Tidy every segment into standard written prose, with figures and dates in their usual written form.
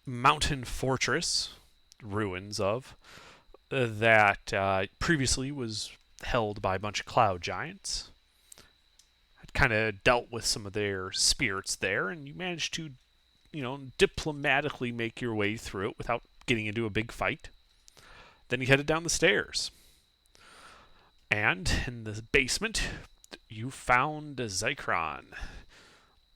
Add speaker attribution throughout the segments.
Speaker 1: mountain fortress, ruins of, that previously was held by a bunch of cloud giants. Had kind of dealt with some of their spirits there, and you managed to, diplomatically make your way through it without getting into a big fight. Then you headed down the stairs. And in the basement, you found Zychron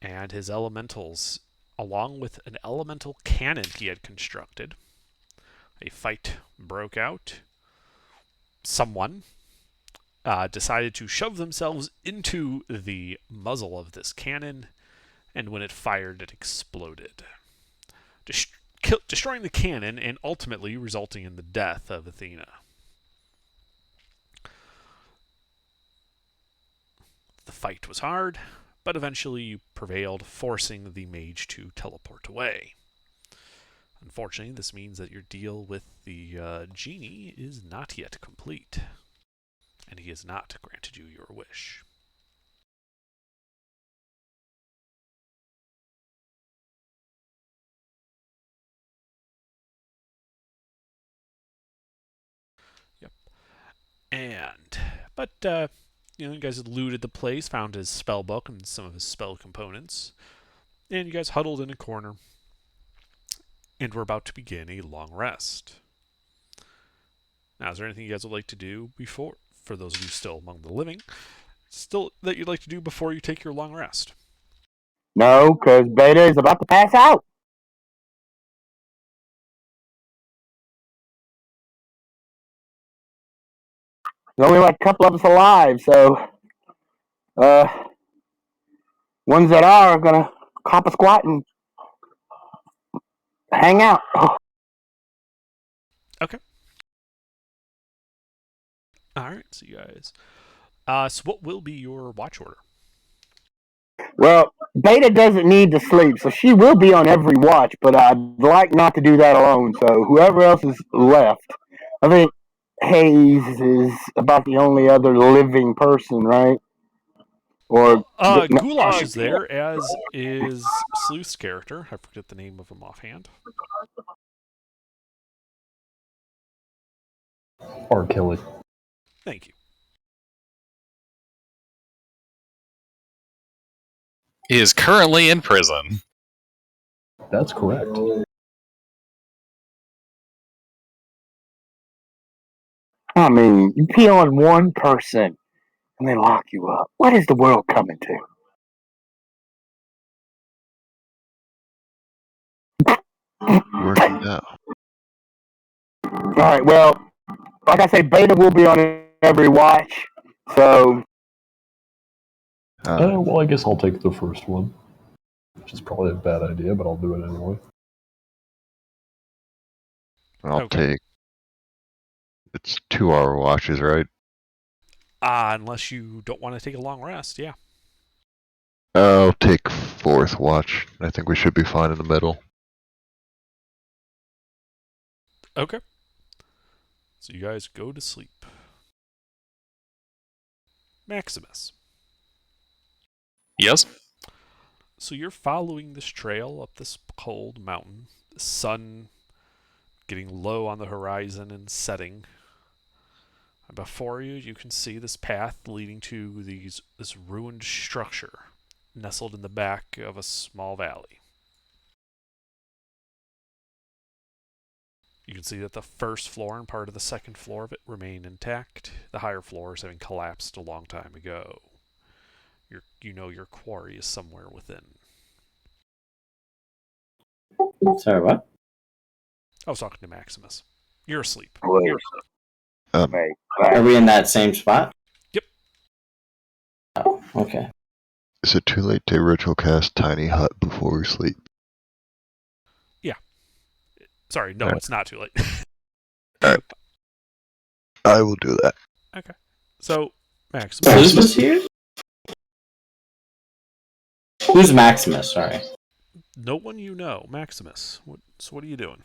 Speaker 1: and his elementals, along with an elemental cannon he had constructed. A fight broke out. Someone decided to shove themselves into the muzzle of this cannon, and when it fired, it exploded, destroying the cannon and ultimately resulting in the death of Athena. The fight was hard, but eventually you prevailed, forcing the mage to teleport away. Unfortunately, this means that your deal with the genie is not yet complete, and he has not granted you your wish. Yep. But you guys had looted the place, found his spell book and some of his spell components, and you guys huddled in a corner, and were about to begin a long rest. Now, is there anything you guys would like to do before, for those of you still among the living, still that you'd like to do before you take your long rest?
Speaker 2: No, because Beta is about to pass out. There's only like a couple of us alive, so ones that are gonna cop a squat and hang out.
Speaker 1: Okay. Alright, so you guys. So what will be your watch order?
Speaker 2: Well, Beta doesn't need to sleep, so she will be on every watch, but I'd like not to do that alone, so whoever else is left, I think Hayes is about the only other living person, right? Or
Speaker 1: Goulash is there, as is Sleuth's character. I forget the name of him offhand.
Speaker 3: Or Killy.
Speaker 1: Thank you.
Speaker 4: He is currently in prison.
Speaker 3: That's correct.
Speaker 2: I mean, you pee on one person and they lock you up. What is the world coming to?
Speaker 5: Working out.
Speaker 2: All right, well, like I say, Beta will be on every watch, so.
Speaker 3: Well, I guess I'll take the first one, which is probably a bad idea, but I'll do it anyway.
Speaker 5: I'll take. It's 2-hour watches, right?
Speaker 1: Unless you don't want to take a long rest, yeah.
Speaker 5: I'll take fourth watch. I think we should be fine in the middle.
Speaker 1: Okay. So you guys go to sleep. Maximus.
Speaker 4: Yes?
Speaker 1: So you're following this trail up this cold mountain. The sun getting low on the horizon and setting. And before you, you can see this path leading to this ruined structure nestled in the back of a small valley. You can see that the first floor and part of the second floor of it remain intact, the higher floors having collapsed a long time ago. You know your quarry is somewhere within.
Speaker 6: Sorry, what?
Speaker 1: I was talking to Maximus. You're asleep.
Speaker 6: Are we in that same spot?
Speaker 1: Yep.
Speaker 6: Oh, okay.
Speaker 5: Is it too late to ritual cast Tiny Hut before we sleep?
Speaker 1: Yeah. Sorry, no, it's not too late.
Speaker 5: Alright. I will do that.
Speaker 1: Okay. So, Maximus.
Speaker 6: Who's here? Who's Maximus? Sorry.
Speaker 1: No one you know. Maximus. So what are you doing?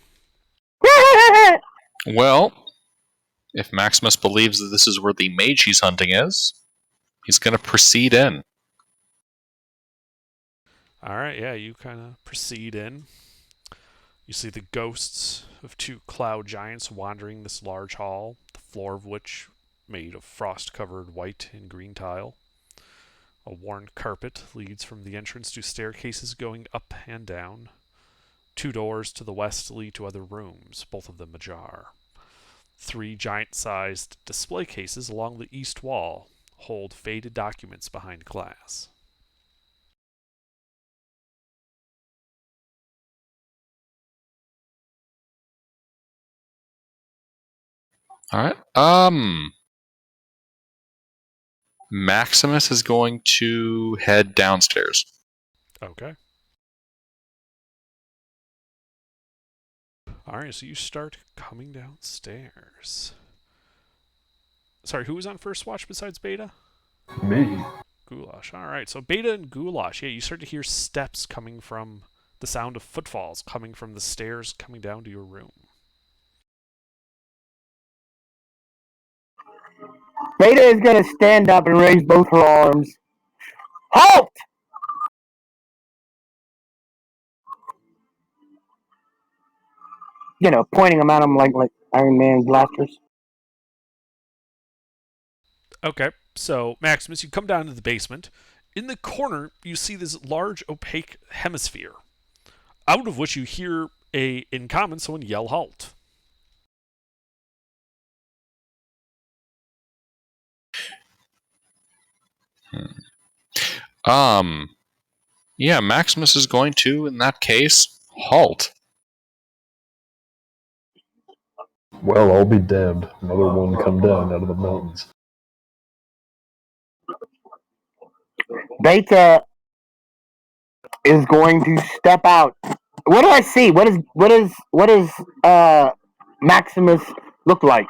Speaker 4: Well, if Maximus believes that this is where the mage he's hunting is, he's going to proceed in.
Speaker 1: Alright, yeah, you kind of proceed in. You see the ghosts of two cloud giants wandering this large hall, the floor of which made of frost-covered white and green tile. A worn carpet leads from the entrance to staircases going up and down. Two doors to the west lead to other rooms, both of them ajar. Three giant-sized display cases along the east wall hold faded documents behind glass.
Speaker 4: All right. Maximus is going to head downstairs.
Speaker 1: Okay. Alright, so you start coming downstairs. Sorry, who was on first watch besides Beta?
Speaker 3: Me.
Speaker 1: Goulash. Alright, so Beta and Goulash, yeah, you start to hear steps coming from the sound of footfalls coming from the stairs coming down to your room.
Speaker 2: Beta is going to stand up and raise both her arms. Halt! You know, pointing them at him like Iron Man blasters.
Speaker 1: Okay, so Maximus, you come down to the basement. In the corner, you see this large opaque hemisphere, out of which you hear in common someone yell halt.
Speaker 4: Yeah, Maximus is going to, in that case, halt.
Speaker 3: Well, I'll be damned. Another one come down out of the mountains.
Speaker 2: Beta is going to step out. What do I see? What is Maximus look like?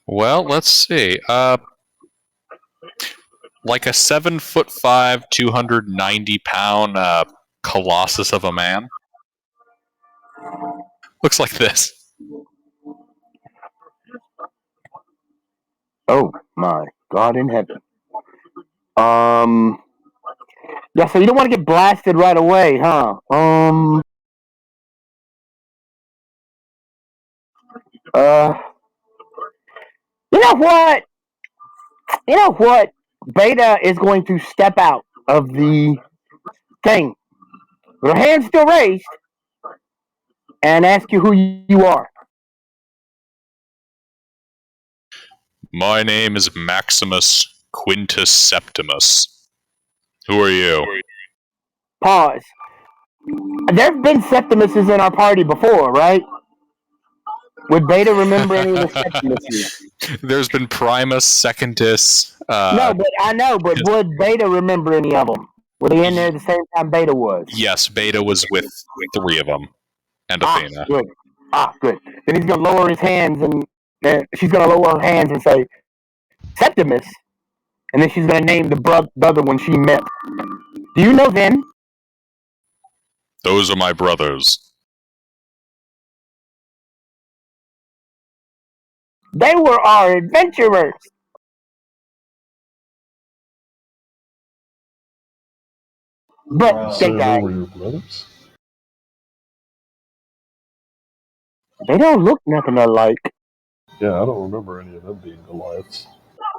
Speaker 4: Well, let's see. Like a 7'5", 290-pound colossus of a man. Looks like this.
Speaker 2: Oh my God in heaven. Yeah, so you don't want to get blasted right away, huh? You know what? You know what? Beta is going to step out of the thing with her hand still raised and ask you who you are.
Speaker 4: My name is Maximus Quintus Septimus. Who are you?
Speaker 2: Pause. There have been Septimuses in our party before, right? Would Beta remember any of the Septimuses?
Speaker 4: There's been Primus, Secundus.
Speaker 2: No, but I know, but would Beta remember any of them? Were they in there at the same time Beta was?
Speaker 4: Yes, Beta was with 3 of them. And Athena.
Speaker 2: Good. Good. Then he's going to lower his hands and she's going to lower her hands and say, Septimus. And then she's going to name the brother when she met. Do you know them?
Speaker 4: Those are my brothers.
Speaker 2: They were our adventurers. But
Speaker 3: So
Speaker 2: they
Speaker 3: they
Speaker 2: died.
Speaker 3: were your brothers?
Speaker 2: They don't look nothing alike.
Speaker 3: Yeah, I don't remember any of them being Goliaths.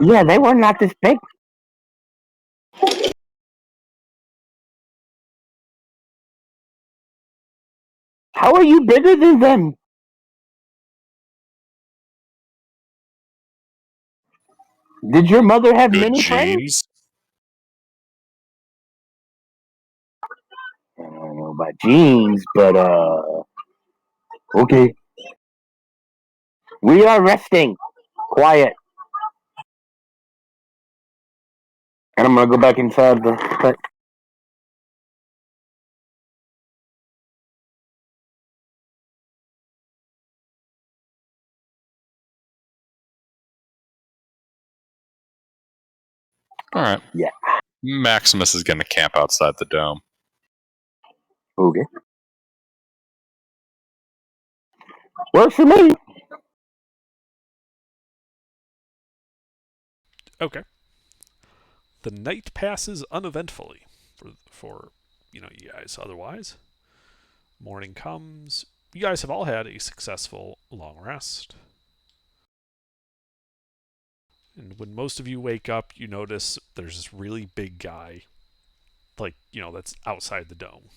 Speaker 2: Yeah, they were not this big. How are you bigger than them? Did your mother have
Speaker 4: Good
Speaker 2: many friends?
Speaker 4: genes.
Speaker 2: I don't know about genes, but okay. We are resting. Quiet. And I'm gonna go back inside the hut.
Speaker 4: Alright.
Speaker 2: Yeah.
Speaker 4: Maximus is going to camp outside the dome.
Speaker 2: Okay. Works for me.
Speaker 1: Okay. The night passes uneventfully for you guys otherwise. Morning comes. You guys have all had a successful long rest. And when most of you wake up, you notice there's this really big guy, that's outside the dome.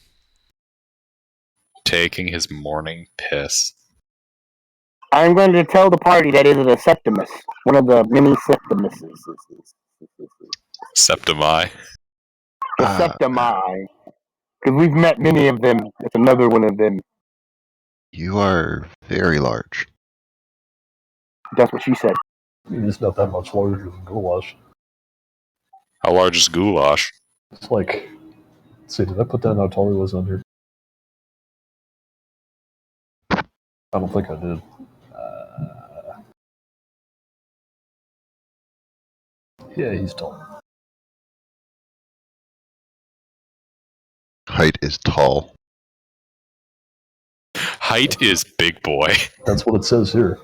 Speaker 4: Taking his morning piss.
Speaker 2: I'm going to tell the party that is a Septimus, one of the many Septimuses.
Speaker 4: Septimi.
Speaker 2: The Septimi. Because we've met many of them. It's another one of them.
Speaker 5: You are very large.
Speaker 2: That's what she said.
Speaker 3: He's not that much larger than Goulash.
Speaker 4: How large is Goulash?
Speaker 3: It's like, let's see, did I put down how tall he was on here? I don't think I did. Yeah, he's tall.
Speaker 5: Height is tall.
Speaker 4: Height is big boy.
Speaker 3: That's what it says here.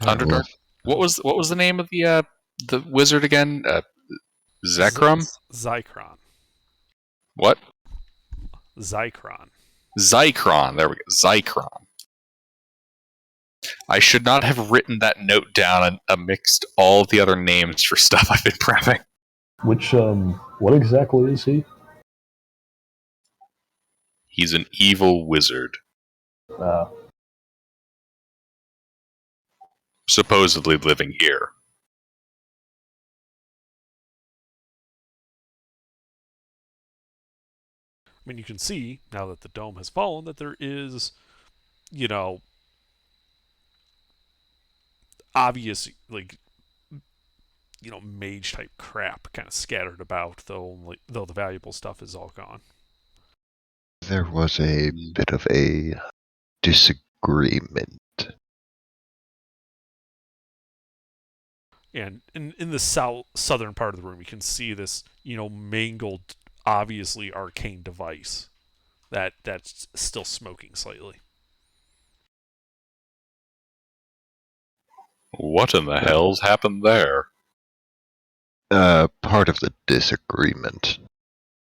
Speaker 4: Underdark. What was the name of the wizard again? Zekrom?
Speaker 1: Zychron.
Speaker 4: What?
Speaker 1: Zychron.
Speaker 4: Zychron. There we go. Zychron. I should not have written that note down and amidst all of the other names for stuff I've been prepping.
Speaker 3: Which, what exactly is he?
Speaker 4: He's an evil wizard. Supposedly living here.
Speaker 1: I mean, you can see, now that the dome has fallen, that there is, obvious, mage-type crap kind of scattered about, though the valuable stuff is all gone.
Speaker 5: There was a bit of a disagreement.
Speaker 1: And in the southern part of the room, you can see this, mangled, obviously arcane device that's still smoking slightly.
Speaker 4: What in the hell's happened there?
Speaker 5: Part of the disagreement.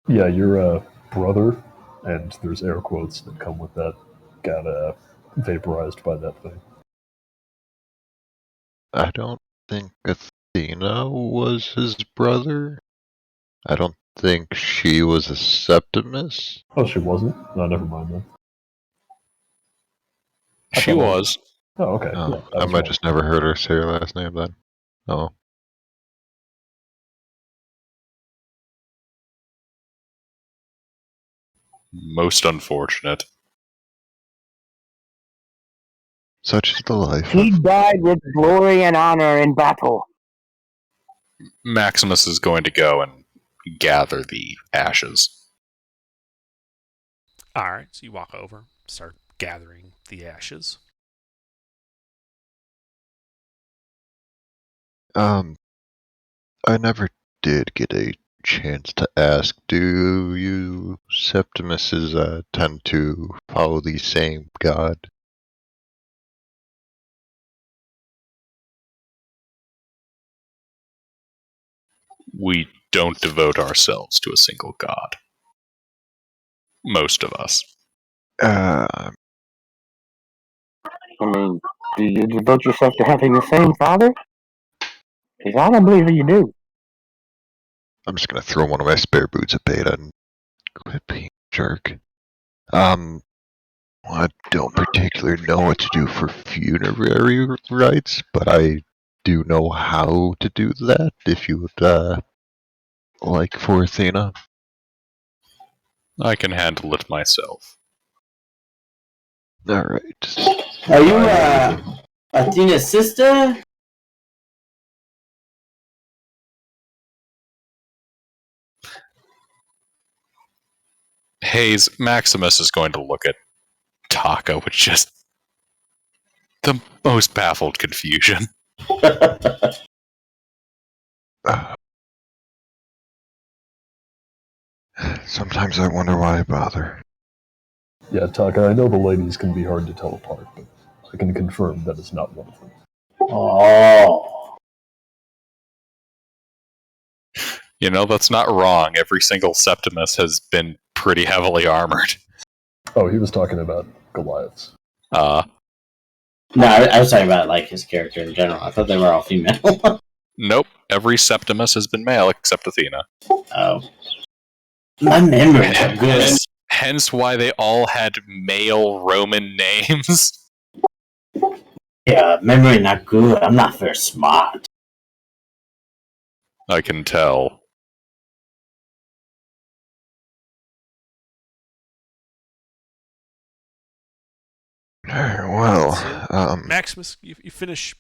Speaker 3: Yeah, your brother, and there's air quotes that come with that, got vaporized by that thing.
Speaker 5: I don't think Athena was his brother. I don't think she was a Septimus.
Speaker 3: Oh, she wasn't? No, never mind then.
Speaker 4: She was.
Speaker 3: Oh, okay.
Speaker 5: Oh,
Speaker 3: Yeah,
Speaker 5: I might just never heard her say her last name then. Oh.
Speaker 4: Most unfortunate.
Speaker 5: Such is the life.
Speaker 2: He died with glory and honor in battle.
Speaker 4: Maximus is going to go and gather the ashes.
Speaker 1: Alright, so you walk over, start gathering the ashes.
Speaker 5: I never did get a chance to ask, do you Septimuses tend to follow the same god?
Speaker 4: We don't devote ourselves to a single god. Most of us.
Speaker 2: I mean, do you devote yourself to having the same father? Because I don't believe that you do.
Speaker 5: I'm just gonna throw one of my spare boots at Beta and quit being a jerk. I don't particularly know what to do for funerary rites, but I do know how to do that, if you would, like for Athena.
Speaker 4: I can handle it myself.
Speaker 5: Alright.
Speaker 6: Are you Athena's sister?
Speaker 4: Hayes, Maximus is going to look at Taka with just the most baffled confusion.
Speaker 5: Sometimes I wonder why I bother.
Speaker 3: Yeah, Taka, I know the ladies can be hard to tell apart, but I can confirm that is not one of them.
Speaker 6: Oh.
Speaker 4: You know, that's not wrong. Every single Septimus has been pretty heavily armored.
Speaker 3: Oh, he was talking about Goliaths.
Speaker 6: No, I was talking about like his character in general. I thought they were all female.
Speaker 4: Nope. Every Septimus has been male except Athena.
Speaker 6: Oh. My memory is good.
Speaker 4: Hence why they all had male Roman names.
Speaker 6: Yeah, memory not good. I'm not very smart.
Speaker 4: I can tell.
Speaker 5: Well,
Speaker 1: Maximus, you finish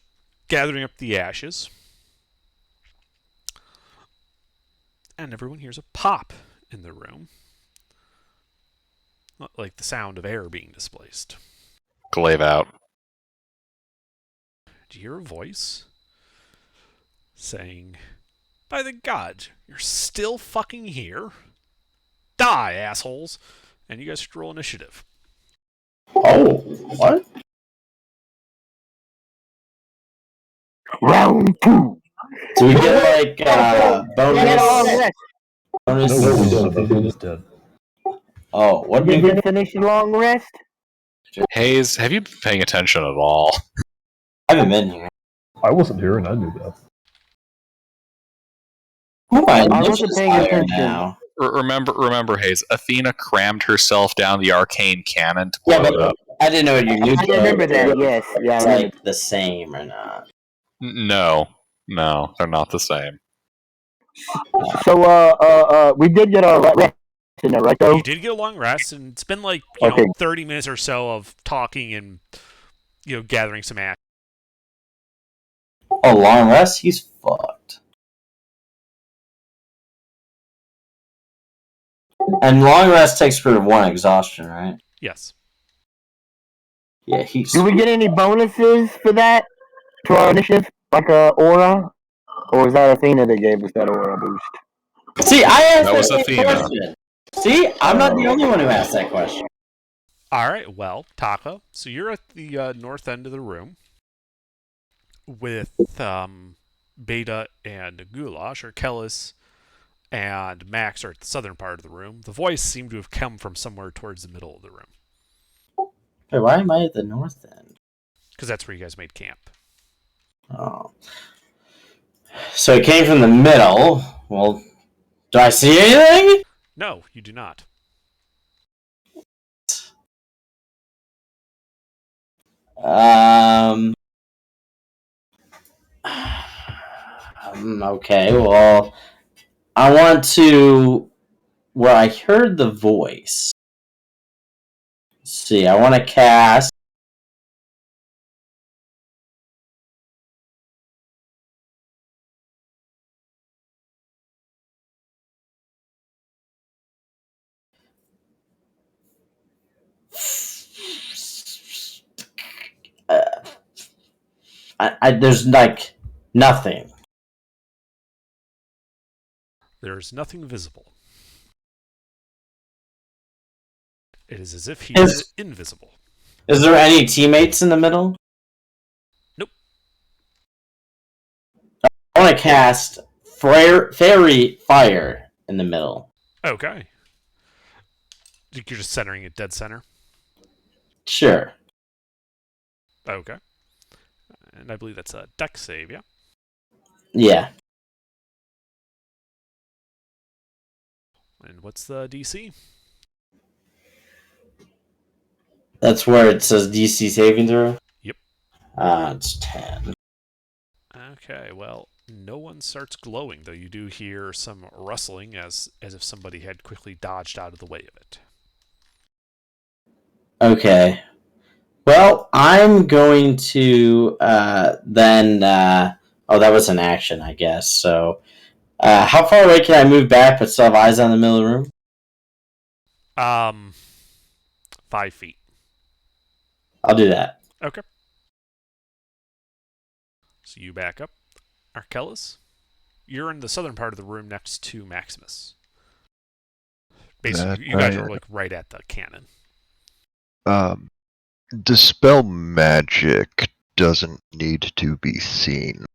Speaker 1: gathering up the ashes, and everyone hears a pop in the room, like the sound of air being displaced.
Speaker 4: Glaive out.
Speaker 1: Do you hear a voice saying, "By the gods, you're still fucking here? Die, assholes!" And you guys should roll initiative.
Speaker 6: Oh, what?
Speaker 2: Round 2.
Speaker 6: Do we get like bonus? Bonus?
Speaker 3: No, we don't. Athena's dead.
Speaker 6: Oh, what did
Speaker 2: Did
Speaker 6: we
Speaker 2: you
Speaker 6: get?
Speaker 2: finish your long rest?
Speaker 4: Hayes, have you been paying attention at all?
Speaker 6: I haven't been here.
Speaker 3: I wasn't here, and I knew that.
Speaker 6: Who am I
Speaker 2: wasn't paying attention.
Speaker 6: now?
Speaker 4: Remember, Hayes. Athena crammed herself down the arcane cannon to blow
Speaker 6: Yeah,
Speaker 4: it
Speaker 6: but
Speaker 4: up.
Speaker 6: I didn't know what your new
Speaker 2: I remember that, yes. Yeah,
Speaker 6: It's
Speaker 2: I remember.
Speaker 6: like the same or not.
Speaker 4: No, they're not the same.
Speaker 2: So, we did get our rest in there, right, though?
Speaker 1: You did get a long rest, and it's been like
Speaker 2: Okay.
Speaker 1: 30 minutes or so of talking and gathering some ash.
Speaker 6: Oh, long rest? He's fucked. And long rest takes rid of 1 exhaustion, right?
Speaker 1: Yes.
Speaker 6: Yeah, he's.
Speaker 2: Do we get any bonuses for that? To our initiative? Like a aura? Or was that Athena that gave us that aura boost?
Speaker 6: See, I asked
Speaker 4: That was
Speaker 6: same
Speaker 4: Athena.
Speaker 6: question. See, I'm not the only one who asked that question.
Speaker 1: All right, well, Taka, so you're at the north end of the room with Beta and Goulash, or Kellis and Max are at the southern part of the room. The voice seemed to have come from somewhere towards the middle of the room.
Speaker 6: Wait, why am I at the north end?
Speaker 1: Because that's where you guys made camp.
Speaker 6: Oh. So it came from the middle. Well, do I see anything?
Speaker 1: No, you do not.
Speaker 6: Okay, well, I want to. Where I heard the voice. Let's see, I want to cast. There's like nothing.
Speaker 1: There's nothing visible. It is as if he
Speaker 6: Is-
Speaker 1: is invisible.
Speaker 6: Is there any teammates in the middle?
Speaker 1: Nope.
Speaker 6: I want to cast fairy fire in the middle.
Speaker 1: Okay. You're just centering it dead center?
Speaker 6: Sure.
Speaker 1: Okay. And I believe that's a dex save, yeah?
Speaker 6: Yeah.
Speaker 1: And what's the DC?
Speaker 6: That's where it says DC saving throw?
Speaker 1: Yep.
Speaker 6: It's 10.
Speaker 1: Okay, well, no one starts glowing, though you do hear some rustling as if somebody had quickly dodged out of the way of it.
Speaker 6: Okay. Well, I'm going to then. Oh, that was an action, I guess. So, how far away can I move back but still have eyes on the middle of the room?
Speaker 1: Um, 5 feet.
Speaker 6: I'll do that.
Speaker 1: Okay. So you back up. Arkellis, you're in the southern part of the room next to Maximus. Basically, you guys are like right at the cannon.
Speaker 5: Dispel magic doesn't need to be seen.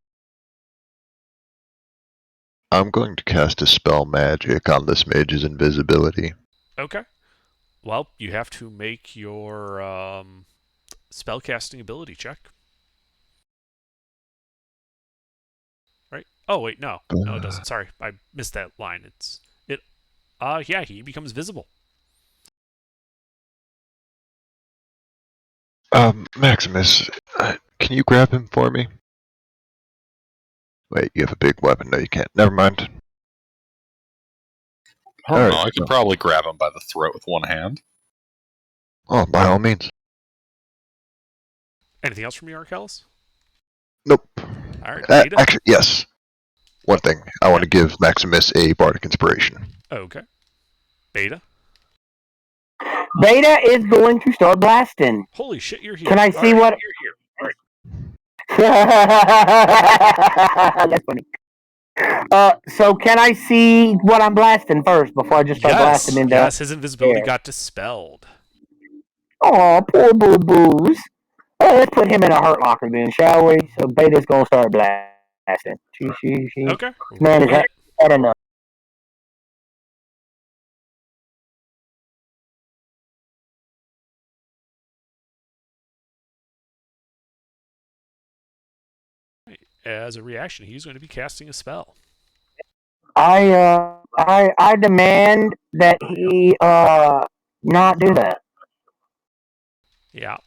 Speaker 5: I'm going to cast Dispel magic on this mage's invisibility.
Speaker 1: Okay. Well, you have to make your spellcasting ability check. Right? Oh wait, no, it doesn't. Sorry, I missed that line. Yeah, he becomes visible.
Speaker 5: Maximus, can you grab him for me? Wait, you have a big weapon. No, you can't. Never mind.
Speaker 4: I don't know. I could probably grab him by the throat with one hand.
Speaker 5: Oh, by all means.
Speaker 1: Anything else from you, Arkellis?
Speaker 5: Nope.
Speaker 1: All right, Beta.
Speaker 5: Actually, yes. One thing. I want to give Maximus a bardic inspiration.
Speaker 1: Okay. Beta.
Speaker 2: Beta is going to start blasting.
Speaker 1: Holy shit, you're here.
Speaker 2: Can I see what? That's funny. So can I see what I'm blasting first before I just start blasting into?
Speaker 1: Yes, his invisibility got dispelled.
Speaker 2: Oh, poor boo boos. Oh, let's put him in a hurt locker then, shall we? So Beta's gonna start blasting. She.
Speaker 1: Okay.
Speaker 2: Man, is that enough?
Speaker 1: As a reaction, he's going to be casting a spell.
Speaker 2: I demand that he not do that.
Speaker 1: Yeah.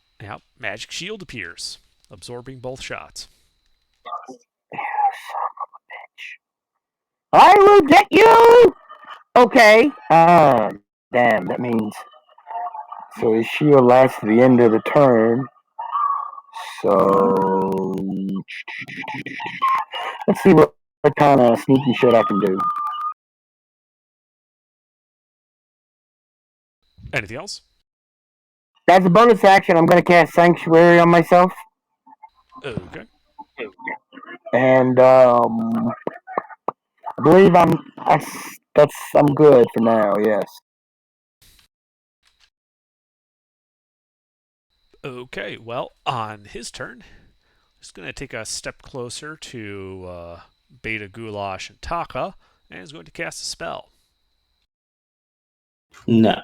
Speaker 1: Magic shield appears, absorbing both shots.
Speaker 2: Son of a bitch. I will get you! Okay. Damn, that means... So his shield lasts to the end of the turn. So... Let's see what kind of sneaky shit I can do.
Speaker 1: Anything else?
Speaker 2: As a bonus action, I'm going to cast Sanctuary on myself.
Speaker 1: Okay.
Speaker 2: And, I believe I'm good for now, yes.
Speaker 1: Okay, well, on his turn, he's going to take a step closer to Beta, Goulash, and Taka, and is going to cast a spell.
Speaker 6: No.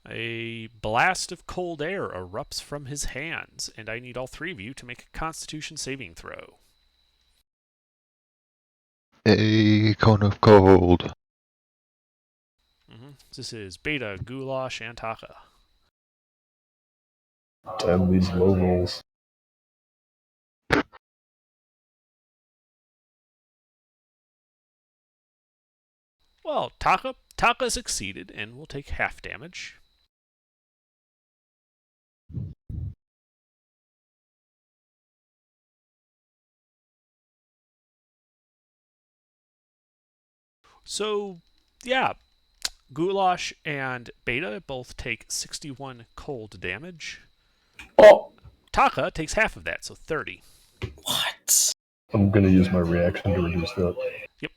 Speaker 1: A blast of cold air erupts from his hands, and I need all three of you to make a Constitution saving throw.
Speaker 5: A cone of cold.
Speaker 1: This is Beta, Goulash, and Taka.
Speaker 3: Damn these low rolls.
Speaker 1: Well, Taka succeeded and will take half damage. So, yeah, Goulash and Beta both take 61 cold damage.
Speaker 6: Oh,
Speaker 1: Taka takes half of that, so 30.
Speaker 6: what?
Speaker 3: I'm gonna use my reaction to reduce that.
Speaker 1: Yep.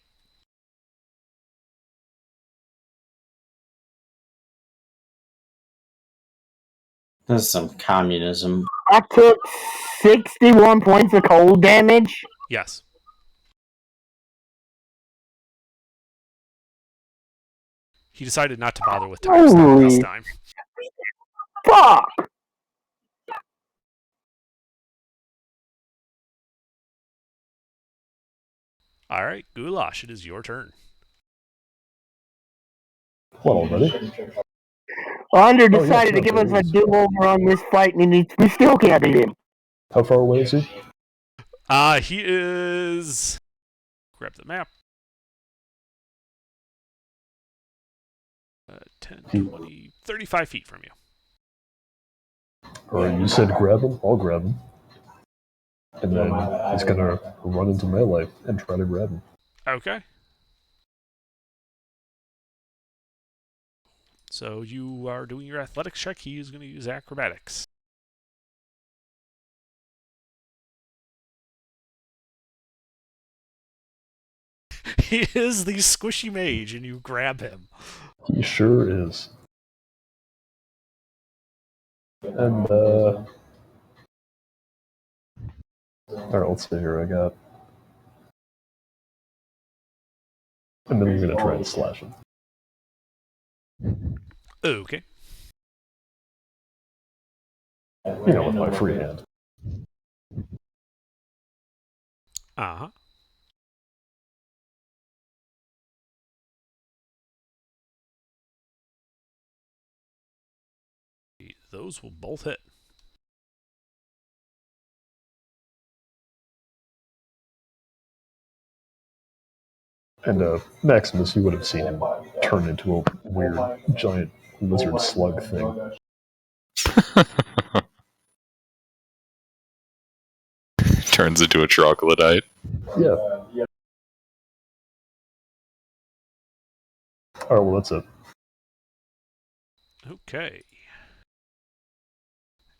Speaker 6: That's some communism.
Speaker 2: I took 61 points of cold damage.
Speaker 1: Yes. He decided not to bother with time step this time.
Speaker 2: Fuck!
Speaker 1: Alright, Goulash, it is your turn.
Speaker 3: What, already?
Speaker 2: Under decided to give us a do-over on this fight, and we still can't beat him.
Speaker 3: How far away is he?
Speaker 1: He is... Grab the map. 10, 20, 35 feet from you.
Speaker 3: Alright, you said grab him? I'll grab him. And then he's gonna run into melee and try to grab him.
Speaker 1: Okay. So you are doing your athletics check. He is going to use acrobatics. He is the squishy mage, and you grab him.
Speaker 3: He sure is. And, alright, let's see here. I got. And then we're going to try and slash him.
Speaker 1: Okay.
Speaker 3: You know, with my free hand.
Speaker 1: Uh-huh. Those will both hit.
Speaker 3: And Maximus, you would have seen him turn into a weird giant lizard slug thing.
Speaker 4: Turns into a troglodyte.
Speaker 3: Yeah. Alright, well, that's it.
Speaker 1: Okay.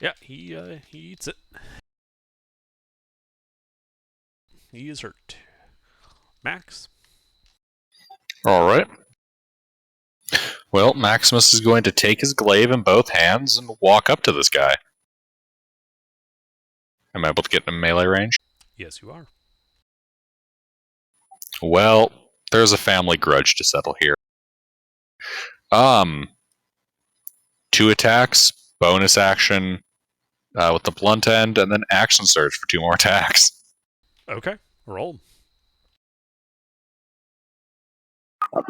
Speaker 1: Yeah, he eats it. He is hurt. Max?
Speaker 4: All right. Well, Maximus is going to take his glaive in both hands and walk up to this guy. Am I able to get in melee range?
Speaker 1: Yes, you are.
Speaker 4: Well, there's a family grudge to settle here. 2 attacks, bonus action with the blunt end, and then action surge for 2 more attacks.
Speaker 1: Okay, roll.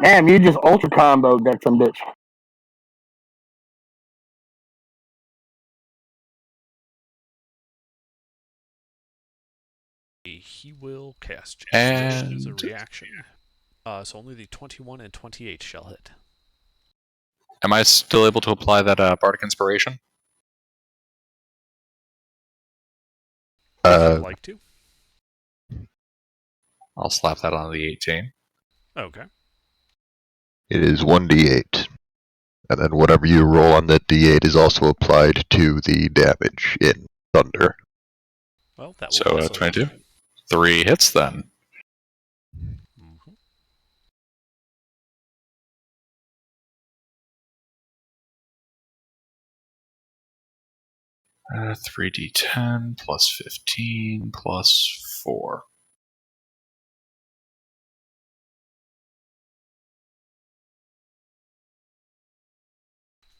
Speaker 2: Damn, you just ultra comboed that some bitch.
Speaker 1: He will cast Gesture as a
Speaker 4: And
Speaker 1: reaction. So only the 21 and 28 shall hit.
Speaker 4: am I still able to apply that Bardic Inspiration?
Speaker 1: If you'd like to.
Speaker 4: I'll slap that on the 18.
Speaker 1: Okay.
Speaker 5: It is 1d8. And then whatever you roll on that d8 is also applied to the damage in Thunder.
Speaker 1: Well, that will
Speaker 4: So
Speaker 1: also
Speaker 4: 22. 3 hits then.
Speaker 1: Mhm.
Speaker 4: 3d10 plus 15 plus 4.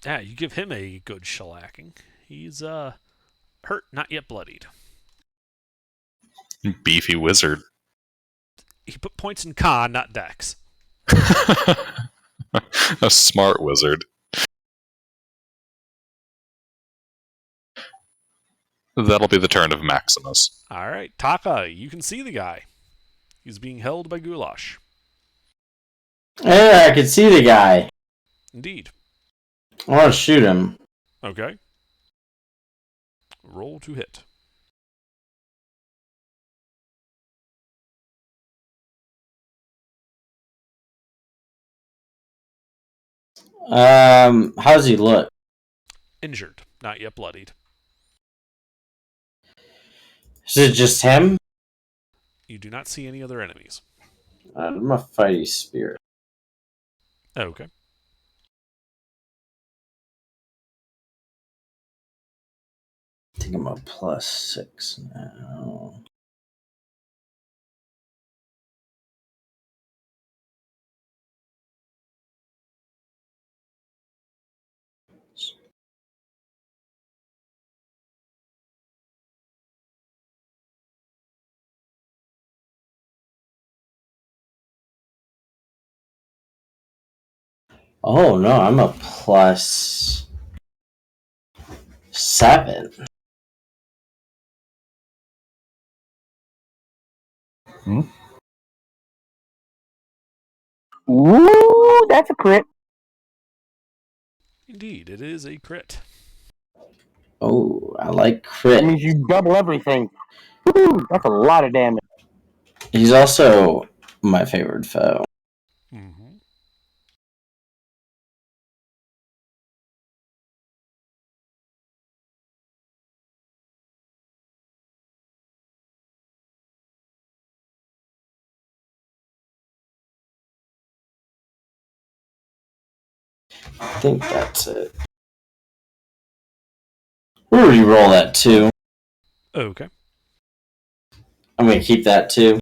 Speaker 1: Yeah, you give him a good shellacking. He's hurt, not yet bloodied.
Speaker 4: Beefy wizard.
Speaker 1: He put points in con, not dex.
Speaker 4: A smart wizard. That'll be the turn of Maximus.
Speaker 1: All right, Taka, you can see the guy. He's being held by Goulash.
Speaker 6: Yeah, I can see the guy.
Speaker 1: Indeed.
Speaker 6: I want to shoot him.
Speaker 1: Okay. Roll to hit.
Speaker 6: How does he look?
Speaker 1: Injured, not yet bloodied.
Speaker 6: Is it just him?
Speaker 1: You do not see any other enemies.
Speaker 6: I'm a fighty spirit.
Speaker 1: Okay.
Speaker 6: I think I'm a +6 now. Oh no, I'm a +7.
Speaker 2: Ooh, that's a crit.
Speaker 1: Indeed, it is a crit.
Speaker 6: Oh, I like
Speaker 2: That
Speaker 6: crit.
Speaker 2: means you double everything. Woo, that's a lot of damage.
Speaker 6: He's also my favorite foe.
Speaker 1: Mm-hmm.
Speaker 6: I think that's it. We'll re-roll that too.
Speaker 1: Okay.
Speaker 6: I'm gonna keep that too.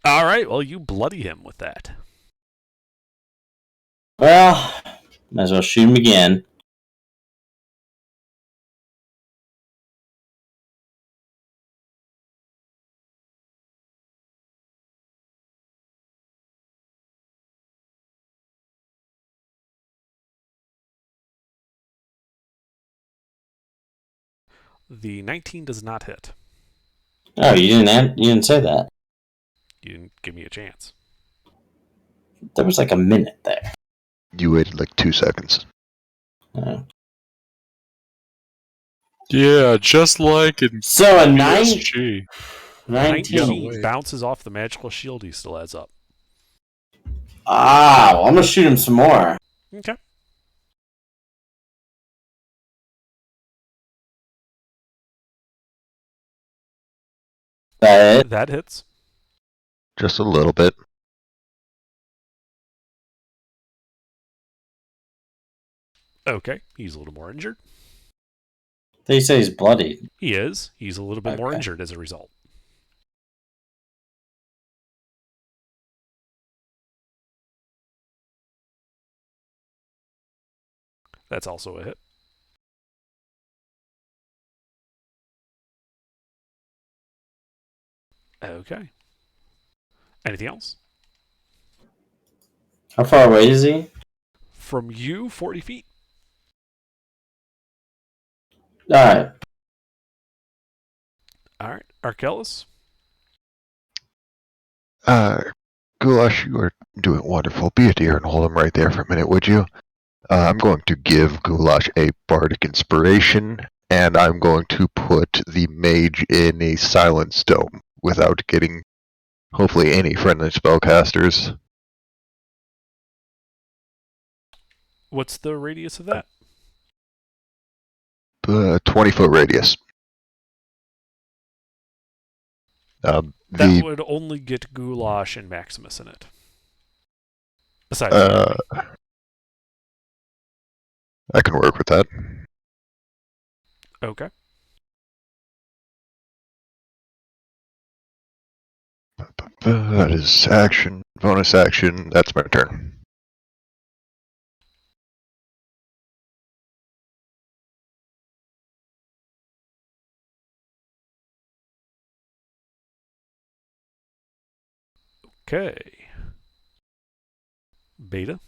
Speaker 1: All right. Well, you bloody him with that.
Speaker 6: Well, might as well shoot him again.
Speaker 1: The 19 does not hit.
Speaker 6: Oh, you didn't say that.
Speaker 1: You didn't give me a chance.
Speaker 6: There was like a minute there.
Speaker 5: You waited like 2 seconds.
Speaker 4: Yeah, just like in
Speaker 6: So a
Speaker 4: PSG.
Speaker 6: 19.
Speaker 1: Bounces off the magical shield he still has up.
Speaker 6: Ah, well, I'm gonna shoot him some more.
Speaker 1: Okay.
Speaker 6: That
Speaker 1: That hits.
Speaker 5: Just a little bit.
Speaker 1: Okay. He's a little more injured.
Speaker 6: they say he's bloodied.
Speaker 1: He is. He's a little bit more
Speaker 6: Okay.
Speaker 1: injured as a result. That's also a hit. Okay. Anything else?
Speaker 6: How far away is he?
Speaker 1: From you, 40 feet.
Speaker 6: Alright.
Speaker 1: All right. Arkellis.
Speaker 5: Goulash, you are doing wonderful. Be a dear and hold him right there for a minute, would you? I'm going to give Goulash a bardic inspiration, and I'm going to put the mage in a silence dome without getting, hopefully, any friendly spellcasters.
Speaker 1: What's the radius of that?
Speaker 5: 20-foot radius.
Speaker 1: That
Speaker 5: The
Speaker 1: would only get Goulash and Maximus in it. Besides,
Speaker 5: I can work with that.
Speaker 1: okay.
Speaker 5: That is action, bonus action. That's my turn.
Speaker 1: Okay. Beta.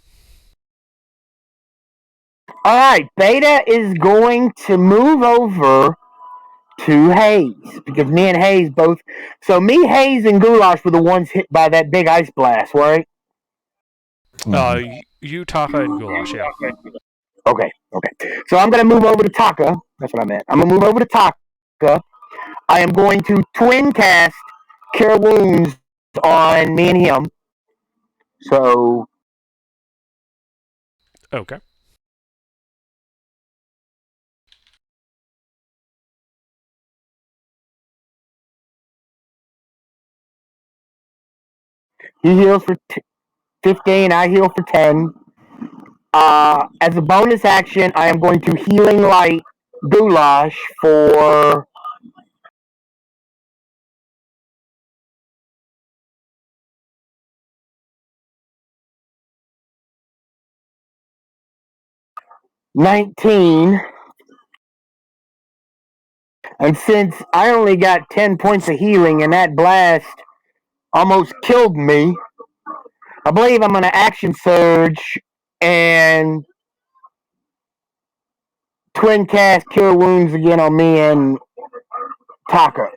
Speaker 2: All right, Beta is going to move over to Hayes because me and Hayes both. So me, Hayes, and Goulash were the ones hit by that big ice blast, right?
Speaker 1: You, Taka, and Goulash, yeah.
Speaker 2: Okay. So I'm going to move over to Taka. That's what I meant. I'm going to move over to Taka. I am going to twin cast Cure Wounds on me and him. So
Speaker 1: Okay.
Speaker 2: he heals for 15. I heal for 10. As a bonus action, I am going to Healing Light Goulash for 19. And since I only got 10 points of healing and that blast almost killed me, I believe I'm going to action surge and twin cast Cure Wounds again on me and Taka.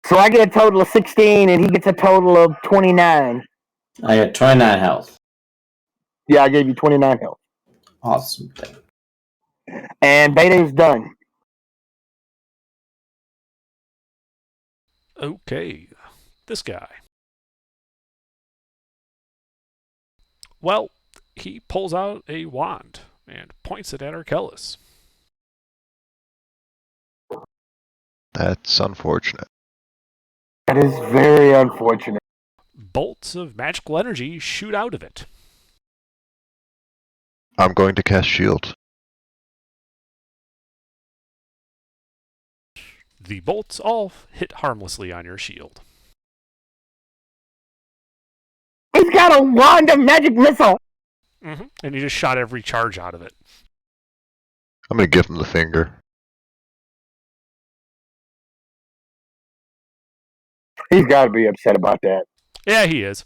Speaker 2: So I get a total of 16 and he gets a total of 29.
Speaker 6: I got 29 health.
Speaker 2: Yeah, I gave you 29 health.
Speaker 6: Awesome thing.
Speaker 2: And Beta is done.
Speaker 1: Okay. This guy. Well, he pulls out a wand and points it at Arkellis.
Speaker 5: That's unfortunate.
Speaker 2: That is very unfortunate.
Speaker 1: Bolts of magical energy shoot out of it.
Speaker 5: I'm going to cast shield.
Speaker 1: The bolts all hit harmlessly on your shield.
Speaker 2: He's got a wand of magic missile.
Speaker 1: And you just shot every charge out of it.
Speaker 5: I'm going to give him the finger.
Speaker 2: He's got to be upset about that.
Speaker 1: Yeah, he is.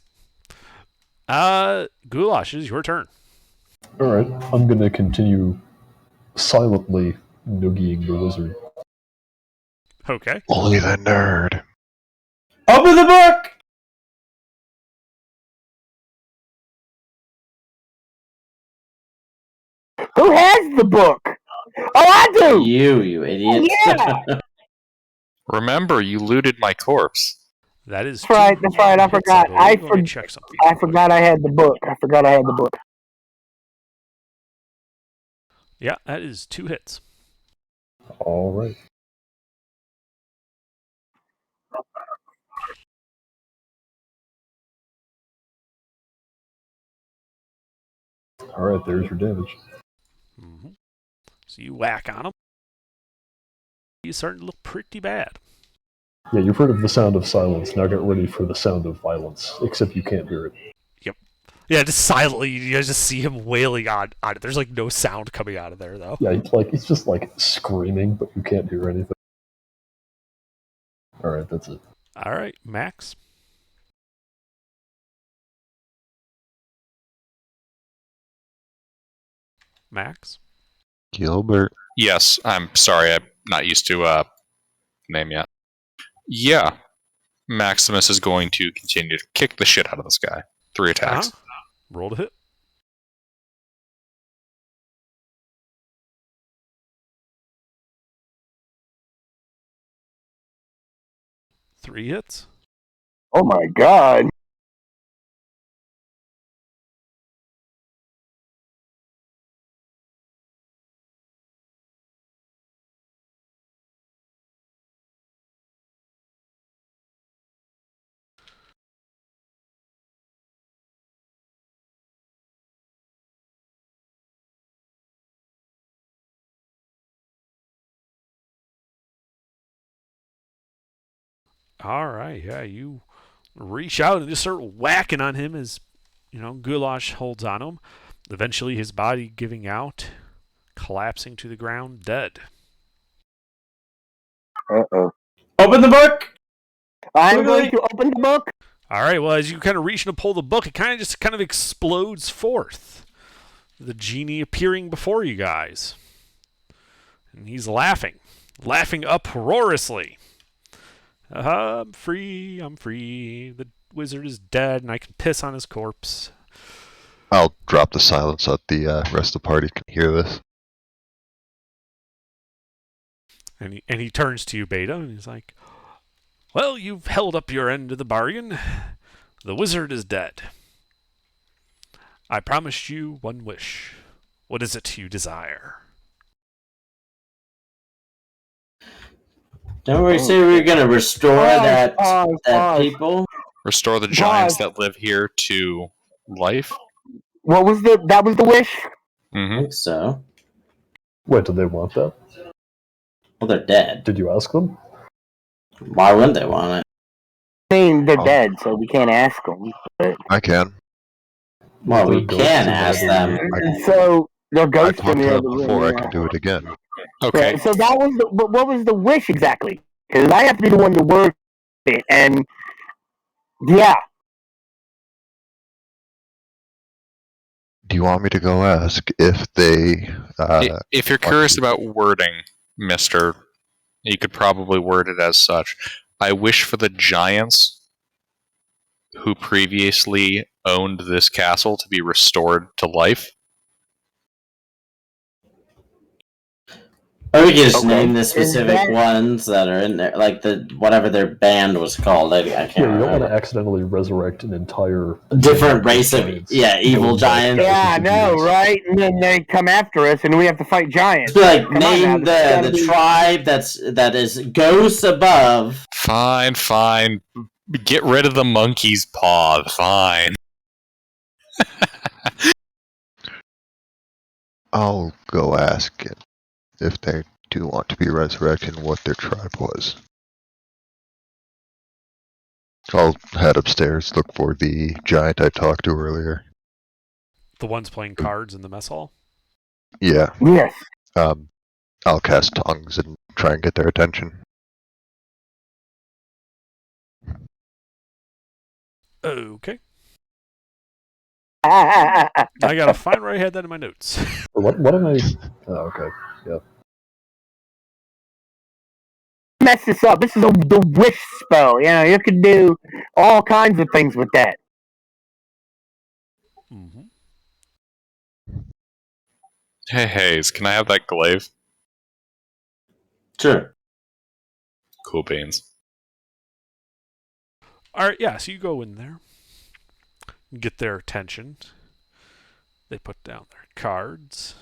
Speaker 1: Goulash, it is your turn.
Speaker 3: Alright, I'm going to continue silently noogieing the wizard.
Speaker 1: Okay.
Speaker 5: Only the nerd.
Speaker 6: Open the book!
Speaker 2: Who has the book? Oh, I do.
Speaker 6: You idiot.
Speaker 2: Yeah.
Speaker 4: Remember, you looted my corpse.
Speaker 1: That is
Speaker 2: That's right.
Speaker 1: two
Speaker 2: That's right. I
Speaker 1: hits,
Speaker 2: forgot.
Speaker 1: believe. Let me check something.
Speaker 2: I forgot I had the book.
Speaker 1: Yeah, that is 2 hits.
Speaker 3: Alright. Alright, there's your damage.
Speaker 1: So you whack on him. He's starting to look pretty bad.
Speaker 3: Yeah, you've heard of the sound of silence. Now get ready for the sound of violence, except you can't hear it.
Speaker 1: Yeah, just silently, you guys just see him wailing on it. There's like no sound coming out of there, though.
Speaker 3: Yeah, he's just like screaming, but you can't hear anything. Alright, that's it.
Speaker 1: All right, Max. Max?
Speaker 5: Gilbert.
Speaker 4: Yes, I'm sorry, I'm not used to name yet. Yeah, Maximus is going to continue to kick the shit out of this guy. 3 attacks.
Speaker 1: Roll to hit. Three hits.
Speaker 2: Oh my god.
Speaker 1: All right, yeah, you reach out and just start whacking on him as, Goulash holds on him. Eventually, his body giving out, collapsing to the ground, dead.
Speaker 2: Uh-oh.
Speaker 6: Open the book!
Speaker 2: I'm going to open the book.
Speaker 1: All right, well, as you kind of reach to pull the book, it kind of explodes forth. The genie appearing before you guys. And he's laughing uproariously. I'm free. The wizard is dead, and I can piss on his corpse.
Speaker 5: I'll drop the silence so that the rest of the party can hear this.
Speaker 1: And he turns to you, Beta, and he's like, well, you've held up your end of the bargain. The wizard is dead. I promised you one wish. What is it you desire?
Speaker 6: Don't we say we were going to restore that people?
Speaker 4: Restore the giants that live here to life.
Speaker 2: That was the wish?
Speaker 6: I think so.
Speaker 3: Wait, do they want that?
Speaker 6: Well, they're dead.
Speaker 3: Did you ask them?
Speaker 6: Why wouldn't they want it?
Speaker 2: I mean, they're dead, so we can't ask them. But...
Speaker 5: I can.
Speaker 6: Well, we
Speaker 3: They're ghosts
Speaker 6: can
Speaker 3: in
Speaker 6: ask
Speaker 3: the
Speaker 6: them.
Speaker 2: So they're
Speaker 5: I
Speaker 2: ghosts
Speaker 5: talked
Speaker 2: in
Speaker 5: to
Speaker 2: the
Speaker 5: them
Speaker 2: other room.
Speaker 5: before. I
Speaker 2: Yeah.
Speaker 5: can do it again.
Speaker 4: Okay.
Speaker 2: So that was what was the wish exactly? Because I have to be the one to word it, and yeah.
Speaker 5: Do you want me to go ask if they...
Speaker 4: If you're curious about wording, mister, you could probably word it as such. I wish for the giants who previously owned this castle to be restored to life.
Speaker 6: Or we can just
Speaker 2: Okay.
Speaker 6: name the
Speaker 2: Is
Speaker 6: specific
Speaker 2: that-
Speaker 6: ones that are in there, like the whatever their band was called. I can't
Speaker 3: Yeah, you don't want
Speaker 6: remember.
Speaker 3: to accidentally resurrect an entire
Speaker 6: Different race of
Speaker 3: giants.
Speaker 6: evil giants.
Speaker 2: Yeah, I know, right? And then they come after us, and we have to fight giants.
Speaker 6: Just be like,
Speaker 2: Come on now,
Speaker 6: name
Speaker 2: this has gotta
Speaker 6: the
Speaker 2: be-
Speaker 6: tribe that is ghosts above.
Speaker 4: Fine, fine. Get rid of the monkey's paw. Fine.
Speaker 5: I'll go ask it if they do want to be resurrected and what their tribe was. I'll head upstairs, look for the giant I talked to earlier.
Speaker 1: The ones playing cards in the mess hall?
Speaker 5: Yeah,
Speaker 2: Yes.
Speaker 5: I'll cast tongues and try and get their attention.
Speaker 1: Okay.
Speaker 2: Ah,
Speaker 1: I gotta find where I had that in my notes.
Speaker 3: What am I? Oh, okay.
Speaker 2: Mess this up. This is the wish spell. You know, you can do all kinds of things with that.
Speaker 1: Mm-hmm.
Speaker 4: Hey, Hayes, can I have that glaive?
Speaker 6: Sure.
Speaker 4: Cool beans.
Speaker 1: Alright, yeah, so you go in there, get their attention. They put down their cards,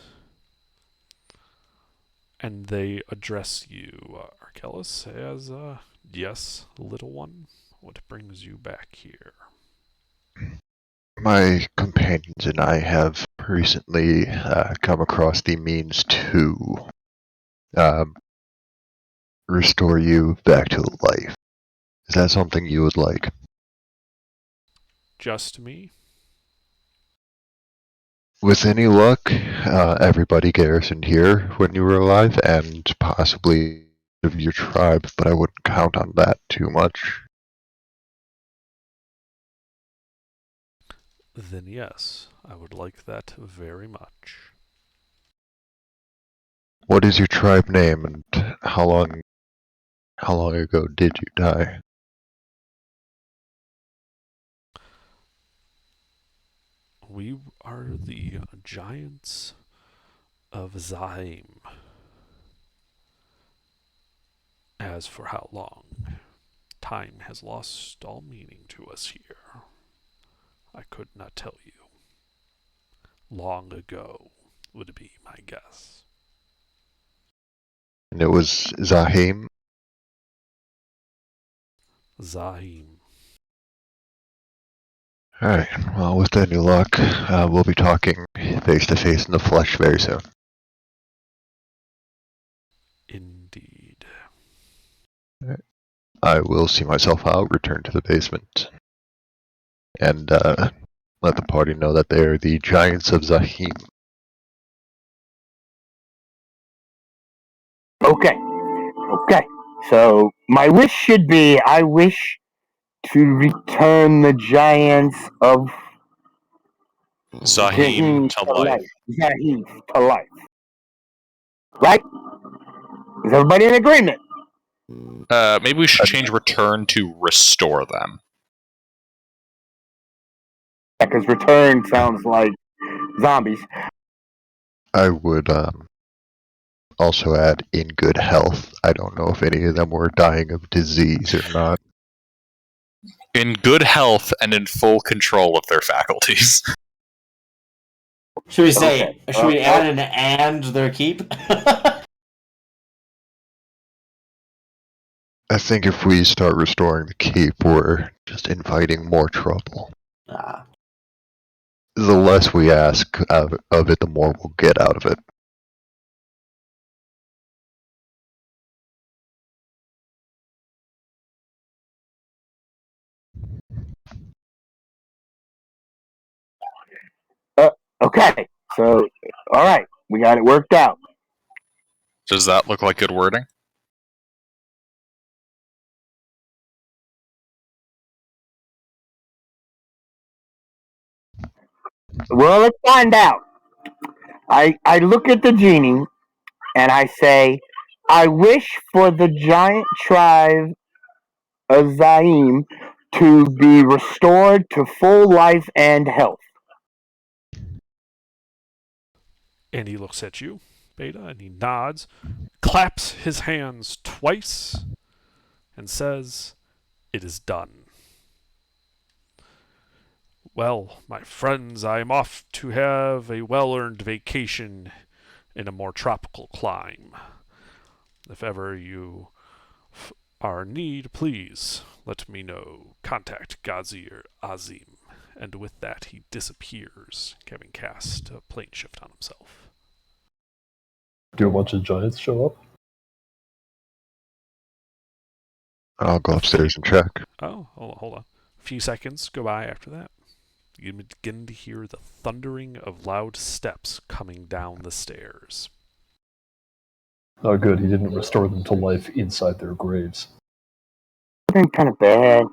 Speaker 1: and they address you, Arkellis, as, yes, little one, what brings you back here?
Speaker 5: My companions and I have recently come across the means to restore you back to life. Is that something you would like?
Speaker 1: Just me?
Speaker 5: With any luck, everybody garrisoned here when you were alive, and possibly of your tribe, but I wouldn't count on that too much.
Speaker 1: Then yes, I would like that very much.
Speaker 5: What is your tribe name, and how long ago did you die?
Speaker 1: We are the giants of Zaim. As for how long, time has lost all meaning to us here. I could not tell you. Long ago would be my guess.
Speaker 5: And it was Zahim?
Speaker 1: Zaim.
Speaker 5: Alright, well, with any luck, we'll be talking face to face in the flesh very soon.
Speaker 1: Indeed.
Speaker 5: I will see myself out, return to the basement, and let the party know that they are the Giants of Zahim.
Speaker 2: Okay. Okay. So my wish should be I wish to return the giants of
Speaker 4: Zahim to life.
Speaker 2: Zahim to life. Right? Is everybody in agreement?
Speaker 4: Maybe we should change return to restore them.
Speaker 2: Because return sounds like zombies.
Speaker 5: I would also add in good health. I don't know if any of them were dying of disease or not.
Speaker 4: In good health and in full control of their faculties.
Speaker 6: Should we say?
Speaker 2: Okay.
Speaker 6: Should we add an and their keep?
Speaker 5: I think if we start restoring the keep, we're just inviting more trouble.
Speaker 6: Ah.
Speaker 5: The less we ask of it, the more we'll get out of it.
Speaker 2: Okay. So, all right. We got it worked out.
Speaker 4: Does that look like good wording?
Speaker 2: Well, let's find out. I look at the genie and I say, I wish for the giant tribe of Zaim to be restored to full life and health.
Speaker 1: And he looks at you Beta, and he nods, claps his hands twice, and says, "It is done. Well, my friends, I am off to have a well-earned vacation in a more tropical clime. If ever you are in need, please let me know. Contact Gazir Azim." And with that, he disappears, having cast a plane shift on himself.
Speaker 3: Do a bunch of giants show up?
Speaker 5: I'll go upstairs and check.
Speaker 1: Oh, hold on. A few seconds go by after that. You begin to hear the thundering of loud steps coming down the stairs.
Speaker 3: Oh, good. He didn't restore them to life inside their graves.
Speaker 2: Been kind of bad.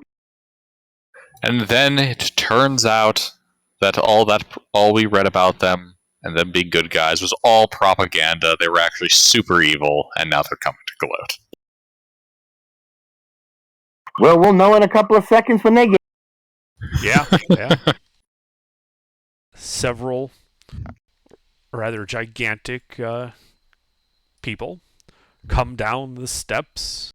Speaker 4: And then it turns out that all we read about them and them being good guys was all propaganda. They were actually super evil, and now they're coming to Gloat.
Speaker 2: Well, we'll know in a couple of seconds when they get.
Speaker 1: Yeah. Several rather gigantic people come down the steps.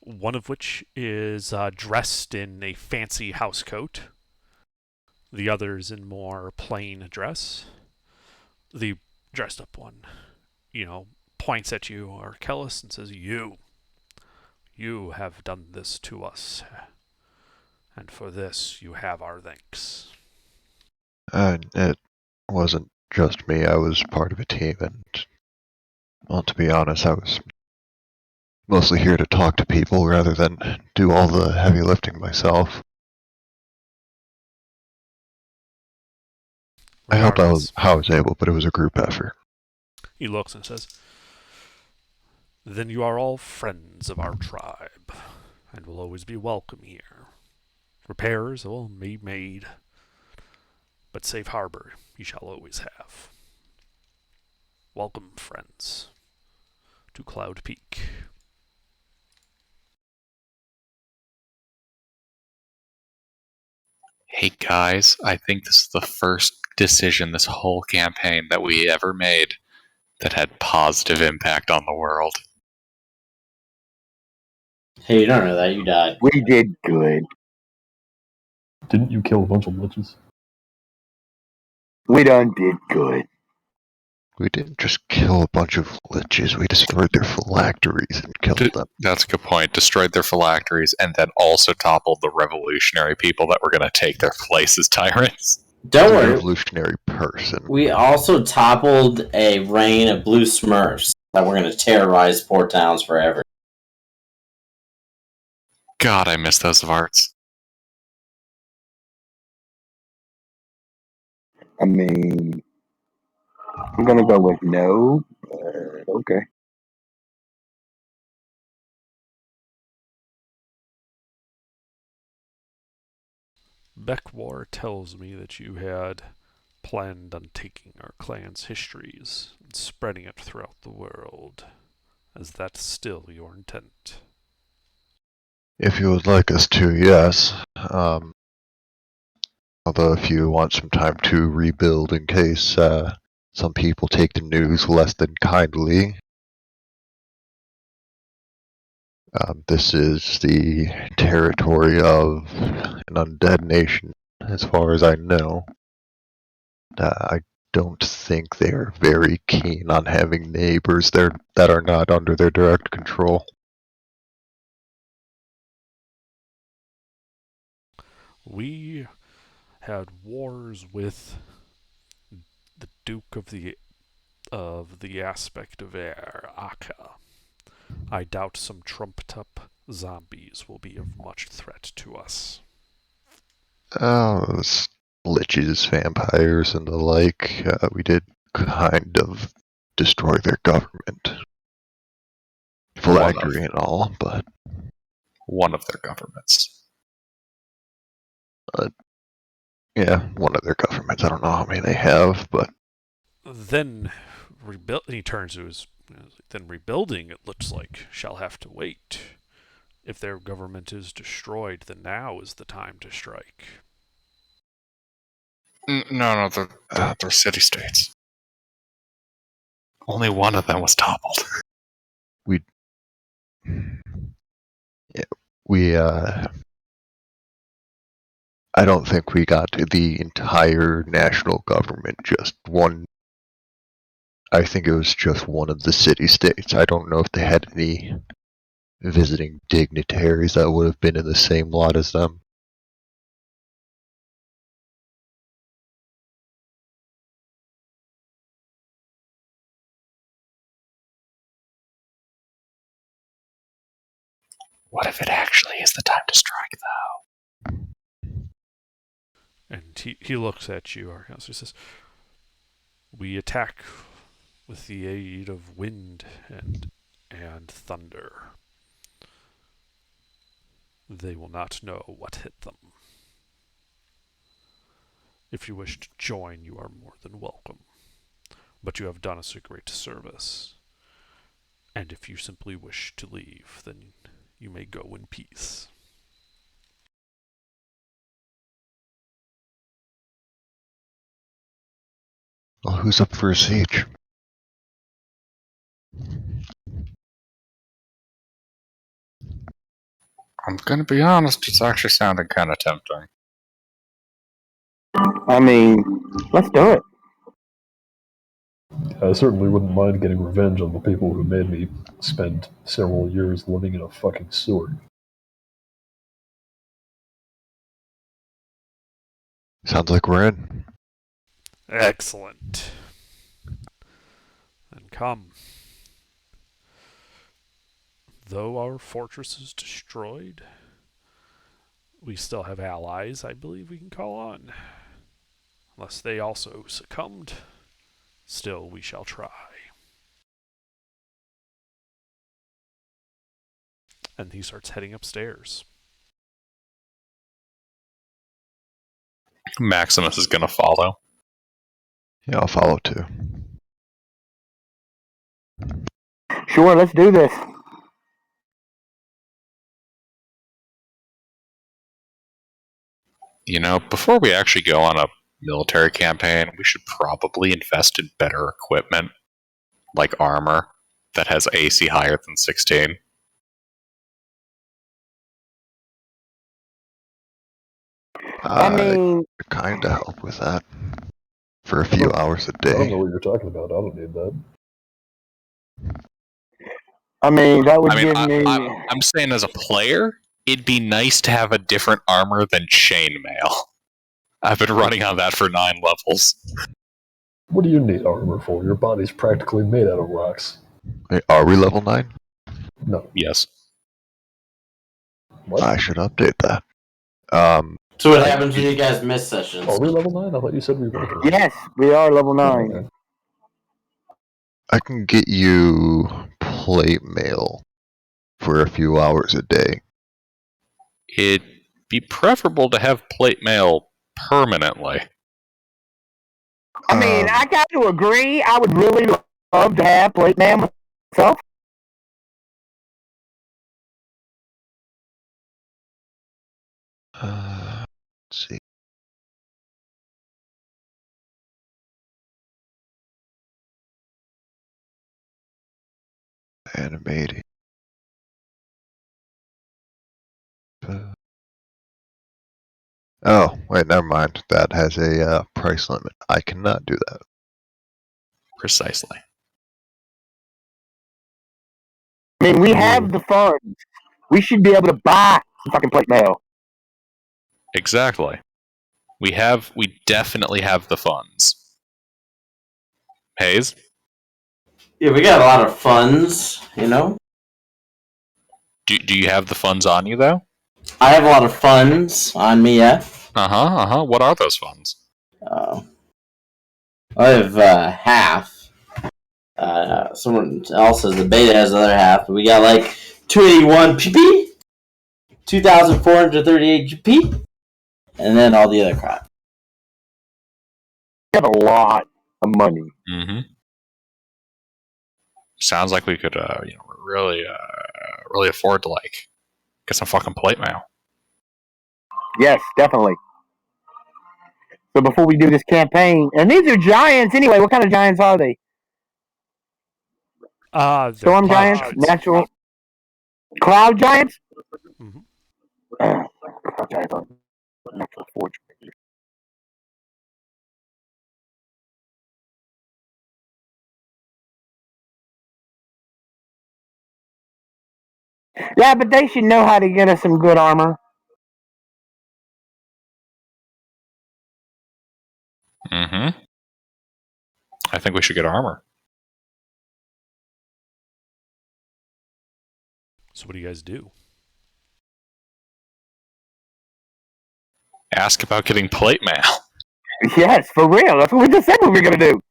Speaker 1: One of which is dressed in a fancy housecoat. The other's in more plain dress. The dressed up one, points at you, Arkellis, and says, You have done this to us, and for this you have our thanks.
Speaker 5: It wasn't just me. I was part of a team, and, well, to be honest, I was mostly here to talk to people rather than do all the heavy lifting myself. I helped out how I was able, but it was a group effort.
Speaker 1: He looks and says, Then you are all friends of our tribe, and will always be welcome here. Repairs will be made, but safe harbor you shall always have. Welcome, friends, to Cloud Peak.
Speaker 4: Hey guys, I think this is the first decision this whole campaign that we ever made that had positive impact on the world.
Speaker 6: Hey, you don't know that. You died.
Speaker 2: We did good.
Speaker 3: Didn't you kill a bunch of liches?
Speaker 2: We done did good.
Speaker 5: We didn't just kill a bunch of liches, we destroyed their phylacteries and killed them.
Speaker 4: That's a good point. Destroyed their phylacteries and then also toppled the revolutionary people that were going to take their place as tyrants.
Speaker 6: Don't
Speaker 5: A
Speaker 6: worry.
Speaker 5: revolutionary person.
Speaker 6: We also toppled a reign of blue smurfs that were going to terrorize Port Towns forever.
Speaker 4: God, I miss those arts.
Speaker 2: I mean, I'm gonna go with no. Okay.
Speaker 1: Bekwar tells me that you had planned on taking our clan's histories and spreading it throughout the world. Is that still your intent?
Speaker 5: If you would like us to, yes. Although if you want some time to rebuild in case some people take the news less than kindly, this is the territory of an undead nation, as far as I know. I don't think they're very keen on having neighbors there that are not under their direct control.
Speaker 1: We had wars with the Duke of the Aspect of Air, Akka. I doubt some trumped up zombies will be of much threat to us.
Speaker 5: Liches, vampires, and the like. We did kind of destroy their government. Phylactery and all, but
Speaker 4: One of their governments.
Speaker 5: yeah, one of their governments. I don't know how many they have, but
Speaker 1: Then he turns to his. Then rebuilding, it looks like, shall have to wait. If their government is destroyed, then now is the time to strike.
Speaker 4: No, they're city-states. Only one of them was toppled.
Speaker 5: I don't think we got the entire national government, just one. I think it was just one of the city-states. I don't know if they had any visiting dignitaries that would have been in the same lot as them.
Speaker 4: What if it actually is the time to strike, though?
Speaker 1: And he looks at you, Arcos. He says, "We attack with the aid of wind and thunder. They will not know what hit them. If you wish to join, you are more than welcome. But you have done us a great service. And if you simply wish to leave, then you may go in peace."
Speaker 5: Well, who's up for a siege?
Speaker 4: I'm gonna be honest, it's actually sounding kind of tempting.
Speaker 2: I mean, let's do it.
Speaker 3: I certainly wouldn't mind getting revenge on the people who made me spend several years living in a fucking sewer.
Speaker 5: Sounds like we're in.
Speaker 1: Excellent. Then come. Though our fortress is destroyed, we still have allies I believe we can call on. Unless they also succumbed, still we shall try. And he starts heading upstairs.
Speaker 4: Maximus is gonna follow.
Speaker 5: Yeah, I'll follow too.
Speaker 2: Sure, let's do this.
Speaker 4: You know, before we actually go on a military campaign, we should probably invest in better equipment, like armor, that has AC higher than 16.
Speaker 2: I mean,
Speaker 5: kind of help with that for a few hours a
Speaker 3: I don't know
Speaker 5: day.
Speaker 3: what you're talking about. I don't need that.
Speaker 2: that would give me.
Speaker 4: I'm saying as a player, it'd be nice to have a different armor than chainmail. I've been running on that for 9 levels.
Speaker 3: What do you need armor for? Your body's practically made out of rocks.
Speaker 5: Wait, are we level 9?
Speaker 3: No.
Speaker 4: Yes.
Speaker 3: What?
Speaker 5: I should update that.
Speaker 6: So what happens when you guys miss sessions?
Speaker 3: Are we level 9? I thought you said we were.
Speaker 2: Yes, we are level 9.
Speaker 3: Okay.
Speaker 5: I can get you plate mail for a few hours a day.
Speaker 4: It'd be preferable to have plate mail permanently.
Speaker 2: I got to agree. I would really love to have plate mail myself.
Speaker 5: Let's see. Animating. Oh, wait, never mind. That has a price limit. I cannot do that.
Speaker 4: Precisely.
Speaker 2: We have the funds. We should be able to buy some fucking plate mail.
Speaker 4: Exactly. We definitely have the funds. Hayes?
Speaker 6: Yeah, we got a lot of funds, you know?
Speaker 4: Do you have the funds on you, though?
Speaker 6: I have a lot of funds on me, yeah.
Speaker 4: What are those funds?
Speaker 6: I have half. Someone else has the beta has the other half. But we got like 281 PP, 2,438 GP, and then all the other crap.
Speaker 2: We have a lot of money.
Speaker 4: Mm-hmm. Sounds like we could, really afford to get some fucking plate mail.
Speaker 2: Yes, definitely. So before we do this campaign, and these are giants anyway. What kind of giants are they?
Speaker 1: They're
Speaker 2: Storm
Speaker 1: cloud
Speaker 2: giants, natural cloud giants.
Speaker 1: Mhm.
Speaker 2: Cloud giants are natural forge. Yeah, but they should know how to get us some good armor.
Speaker 4: Mm-hmm. I think we should get armor.
Speaker 1: So what do you guys do?
Speaker 4: Ask about getting plate mail.
Speaker 2: Yes, for real. That's what we just said we were gonna do.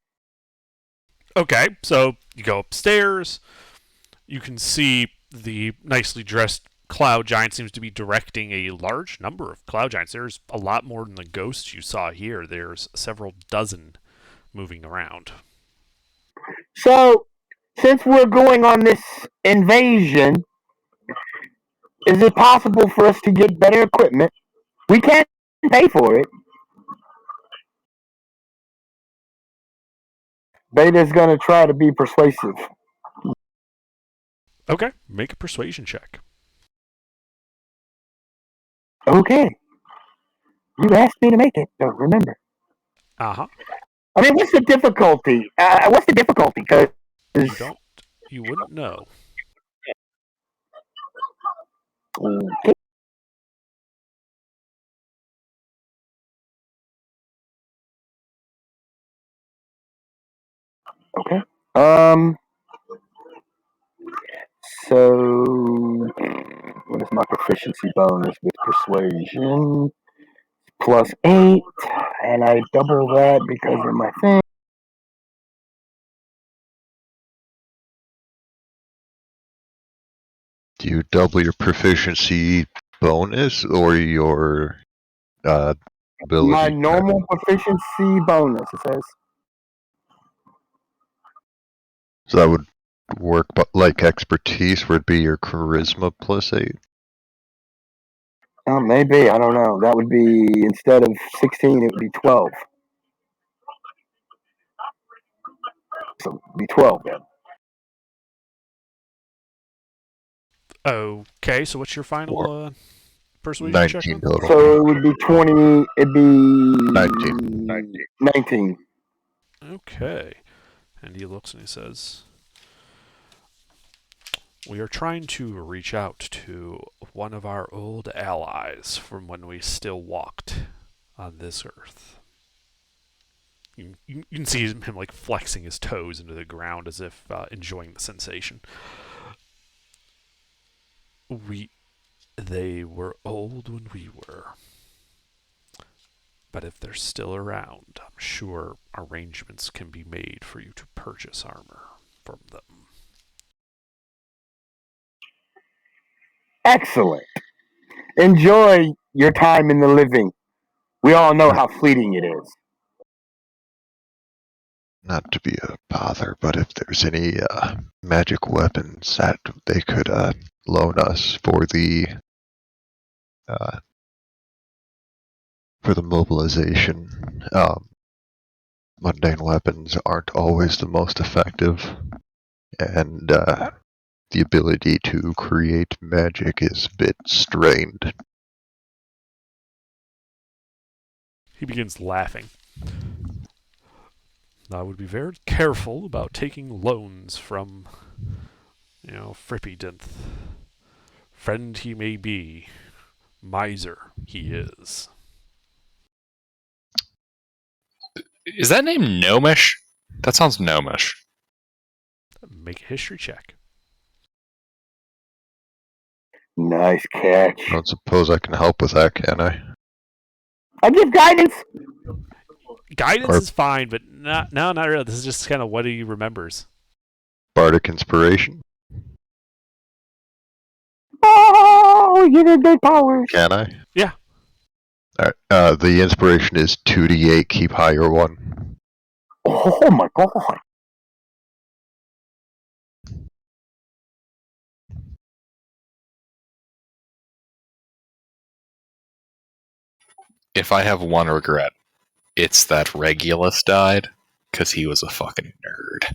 Speaker 1: Okay, so you go upstairs. You can see the nicely dressed cloud giant seems to be directing a large number of cloud giants. There's a lot more than the ghosts you saw here. There's several dozen moving around.
Speaker 2: So, since we're going on this invasion, is it possible for us to get better equipment? We can't pay for it. Beta's gonna try to be persuasive.
Speaker 1: Okay, make a persuasion check.
Speaker 2: Okay. You asked me to make it, so remember.
Speaker 1: Uh-huh.
Speaker 2: I mean, what's the difficulty? What's the difficulty? Because
Speaker 1: You wouldn't know.
Speaker 2: okay. Okay. So what is my proficiency bonus with persuasion? +8, and I double that because of my thing.
Speaker 5: Do you double your proficiency bonus or your ability?
Speaker 2: My
Speaker 5: check?
Speaker 2: normal proficiency bonus, it says.
Speaker 5: So that would work, but like expertise would be your charisma +8.
Speaker 2: Oh, maybe. I don't know. That would be, instead of 16, it would be 12. So it would be 12 then.
Speaker 1: Okay, so what's your final persuasion check?
Speaker 5: 19 total.
Speaker 2: So it would be 20. It'd be
Speaker 5: 19.
Speaker 2: 19.
Speaker 1: Okay. And he looks and he says, "We are trying to reach out to one of our old allies from when we still walked on this earth." You can see him like flexing his toes into the ground as if enjoying the sensation. They were old when we were. But if they're still around, I'm sure arrangements can be made for you to purchase armor from them.
Speaker 2: Excellent. Enjoy your time in the living. We all know how fleeting it is.
Speaker 5: Not to be a bother, but if there's any magic weapons that they could loan us for the mobilization, mundane weapons aren't always the most effective, and the ability to create magic is a bit strained.
Speaker 1: He begins laughing. I would be very careful about taking loans from, Frippydinth. Friend he may be, miser he is.
Speaker 4: Is that name Gnomish? That sounds gnomish.
Speaker 1: Make a history check.
Speaker 2: Nice catch.
Speaker 5: I don't suppose I can help with that, can I?
Speaker 2: I give guidance.
Speaker 1: Guidance
Speaker 5: Or-
Speaker 1: is fine, but not really. This is just kind of what he remembers.
Speaker 5: Bardic inspiration,
Speaker 2: Oh, you get good powers.
Speaker 5: can I?
Speaker 1: Yeah.
Speaker 5: Alright, the inspiration is 2d8, keep higher 1.
Speaker 2: Oh my god.
Speaker 4: If I have one regret, it's that Regulus died because he was a fucking nerd.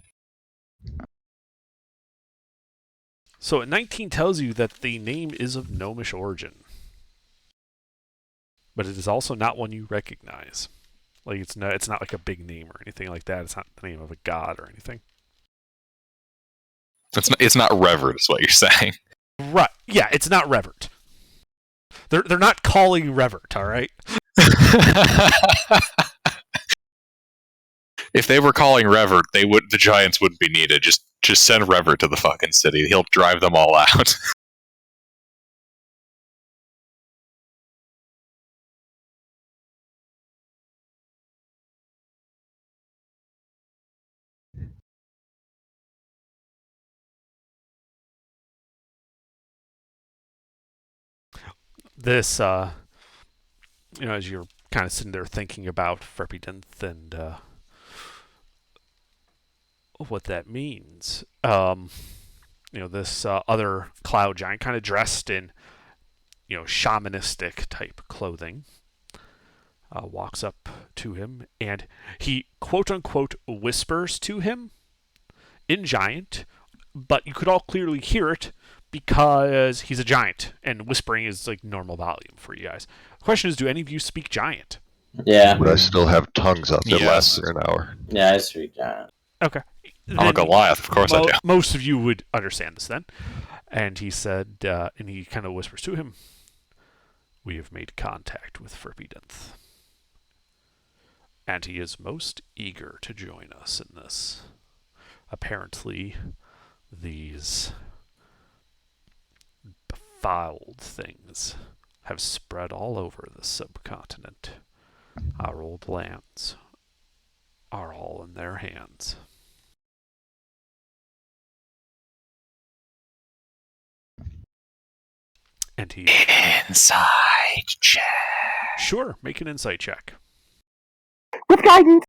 Speaker 1: So at 19 tells you that the name is of gnomish origin, but it is also not one you recognize. Like it's not like a big name or anything like that. It's not the name of a god or anything.
Speaker 4: It's not revered, is what you're saying.
Speaker 1: Right? Yeah, it's not Revert. They're not calling Revert. All right.
Speaker 4: If they were calling Revert, the Giants wouldn't be needed. Just send Revert to the fucking city. He'll drive them all out.
Speaker 1: This, as you're kind of sitting there thinking about Ferpidinth and what that means, this other cloud giant, kind of dressed in, shamanistic type clothing, walks up to him and he quote unquote whispers to him in giant, but you could all clearly hear it because he's a giant and whispering is like normal volume for you guys. The question is, do any of you speak giant?
Speaker 6: Yeah.
Speaker 5: Would I still have tongues up that
Speaker 4: Yes.
Speaker 5: last for an hour?
Speaker 6: Yeah, I speak giant.
Speaker 1: Okay.
Speaker 4: I'm a Goliath, of course I do.
Speaker 1: Most of you would understand this then. And he said, and he kind of whispers to him, "We have made contact with Ferpidinth, and he is most eager to join us in this. Apparently, these befouled things have spread all over the subcontinent. Our old lands are all in their hands." And he...
Speaker 4: Inside check.
Speaker 1: Sure, make an insight check.
Speaker 2: With guidance.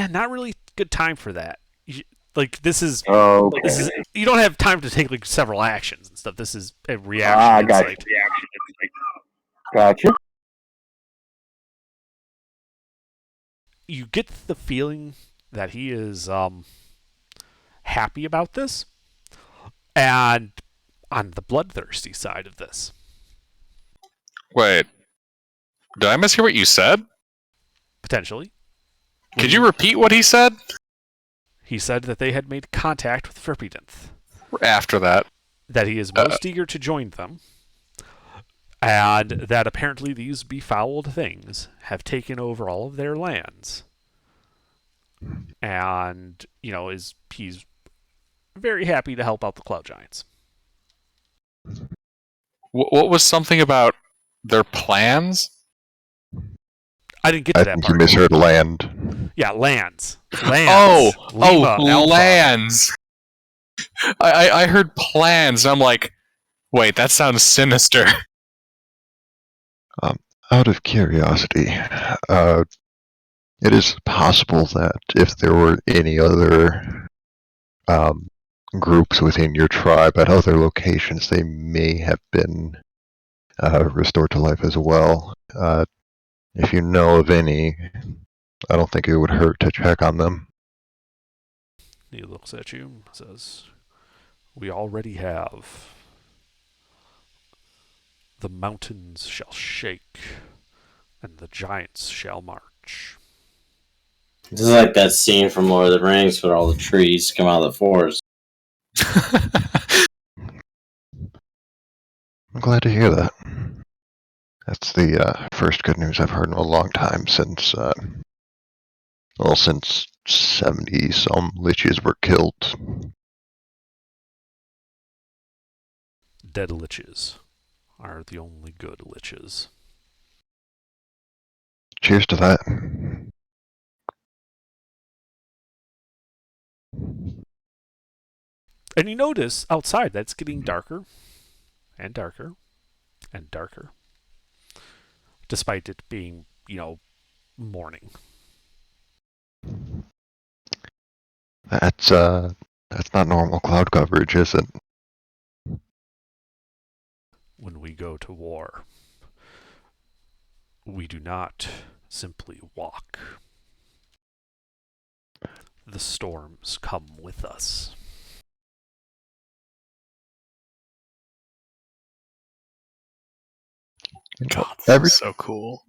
Speaker 1: Not really good time for that. This is
Speaker 2: Okay.
Speaker 1: you don't have time to take like several actions and stuff. This is a reaction
Speaker 2: Gotcha.
Speaker 1: insight.
Speaker 2: Gotcha.
Speaker 1: You get the feeling that he is happy about this, and on the bloodthirsty side of this.
Speaker 4: Wait. Did I mishear what you said?
Speaker 1: Potentially.
Speaker 4: Could you repeat what he said?
Speaker 1: He said that they had made contact with Ferpidinth,
Speaker 4: After that.
Speaker 1: that he is most eager to join them, and that apparently these befouled things have taken over all of their lands. And, he's very happy to help out the Cloud Giants.
Speaker 4: What was something about their plans?
Speaker 1: I didn't get to
Speaker 5: I
Speaker 1: that
Speaker 5: think
Speaker 1: part.
Speaker 5: you misheard land.
Speaker 1: Yeah, lands.
Speaker 4: Oh,
Speaker 1: Lima, Alpha.
Speaker 4: lands. I heard plans. And I'm like, wait, that sounds sinister.
Speaker 5: Out of curiosity, it is possible that if there were any other groups within your tribe at other locations, they may have been restored to life as well. If you know of any, I don't think it would hurt to check on them.
Speaker 1: He looks at you and says, "We already have. The mountains shall shake, and the giants shall march."
Speaker 6: This is like that scene from Lord of the Rings where all the trees come out of the forest.
Speaker 5: I'm glad to hear that. That's the first good news I've heard in a long time since 70 some liches were killed.
Speaker 1: Dead liches are the only good liches.
Speaker 5: Cheers to that.
Speaker 1: And you notice outside that it's getting darker and darker and darker, despite it being, morning.
Speaker 5: That's not normal cloud coverage, is it?
Speaker 1: When we go to war, we do not simply walk. The storms come with us.
Speaker 4: God, this
Speaker 5: Every
Speaker 4: is so cool.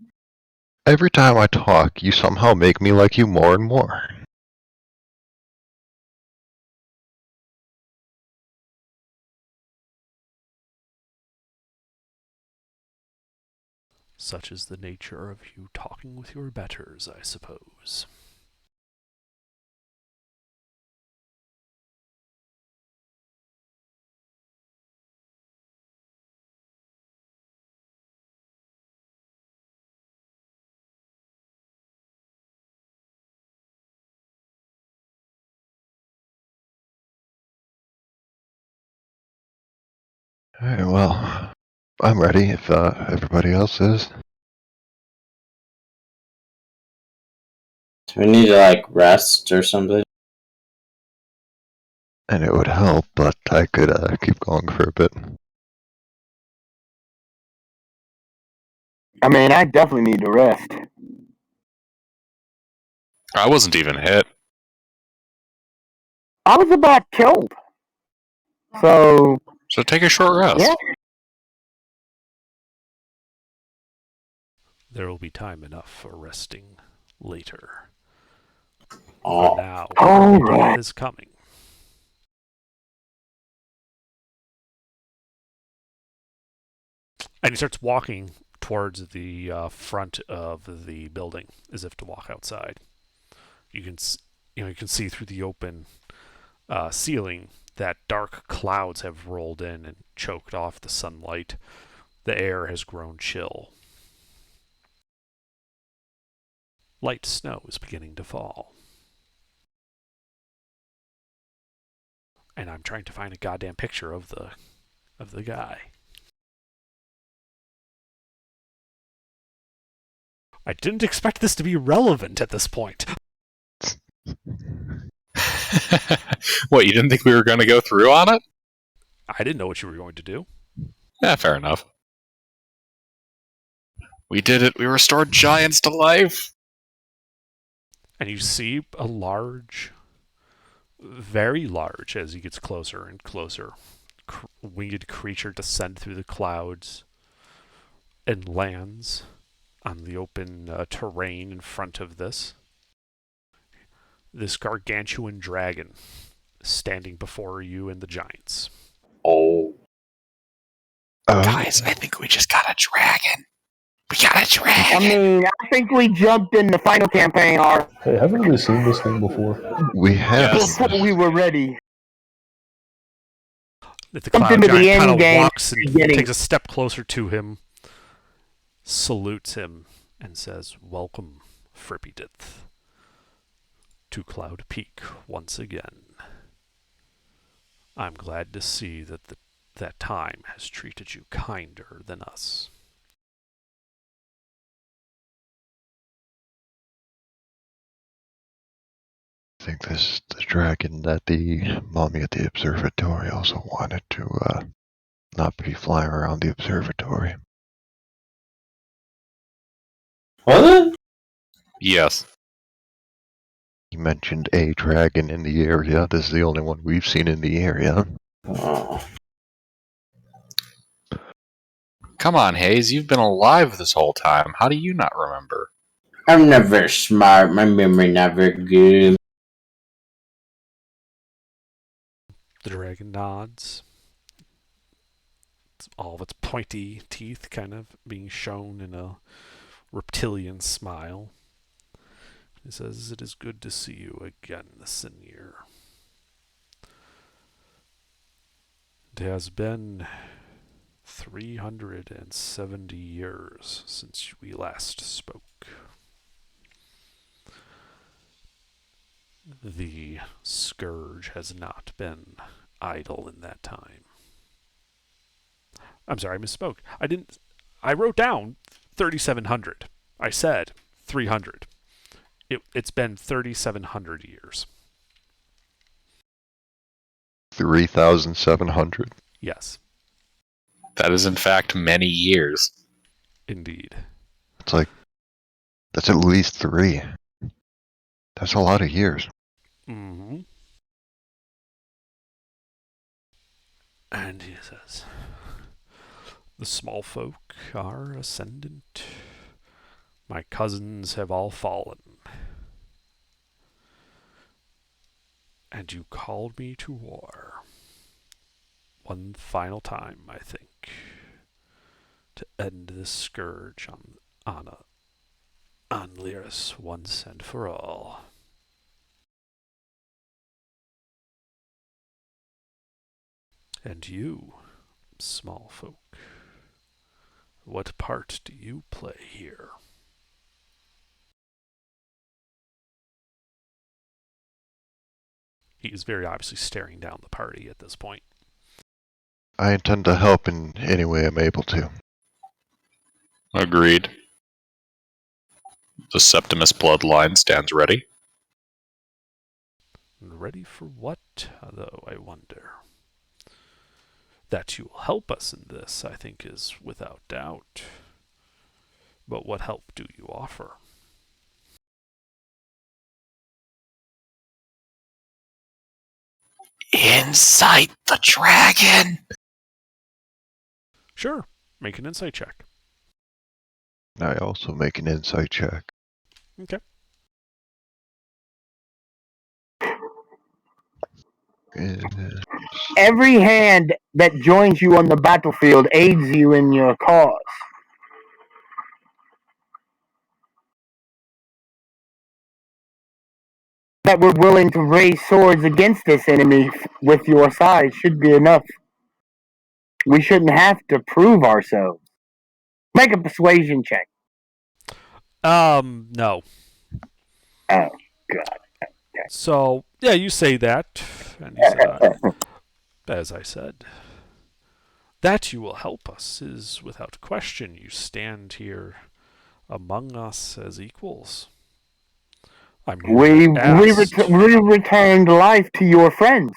Speaker 5: every time I talk, you somehow make me like you more and more.
Speaker 1: Such is the nature of you talking with your betters, I suppose.
Speaker 5: Alright, well, I'm ready if everybody else is.
Speaker 6: Do we need to, like, rest or something?
Speaker 5: And it would help, but I could keep going for a bit.
Speaker 2: I mean, I definitely need to rest.
Speaker 4: I wasn't even hit.
Speaker 2: I was about killed. So,
Speaker 4: So take a short rest.
Speaker 2: yeah.
Speaker 1: There will be time enough for resting later.
Speaker 6: Oh,
Speaker 1: For now,
Speaker 2: All
Speaker 1: death
Speaker 2: right.
Speaker 1: is coming. And he starts walking towards the front of the building, as if to walk outside. You can, you can see through the open ceiling that dark clouds have rolled in and choked off the sunlight. The air has grown chill. Light snow is beginning to fall. And I'm trying to find a goddamn picture of the guy. I didn't expect this to be relevant at this point.
Speaker 4: What, you didn't think we were going to go through on it?
Speaker 1: I didn't know what you were going to do.
Speaker 4: Yeah, fair enough. We did it. We restored giants to life.
Speaker 1: And you see a large, very large, as he gets closer and closer, winged creature descend through the clouds and lands on the open terrain in front of this. This gargantuan dragon standing before you and the giants.
Speaker 6: oh.
Speaker 4: Guys, I think we just got a dragon. We got a
Speaker 2: I
Speaker 4: dragon.
Speaker 2: mean, I think we jumped in the final campaign arc
Speaker 3: Hey, haven't we seen this thing before?
Speaker 5: We have.
Speaker 4: Yes.
Speaker 2: before we were ready.
Speaker 1: The
Speaker 2: Jumped
Speaker 1: cloud
Speaker 2: into the
Speaker 1: giant kind
Speaker 2: end
Speaker 1: of
Speaker 2: game
Speaker 1: walks and
Speaker 2: beginning.
Speaker 1: takes a step closer to him, salutes him, and says, "Welcome, Frippydith, to Cloud Peak once again. I'm glad to see that that time has treated you kinder than us."
Speaker 5: I think this is the dragon that the mommy at the observatory also wanted to not be flying around the observatory.
Speaker 6: What?
Speaker 4: Yes.
Speaker 5: He mentioned a dragon in the area. This is the only one we've seen in the area.
Speaker 6: Oh.
Speaker 4: Come on, Hayes. You've been alive this whole time. How do you not remember?
Speaker 6: I'm not very smart. My memory not very good.
Speaker 1: The dragon nods. All of its pointy teeth kind of being shown in a reptilian smile. He says, "It is good to see you again, Sinir. It has been 370 years since we last spoke. The scourge has not been idle in that time." I'm sorry, I misspoke. I wrote down 3,700. I said 300. It's been 3,700 years.
Speaker 5: 3,700.
Speaker 1: Yes,
Speaker 4: That is, in fact, many years.
Speaker 1: indeed.
Speaker 5: It's like That's at least 3. That's a lot of years.
Speaker 1: Mm-hmm. And he says, the small folk are ascendant. My cousins have all fallen. And you called me to war. One final time, I think, to end this scourge on Lyris once and for all. And you, small folk, what part do you play here? He is very obviously staring down the party at this point.
Speaker 5: I intend to help in any way I'm able to.
Speaker 4: Agreed. The Septimus bloodline stands ready.
Speaker 1: Ready for what, though, I wonder? That you will help us in this, I think, is without doubt. But what help do you offer?
Speaker 4: Incite the dragon!
Speaker 1: Sure, make an insight check.
Speaker 5: I also make an insight check.
Speaker 1: Okay.
Speaker 2: Every hand that joins you on the battlefield aids you in your cause. That we're willing to raise swords against this enemy with your side should be enough. We shouldn't have to prove ourselves. Make a persuasion check.
Speaker 1: No.
Speaker 2: Oh, God.
Speaker 1: So, yeah, you say that, and he said, as I said, that you will help us is without question. You stand here among us as equals. I'm here
Speaker 2: We returned life to your friends.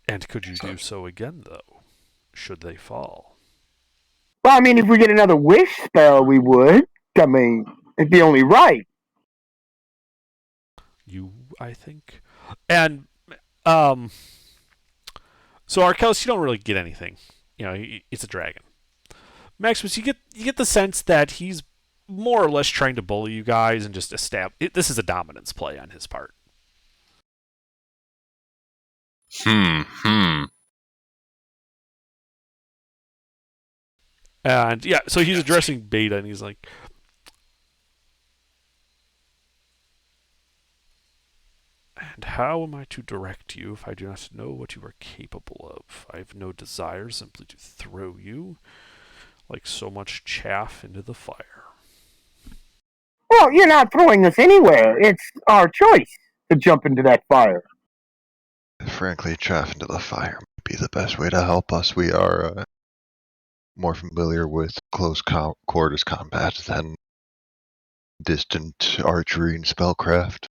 Speaker 1: And could you do so again, though, should they fall?
Speaker 2: Well, I mean, if we get another wish spell, we would. I mean, it'd be only right.
Speaker 1: You, I think. And, so Arkellis, you don't really get anything. You know, it's a dragon. Maximus, you get the sense that he's more or less trying to bully you guys and just establish. This is a dominance play on his part. And yeah, so he's addressing Beta, and he's like, and how am I to direct you if I do not know what you are capable of? I have no desire simply to throw you like so much chaff into the fire.
Speaker 2: Well, you're not throwing us anywhere. It's our choice to jump into that fire.
Speaker 5: Frankly, chaff into the fire might be the best way to help us. We are more familiar with close quarters combat than distant archery and spellcraft.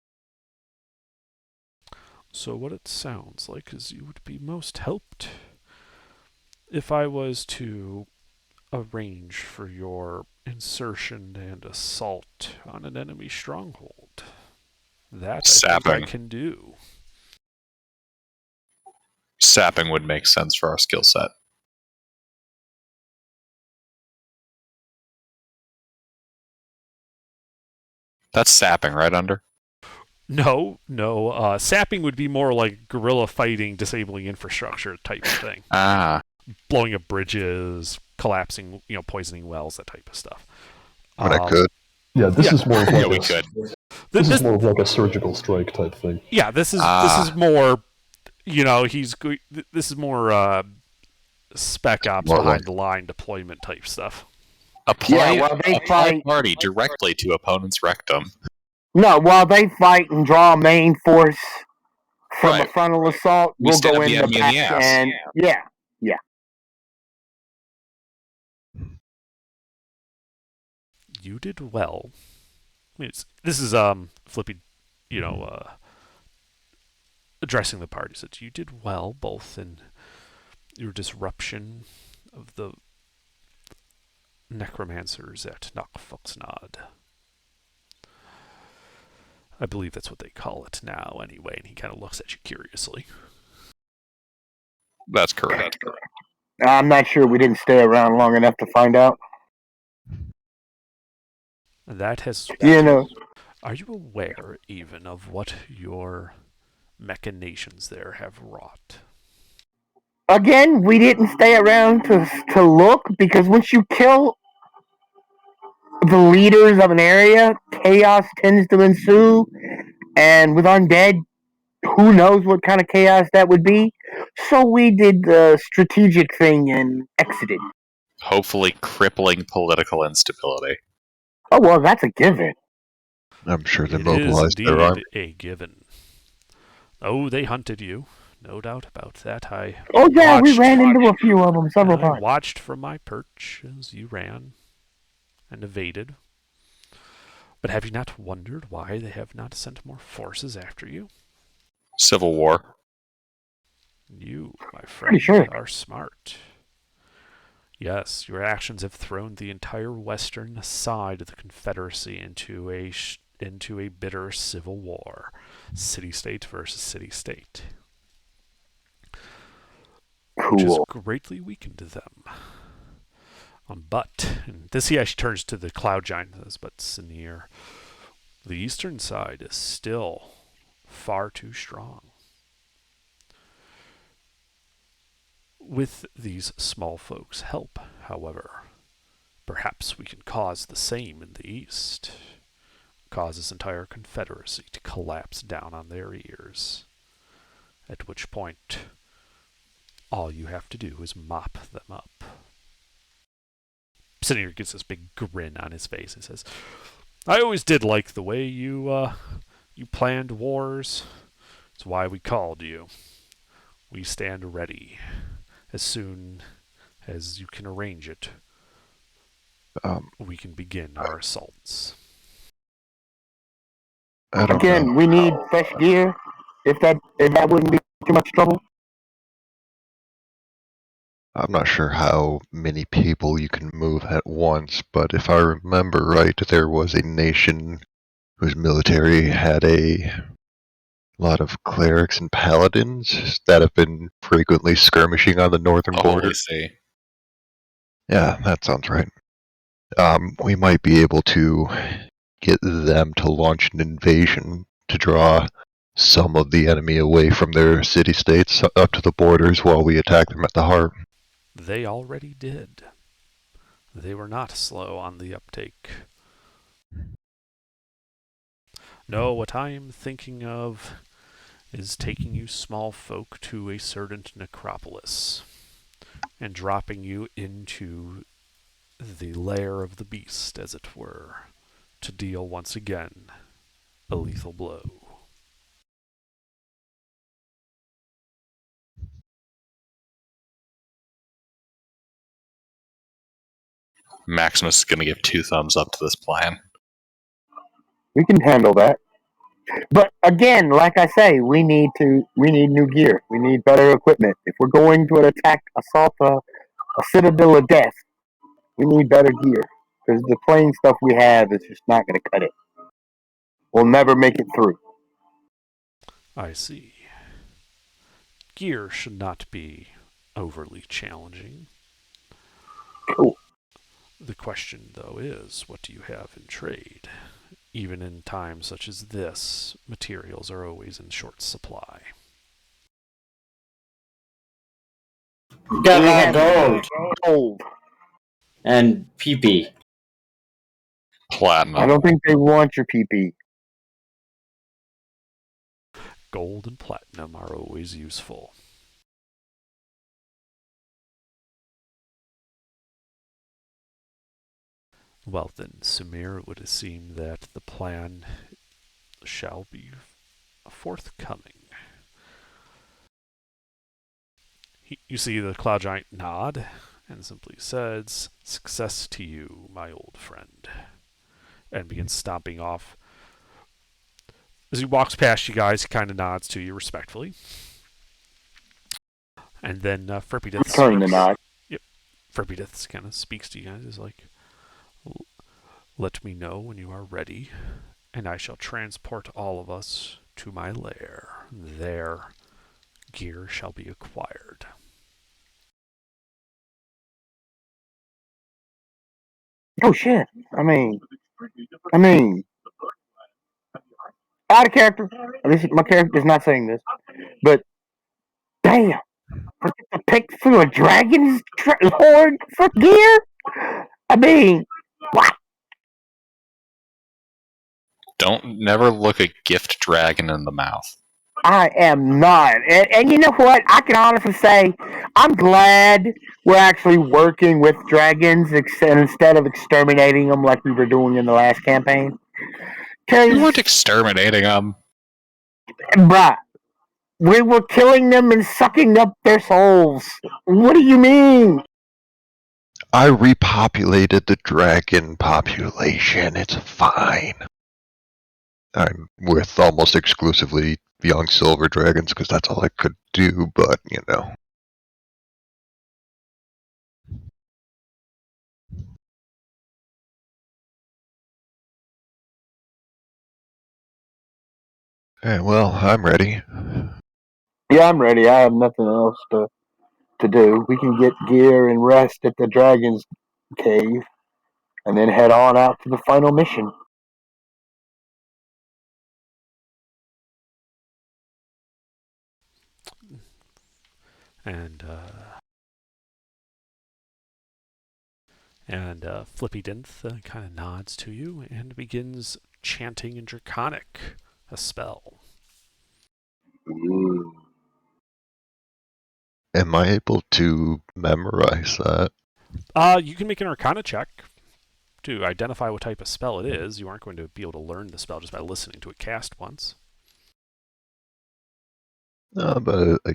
Speaker 1: So what it sounds like is you would be most helped if I was to arrange for your insertion and assault on an enemy stronghold. That I think I can do.
Speaker 4: Sapping would make sense for our skill set. That's sapping, right, Under?
Speaker 1: No. Sapping would be more like guerrilla fighting, disabling infrastructure type of thing. Blowing up bridges, collapsing, poisoning wells, that type of stuff.
Speaker 5: But I could.
Speaker 3: Yeah, this is more of like
Speaker 4: we could.
Speaker 3: This is more of like a surgical strike type thing.
Speaker 1: Yeah, this is more. This is more spec ops
Speaker 5: More
Speaker 1: behind
Speaker 5: like
Speaker 1: the line deployment type stuff.
Speaker 4: Apply
Speaker 2: they fight
Speaker 4: party directly to opponent's rectum.
Speaker 2: No, while they fight and draw main force from a
Speaker 4: Right.
Speaker 2: frontal assault,
Speaker 4: We
Speaker 2: we'll
Speaker 4: stab
Speaker 2: go in
Speaker 4: the
Speaker 2: the
Speaker 4: enemy in
Speaker 2: back
Speaker 4: the ass.
Speaker 2: and yeah.
Speaker 1: You did well. I mean, this is Flippy, addressing the party. Said you did well both in your disruption of the necromancers at Nakfoxnad, I believe that's what they call it now, anyway. And he kind of looks at you curiously.
Speaker 4: That's correct.
Speaker 2: I'm not sure we didn't stay around long enough to find out.
Speaker 1: And that has.
Speaker 2: You know,
Speaker 1: Are you aware even of what your machinations there have wrought?
Speaker 2: again, we didn't stay around to look because once you kill the leaders of an area, chaos tends to ensue, and with undead, who knows what kind of chaos that would be. So we did the strategic thing and exited.
Speaker 4: Hopefully, crippling political instability.
Speaker 2: Oh well, that's a given.
Speaker 5: I'm sure they
Speaker 1: It is
Speaker 5: mobilized their army.
Speaker 1: indeed a given. Oh, they hunted you. No doubt about that.
Speaker 2: Oh yeah, we
Speaker 1: watched-
Speaker 2: ran into a few of them several
Speaker 1: I
Speaker 2: times.
Speaker 1: watched from my perch as you ran and evaded. But have you not wondered why they have not sent more forces after you?
Speaker 4: Civil War.
Speaker 1: You, my friend,
Speaker 2: Pretty sure.
Speaker 1: are smart. Yes, your actions have thrown the entire western side of the Confederacy into a bitter civil war, city-state versus city-state, which has
Speaker 2: Cool.
Speaker 1: greatly weakened them. But, and this he actually turns to the Cloud Giant and says, but Sinir, the eastern side is still far too strong. With these small folks' help, however, perhaps we can cause the same in the east. Cause this entire confederacy to collapse down on their ears. At which point, all you have to do is mop them up. Sinir gets this big grin on his face and says, I always did like the way you planned wars. It's why we called you. We stand ready as soon as you can arrange it. We can begin our assaults.
Speaker 5: I don't
Speaker 2: Again,
Speaker 5: know.
Speaker 2: we need fresh gear. If that wouldn't be too much trouble.
Speaker 5: I'm not sure how many people you can move at once, but if I remember right, there was a nation whose military had a lot of clerics and paladins that have been frequently skirmishing on the northern border.
Speaker 4: Holy see.
Speaker 5: Yeah, that sounds right. We might be able to get them to launch an invasion to draw some of the enemy away from their city-states up to the borders while we attack them at the heart.
Speaker 1: They already did. They were not slow on the uptake. No, what I am thinking of is taking you small folk to a certain necropolis and dropping you into the lair of the beast, as it were, to deal once again a lethal blow.
Speaker 4: Maximus is going to give 2 thumbs up to this plan.
Speaker 2: We can handle that. But again, like I say, we need new gear. We need better equipment. If we're going to assault a citadel of death, we need better gear. Because the plain stuff we have is just not going to cut it. We'll never make it through.
Speaker 1: I see. Gear should not be overly challenging.
Speaker 2: Cool.
Speaker 1: The question, though, is what do you have in trade? Even in times such as this, materials are always in short supply.
Speaker 6: Got a lot of gold
Speaker 2: Gold.
Speaker 6: and PP.
Speaker 4: Platinum.
Speaker 2: I don't think they want your PP.
Speaker 1: Gold and platinum are always useful. Well then, Samir, it would seem that the plan shall be forthcoming. You see the Cloud Giant nod and simply says, "Success to you, my old friend," and begins stomping off. As he walks past you guys, he kind of nods to you respectfully. And then Ferpidith
Speaker 2: Turn the nod.
Speaker 1: Ferpidith kind of speaks to you guys. Is like, let me know when you are ready, and I shall transport all of us to my lair. There, gear shall be acquired.
Speaker 2: Oh shit! I mean, out of character. My character is not saying this, but damn, forget to pick through a dragon's horde for gear. I mean, what?
Speaker 4: Don't never look a gift dragon in the mouth.
Speaker 2: I am not. And you know what? I can honestly say I'm glad we're actually working with dragons instead of exterminating them like we were doing in the last campaign.
Speaker 4: We weren't
Speaker 2: Because,
Speaker 4: exterminating them.
Speaker 2: bruh, we were killing them and sucking up their souls. What do you mean?
Speaker 5: I repopulated the dragon population. It's fine. I'm with almost exclusively young silver dragons because that's all I could do, but you know. Hey, well, I'm ready.
Speaker 2: Yeah, I'm ready. I have nothing else to do. We can get gear and rest at the dragon's cave and then head on out to the final mission.
Speaker 1: And Flippy Dinth kind of nods to you and begins chanting in Draconic a spell.
Speaker 2: Ooh.
Speaker 5: Am I able to memorize that?
Speaker 1: You can make an Arcana check to identify what type of spell it is. You aren't going to be able to learn the spell just by listening to it cast once.
Speaker 5: But I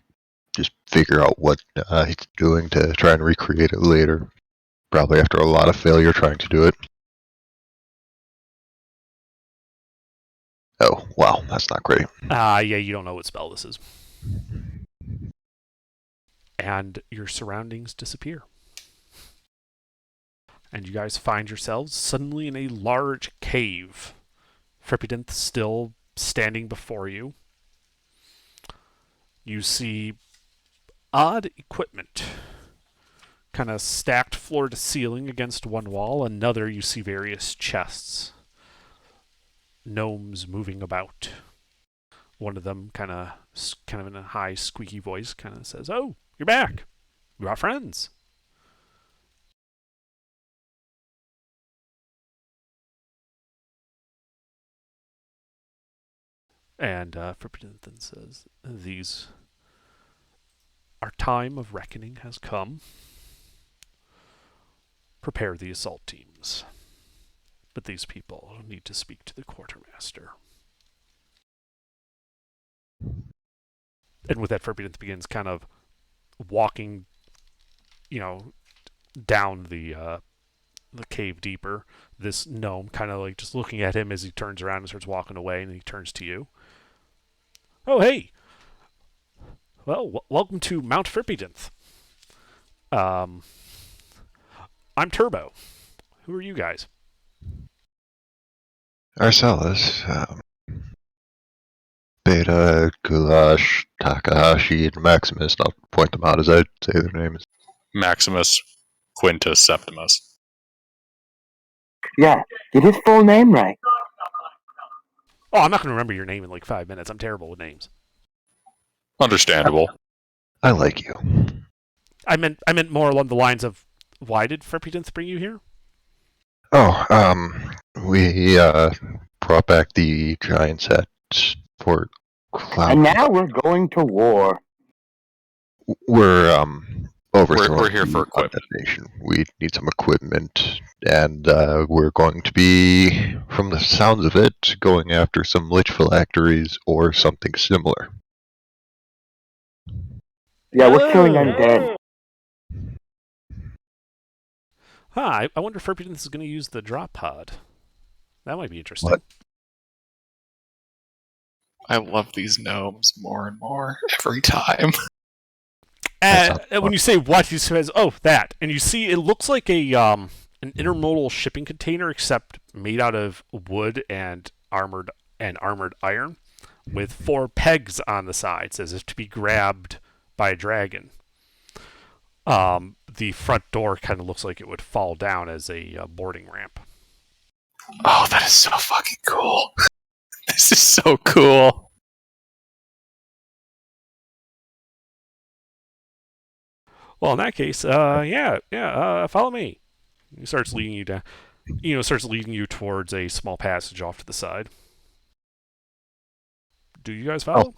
Speaker 5: just figure out what he's doing to try and recreate it later. Probably after a lot of failure trying to do it. Oh, wow, that's not great.
Speaker 1: Yeah, you don't know what spell this is. And your surroundings disappear. And you guys find yourselves suddenly in a large cave. Frippidinth still standing before you. You see odd equipment kind of stacked floor to ceiling against one wall. Another, you see various chests. Gnomes moving about. One of them kind of in a high squeaky voice kind of says, "Oh, you're back. You brought friends." And Frippidinth says, "Our time of reckoning has come. Prepare the assault teams. But these people need to speak to the quartermaster." And with that, Frippidinth begins kind of walking, down the cave deeper. This gnome kind of like just looking at him as he turns around and starts walking away, and he turns to you. "Oh, hey. Well, welcome to Mount Frippidinth. I'm Turbo. Who are you guys?"
Speaker 5: Arcellus, Beta, Gulash, Takahashi, and Maximus. I'll point them out as I say their names.
Speaker 4: Maximus Quintus Septimus.
Speaker 2: Yeah, get his full name right.
Speaker 1: Oh, I'm not going to remember your name in like 5 minutes. I'm terrible with names.
Speaker 4: Understandable.
Speaker 5: I like you.
Speaker 1: I meant more along the lines of, why did Frippidinth bring you here?
Speaker 5: Oh, we brought back the giants at Fort Cloud.
Speaker 2: And now we're going to war.
Speaker 5: We're overthrowing
Speaker 4: We're here for equipment.
Speaker 5: Nation. We need some equipment, and we're going to be, from the sounds of it, going after some lich phylacteries or something similar.
Speaker 2: Yeah, we're killing undead.
Speaker 1: I wonder if Frippidinth is going to use the drop pod. That might be interesting.
Speaker 5: What?
Speaker 4: I love these gnomes more and more every time.
Speaker 1: And when you say what, he says, "Oh, that," and you see it looks like a an intermodal shipping container, except made out of wood and armored iron with 4 pegs on the sides as if to be grabbed by a dragon. The front door kind of looks like it would fall down as a boarding ramp.
Speaker 4: Oh, that is so fucking cool. This is so cool.
Speaker 1: Well, in that case, follow me. He starts leading you down. Starts leading you towards a small passage off to the side. Do you guys follow?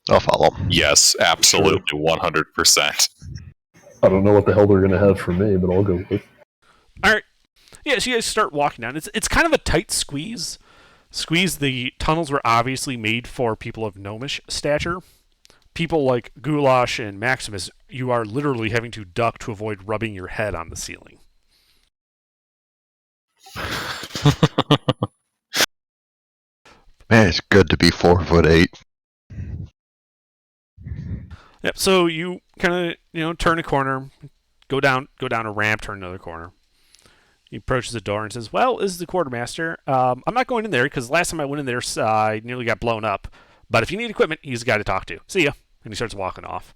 Speaker 5: I'll follow.
Speaker 4: Yes, absolutely, 100%.
Speaker 3: I don't know what the hell they're gonna have for me, but I'll go with.
Speaker 1: All right. Yeah, so you guys start walking down. It's kind of a tight squeeze. The tunnels were obviously made for people of gnomish stature. People like Goulash and Maximus, you are literally having to duck to avoid rubbing your head on the ceiling.
Speaker 5: Man, it's good to be 4'8".
Speaker 1: Yep. So you kind of turn a corner, go down a ramp, turn another corner. He approaches the door and says, "Well, this is the quartermaster. I'm not going in there because last time I went in there, I nearly got blown up. But if you need equipment, he's the guy to talk to. See ya." And he starts walking off.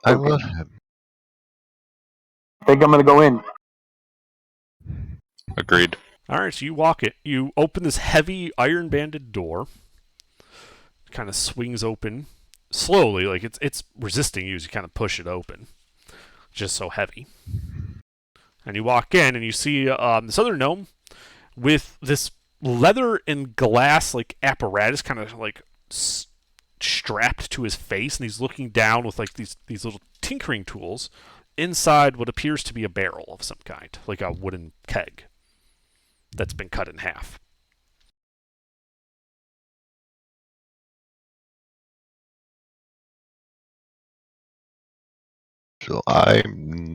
Speaker 5: I love him.
Speaker 2: I think I'm gonna go in.
Speaker 4: Agreed.
Speaker 1: All right, so you walk it. You open this heavy iron-banded door. It kind of swings open slowly, like it's resisting you as you kind of push it open. It's just so heavy. And you walk in, and you see this other gnome with this leather and glass like apparatus, kind of like strapped to his face, and he's looking down with like these little tinkering tools inside what appears to be a barrel of some kind, like a wooden keg that's been cut in half.
Speaker 5: So I'm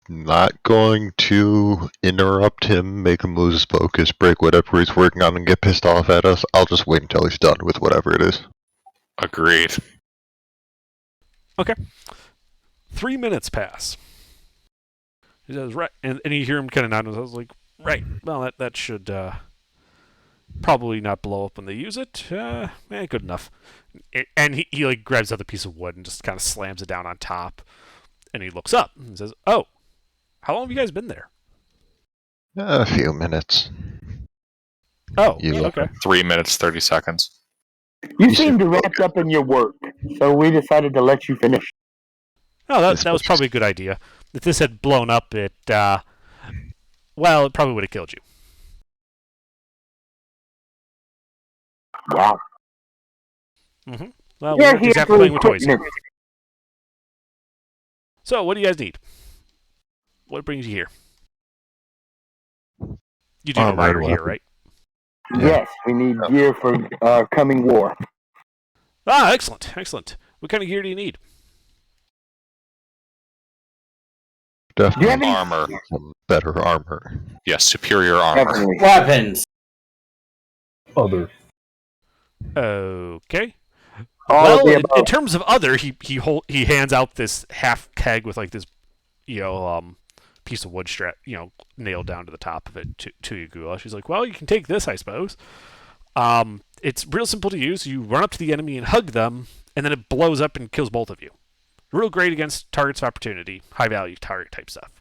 Speaker 5: not going to interrupt him, make him lose his focus, break whatever he's working on, and get pissed off at us. I'll just wait until he's done with whatever it is.
Speaker 4: Agreed.
Speaker 1: Okay. 3 minutes pass. He says, right, and you hear him kind of nod. I was like, right, well, that should probably not blow up when they use it. Good enough. And he like grabs another piece of wood and just kind of slams it down on top. And he looks up and says, "Oh, how long have you guys been there?"
Speaker 5: A few minutes.
Speaker 1: Oh,
Speaker 5: You-
Speaker 1: okay.
Speaker 4: 3 minutes, 30 seconds.
Speaker 2: You seemed wrapped up in your work, so we decided to let you finish.
Speaker 1: Oh, that was probably a good idea. If this had blown up, it probably would have killed you.
Speaker 2: Wow.
Speaker 1: Mm-hmm. Well,
Speaker 2: We're
Speaker 1: we're
Speaker 2: here
Speaker 1: exactly
Speaker 2: for
Speaker 1: playing with toys.
Speaker 2: equipment.
Speaker 1: So, what do you guys need? What brings you here? You do know why you're here, right?
Speaker 2: Yes, we need gear for coming war.
Speaker 1: Ah, excellent, excellent. What kind of gear do you need?
Speaker 5: Definitely
Speaker 2: Do you have any-
Speaker 4: Armor.
Speaker 5: some better armor.
Speaker 4: Yes, superior armor.
Speaker 2: Definitely.
Speaker 6: Weapons.
Speaker 3: Other.
Speaker 1: Okay.
Speaker 2: All
Speaker 1: Well,
Speaker 2: of the
Speaker 1: in
Speaker 2: above.
Speaker 1: terms of other, he hands out this half keg with like this, piece of wood strap, nailed down to the top of it to you, Goulash. She's like, "Well, you can take this, I suppose. It's real simple to use. You run up to the enemy and hug them, and then it blows up and kills both of you. Real great against targets of opportunity, high value target type stuff."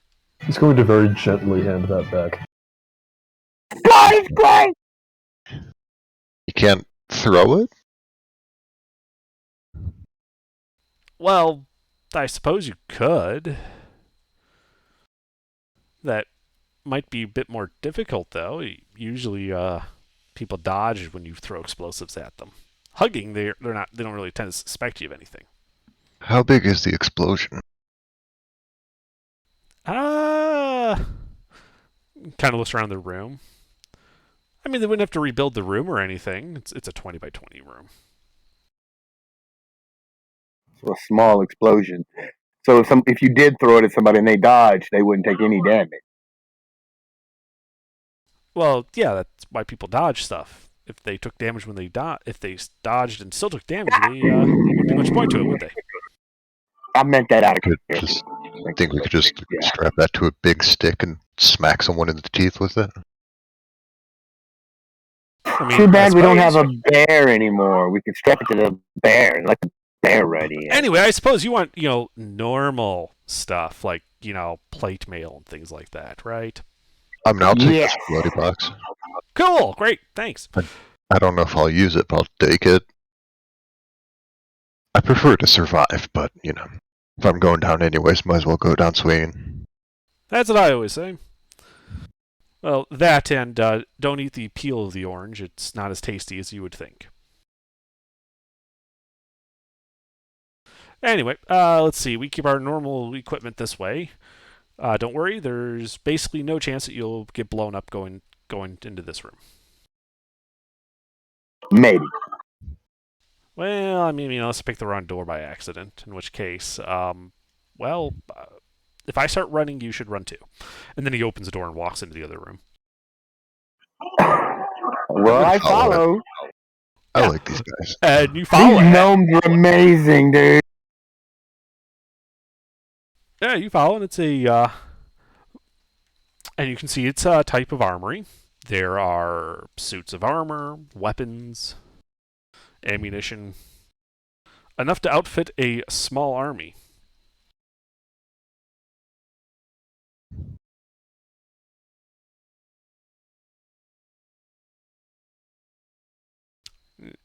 Speaker 3: He's going to very gently hand that back.
Speaker 2: Guys, great!
Speaker 5: You can't throw it?
Speaker 1: Well, I suppose you could. That might be a bit more difficult, though. Usually, people dodge when you throw explosives at them. Hugging, they don't really tend to suspect you of anything.
Speaker 5: How big is the explosion?
Speaker 1: Kind of looks around the room. I mean, they wouldn't have to rebuild the room or anything. It's a 20 by 20 room.
Speaker 2: So a small explosion. So if you did throw it at somebody and they dodged, they wouldn't take any damage.
Speaker 1: Well, yeah, that's why people dodge stuff. If they took damage when they if they dodged and still took damage, they wouldn't be much point to it, would they?
Speaker 2: I meant that out of
Speaker 5: Could
Speaker 2: curiosity.
Speaker 5: just think we could just strap that to a big stick and smack someone in the teeth with it?
Speaker 1: I mean,
Speaker 2: Too bad
Speaker 1: I
Speaker 2: we don't have
Speaker 1: suppose-
Speaker 2: a bear anymore. We could strap it to the bear, like the bear ready.
Speaker 1: Anyway, I suppose you want, normal stuff like, plate mail and things like that, right?
Speaker 5: I mean, I'll take
Speaker 2: Yes.
Speaker 5: this bloody box.
Speaker 1: Cool, great, thanks.
Speaker 5: I don't know if I'll use it, but I'll take it. I prefer to survive, but, if I'm going down anyways, might as well go down swinging.
Speaker 1: That's what I always say. Well, that and don't eat the peel of the orange. It's not as tasty as you would think. Anyway, let's see. We keep our normal equipment this way. Don't worry, there's basically no chance that you'll get blown up going into this room.
Speaker 2: Maybe.
Speaker 1: Well, I mean, unless I pick the wrong door by accident, in which case, if I start running, you should run too. And then he opens the door and walks into the other room.
Speaker 2: Well, I follow.
Speaker 5: I
Speaker 1: Yeah.
Speaker 5: like these guys.
Speaker 1: And you follow
Speaker 2: These
Speaker 1: him.
Speaker 2: gnomes are amazing, dude.
Speaker 1: Yeah, you follow, and it's and you can see it's a type of armory. There are suits of armor, weapons, ammunition, enough to outfit a small army.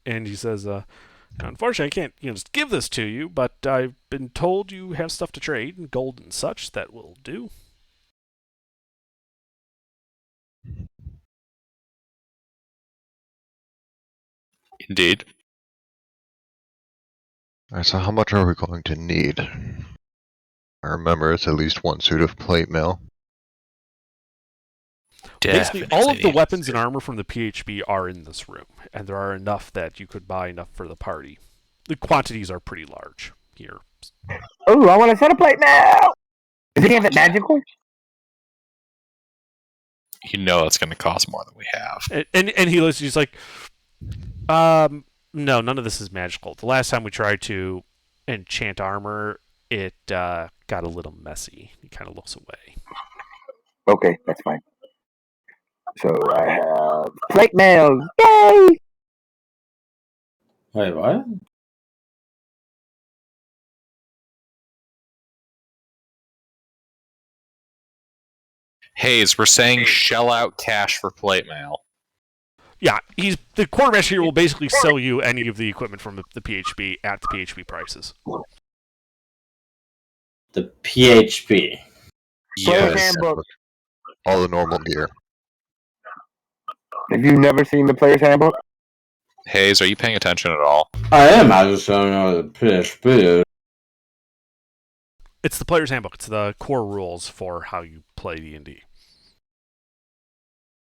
Speaker 1: And he says, unfortunately, I can't just give this to you, but I've been told you have stuff to trade, and gold and such, that will do.
Speaker 4: Indeed.
Speaker 5: Alright, so how much are we going to need? I remember it's at least one suit of plate mail.
Speaker 1: Basically, all of the
Speaker 4: Definitely.
Speaker 1: weapons and armor from the PHB are in this room, and there are enough that you could buy enough for the party. The quantities are pretty large here.
Speaker 2: Oh, I want to set a plate now. Does he have it magical?
Speaker 4: You know it's going to cost more than we have.
Speaker 1: And he's like, no, none of this is magical. The last time we tried to enchant armor, it got a little messy. He kind of looks away.
Speaker 2: Okay, that's fine. So I have plate mail. Yay!
Speaker 6: Wait, what?
Speaker 4: Hayes, we're saying shell out cash for plate mail.
Speaker 1: Yeah, the quartermaster here will basically sell you any of the equipment from the PHB at the PHB prices.
Speaker 6: The PHP.
Speaker 2: Player's
Speaker 4: Yes.
Speaker 2: handbook.
Speaker 5: All the normal gear.
Speaker 2: Have you never seen the player's handbook?
Speaker 4: Hayes, are you paying attention at all?
Speaker 6: I am. I just don't know the PHP is.
Speaker 1: It's the player's handbook. It's the core rules for how you play D&D.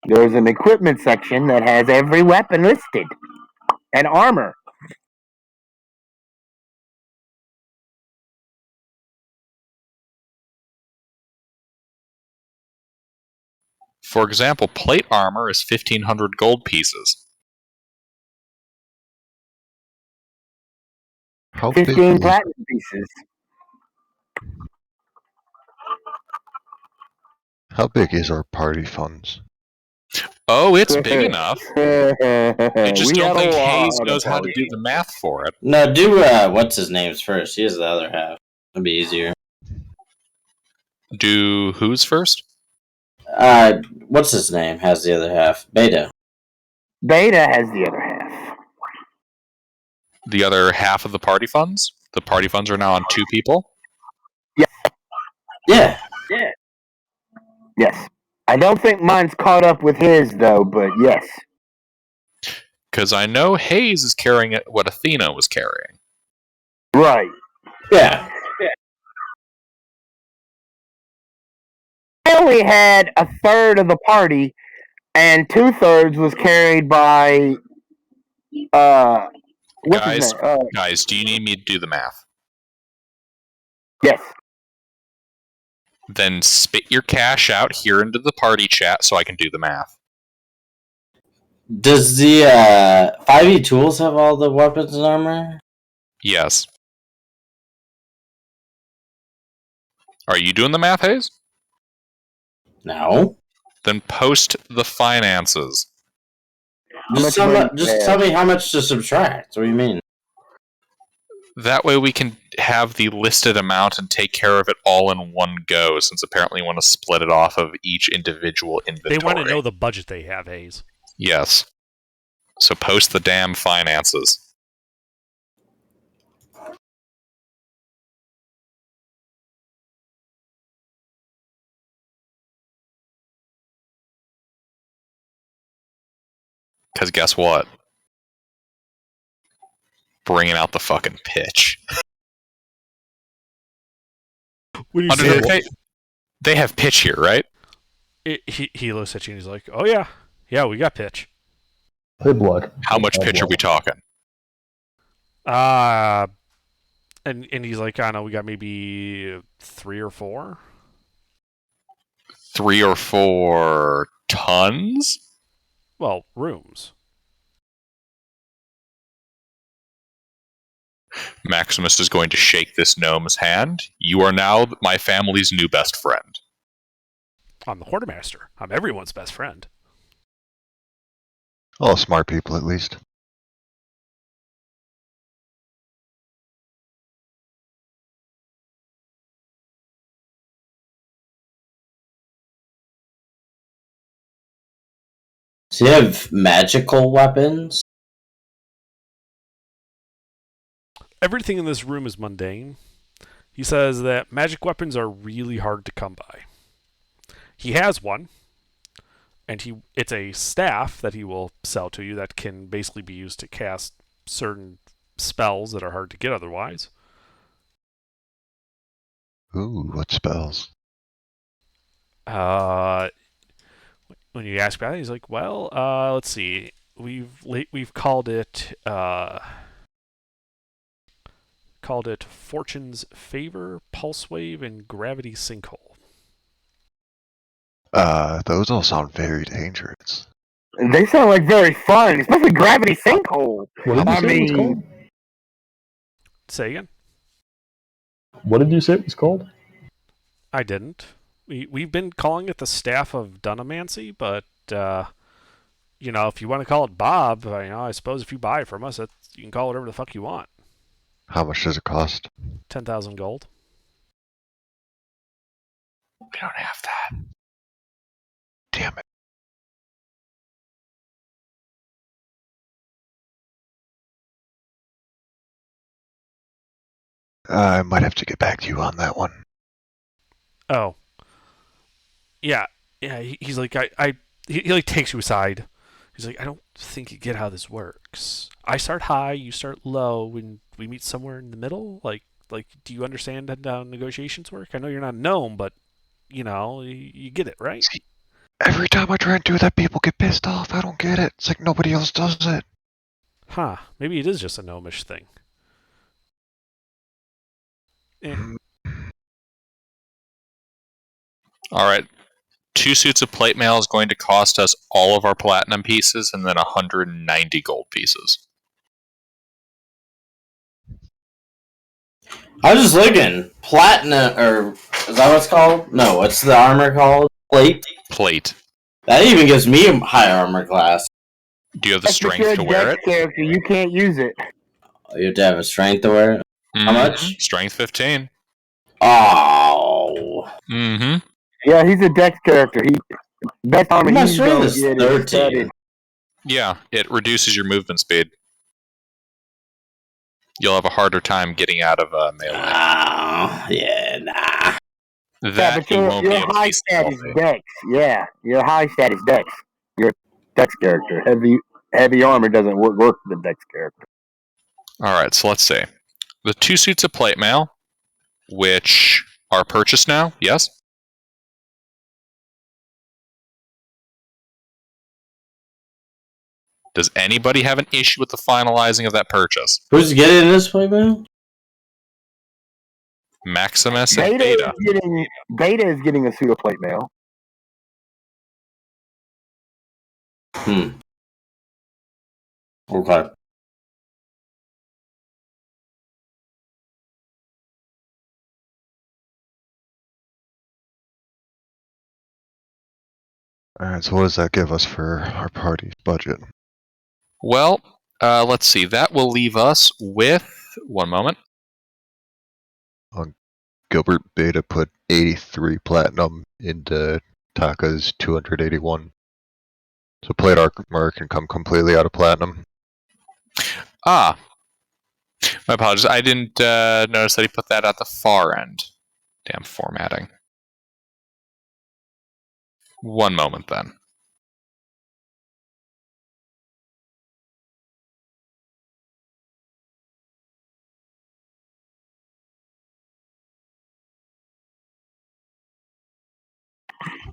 Speaker 2: There's an equipment section that has every weapon listed and armor.
Speaker 4: For example, plate armor is 1,500 gold pieces.
Speaker 5: How big
Speaker 2: 15
Speaker 5: is,
Speaker 2: platinum pieces.
Speaker 5: how big is our party funds?
Speaker 4: Oh, it's big enough. I just
Speaker 2: We
Speaker 4: don't
Speaker 2: had a
Speaker 4: think
Speaker 2: lot
Speaker 4: Hayes
Speaker 2: of
Speaker 4: knows how to
Speaker 2: parties.
Speaker 4: do the math for it.
Speaker 6: No, do what's his name's first. He has the other half. It'll be easier.
Speaker 4: Do who's first?
Speaker 6: What's his name has the other half? Beta.
Speaker 2: Beta has the other half.
Speaker 4: The other half of the party funds? The party funds are now on 2 people?
Speaker 6: Yeah.
Speaker 2: Yes. I don't think mine's caught up with his, though, but yes.
Speaker 4: Because I know Hayes is carrying what Athena was carrying.
Speaker 2: Right.
Speaker 6: Yeah.
Speaker 2: I only had a third of the party, and 2/3 was carried by, what's his
Speaker 4: Guys.
Speaker 2: name?
Speaker 4: Guys, do you need me to do the math?
Speaker 2: Yes.
Speaker 4: Then spit your cash out here into the party chat so I can do the math.
Speaker 6: Does the 5e tools have all the weapons and armor?
Speaker 4: Yes. Are you doing the math, Hayes?
Speaker 6: No.
Speaker 4: Then post the finances.
Speaker 6: Just
Speaker 2: much money
Speaker 6: just
Speaker 2: you
Speaker 6: tell
Speaker 2: have.
Speaker 6: me how much to subtract. What do you mean?
Speaker 4: That way we can have the listed amount and take care of it all in one go, since apparently you want to split it off of each individual inventory.
Speaker 1: They want to know the budget they have, Hayes.
Speaker 4: Yes. So post the damn finances. Because guess what? Bringing out the fucking pitch.
Speaker 1: When you
Speaker 4: Under
Speaker 1: say
Speaker 4: the they have pitch here, right?
Speaker 1: he looks at you and he's like, "Oh yeah, we got pitch."
Speaker 3: Hey, Block.
Speaker 4: How much pitch are we talking?
Speaker 1: And he's like, I don't know, we got maybe 3 or 4.
Speaker 4: 3 or 4 tons?
Speaker 1: Well, rooms.
Speaker 4: Maximus is going to shake this gnome's hand. You are now my family's new best friend.
Speaker 1: I'm the quartermaster. I'm everyone's best friend.
Speaker 5: All smart people, at least.
Speaker 6: Do you have magical weapons?
Speaker 1: Everything in this room is mundane. He says that magic weapons are really hard to come by. He has one, and it's a staff that he will sell to you that can basically be used to cast certain spells that are hard to get otherwise.
Speaker 5: Ooh, what spells?
Speaker 1: When you ask about it, he's like, "Well, let's see. We've called it Fortune's Favor, Pulse Wave, and Gravity Sinkhole."
Speaker 5: Those all sound very dangerous.
Speaker 2: They sound like very fun, especially Gravity Sinkhole.
Speaker 3: What did you
Speaker 2: I
Speaker 3: say it was
Speaker 2: mean,
Speaker 3: called?
Speaker 1: Say again.
Speaker 3: What did you say it was called?
Speaker 1: I didn't. We've been calling it the Staff of Dunamancy, but if you want to call it Bob, I suppose if you buy it from us, you can call it whatever the fuck you want.
Speaker 5: How much does it cost?
Speaker 1: 10,000 gold.
Speaker 4: We don't have that.
Speaker 5: Damn it. I might have to get back to you on that one.
Speaker 1: Oh. Yeah. He's like, he like takes you aside. He's like, I don't think you get how this works. I start high, you start low, and we meet somewhere in the middle. Like, do you understand how negotiations work? I know you're not a gnome, but you get it, right?
Speaker 5: Every time I try and do that, people get pissed off. I don't get it. It's like nobody else does it.
Speaker 1: Huh? Maybe it is just a gnomish thing. Eh.
Speaker 4: All right. 2 suits of plate mail is going to cost us all of our platinum pieces and then 190 gold pieces.
Speaker 6: I was just looking. Platinum, or is that what it's called? No, what's the armor called? Plate?
Speaker 4: Plate.
Speaker 6: That even gives me a high armor class.
Speaker 4: Do you have the
Speaker 2: that's
Speaker 4: strength
Speaker 2: your
Speaker 4: to wear
Speaker 2: dex
Speaker 4: it?
Speaker 2: character. You can't use it.
Speaker 6: You have to have a strength to wear it. How much?
Speaker 4: Strength 15.
Speaker 6: Oh.
Speaker 4: Mm-hmm.
Speaker 2: Yeah, he's a dex character. Best armor
Speaker 6: My
Speaker 2: he's
Speaker 6: strength
Speaker 2: gonna
Speaker 6: is
Speaker 2: get
Speaker 6: 13.
Speaker 2: is studded.
Speaker 4: Yeah, it reduces your movement speed. You'll have a harder time getting out of melee.
Speaker 6: Oh, yeah, nah.
Speaker 2: Yeah,
Speaker 4: That
Speaker 2: but
Speaker 4: you
Speaker 2: your
Speaker 4: won't be able to
Speaker 2: high
Speaker 4: be
Speaker 2: stat is
Speaker 4: stealthy.
Speaker 2: dex. Yeah, your high stat is dex. Your dex character. Heavy armor doesn't work for the dex character.
Speaker 4: All right, so let's see. The 2 suits of plate mail, which are purchased now, yes? Does anybody have an issue with the finalizing of that purchase?
Speaker 6: Who's getting this plate mail?
Speaker 4: Maximus and Beta.
Speaker 2: Beta is getting a suit of plate mail.
Speaker 6: Okay.
Speaker 5: Alright, so what does that give us for our party's budget?
Speaker 4: Well, let's see. That will leave us with... One moment.
Speaker 5: Gilbert Beta put 83 platinum into Taka's 281. So Plate Armor can come completely out of platinum.
Speaker 4: Ah. My apologies. I didn't notice that he put that at the far end. Damn formatting. One moment, then.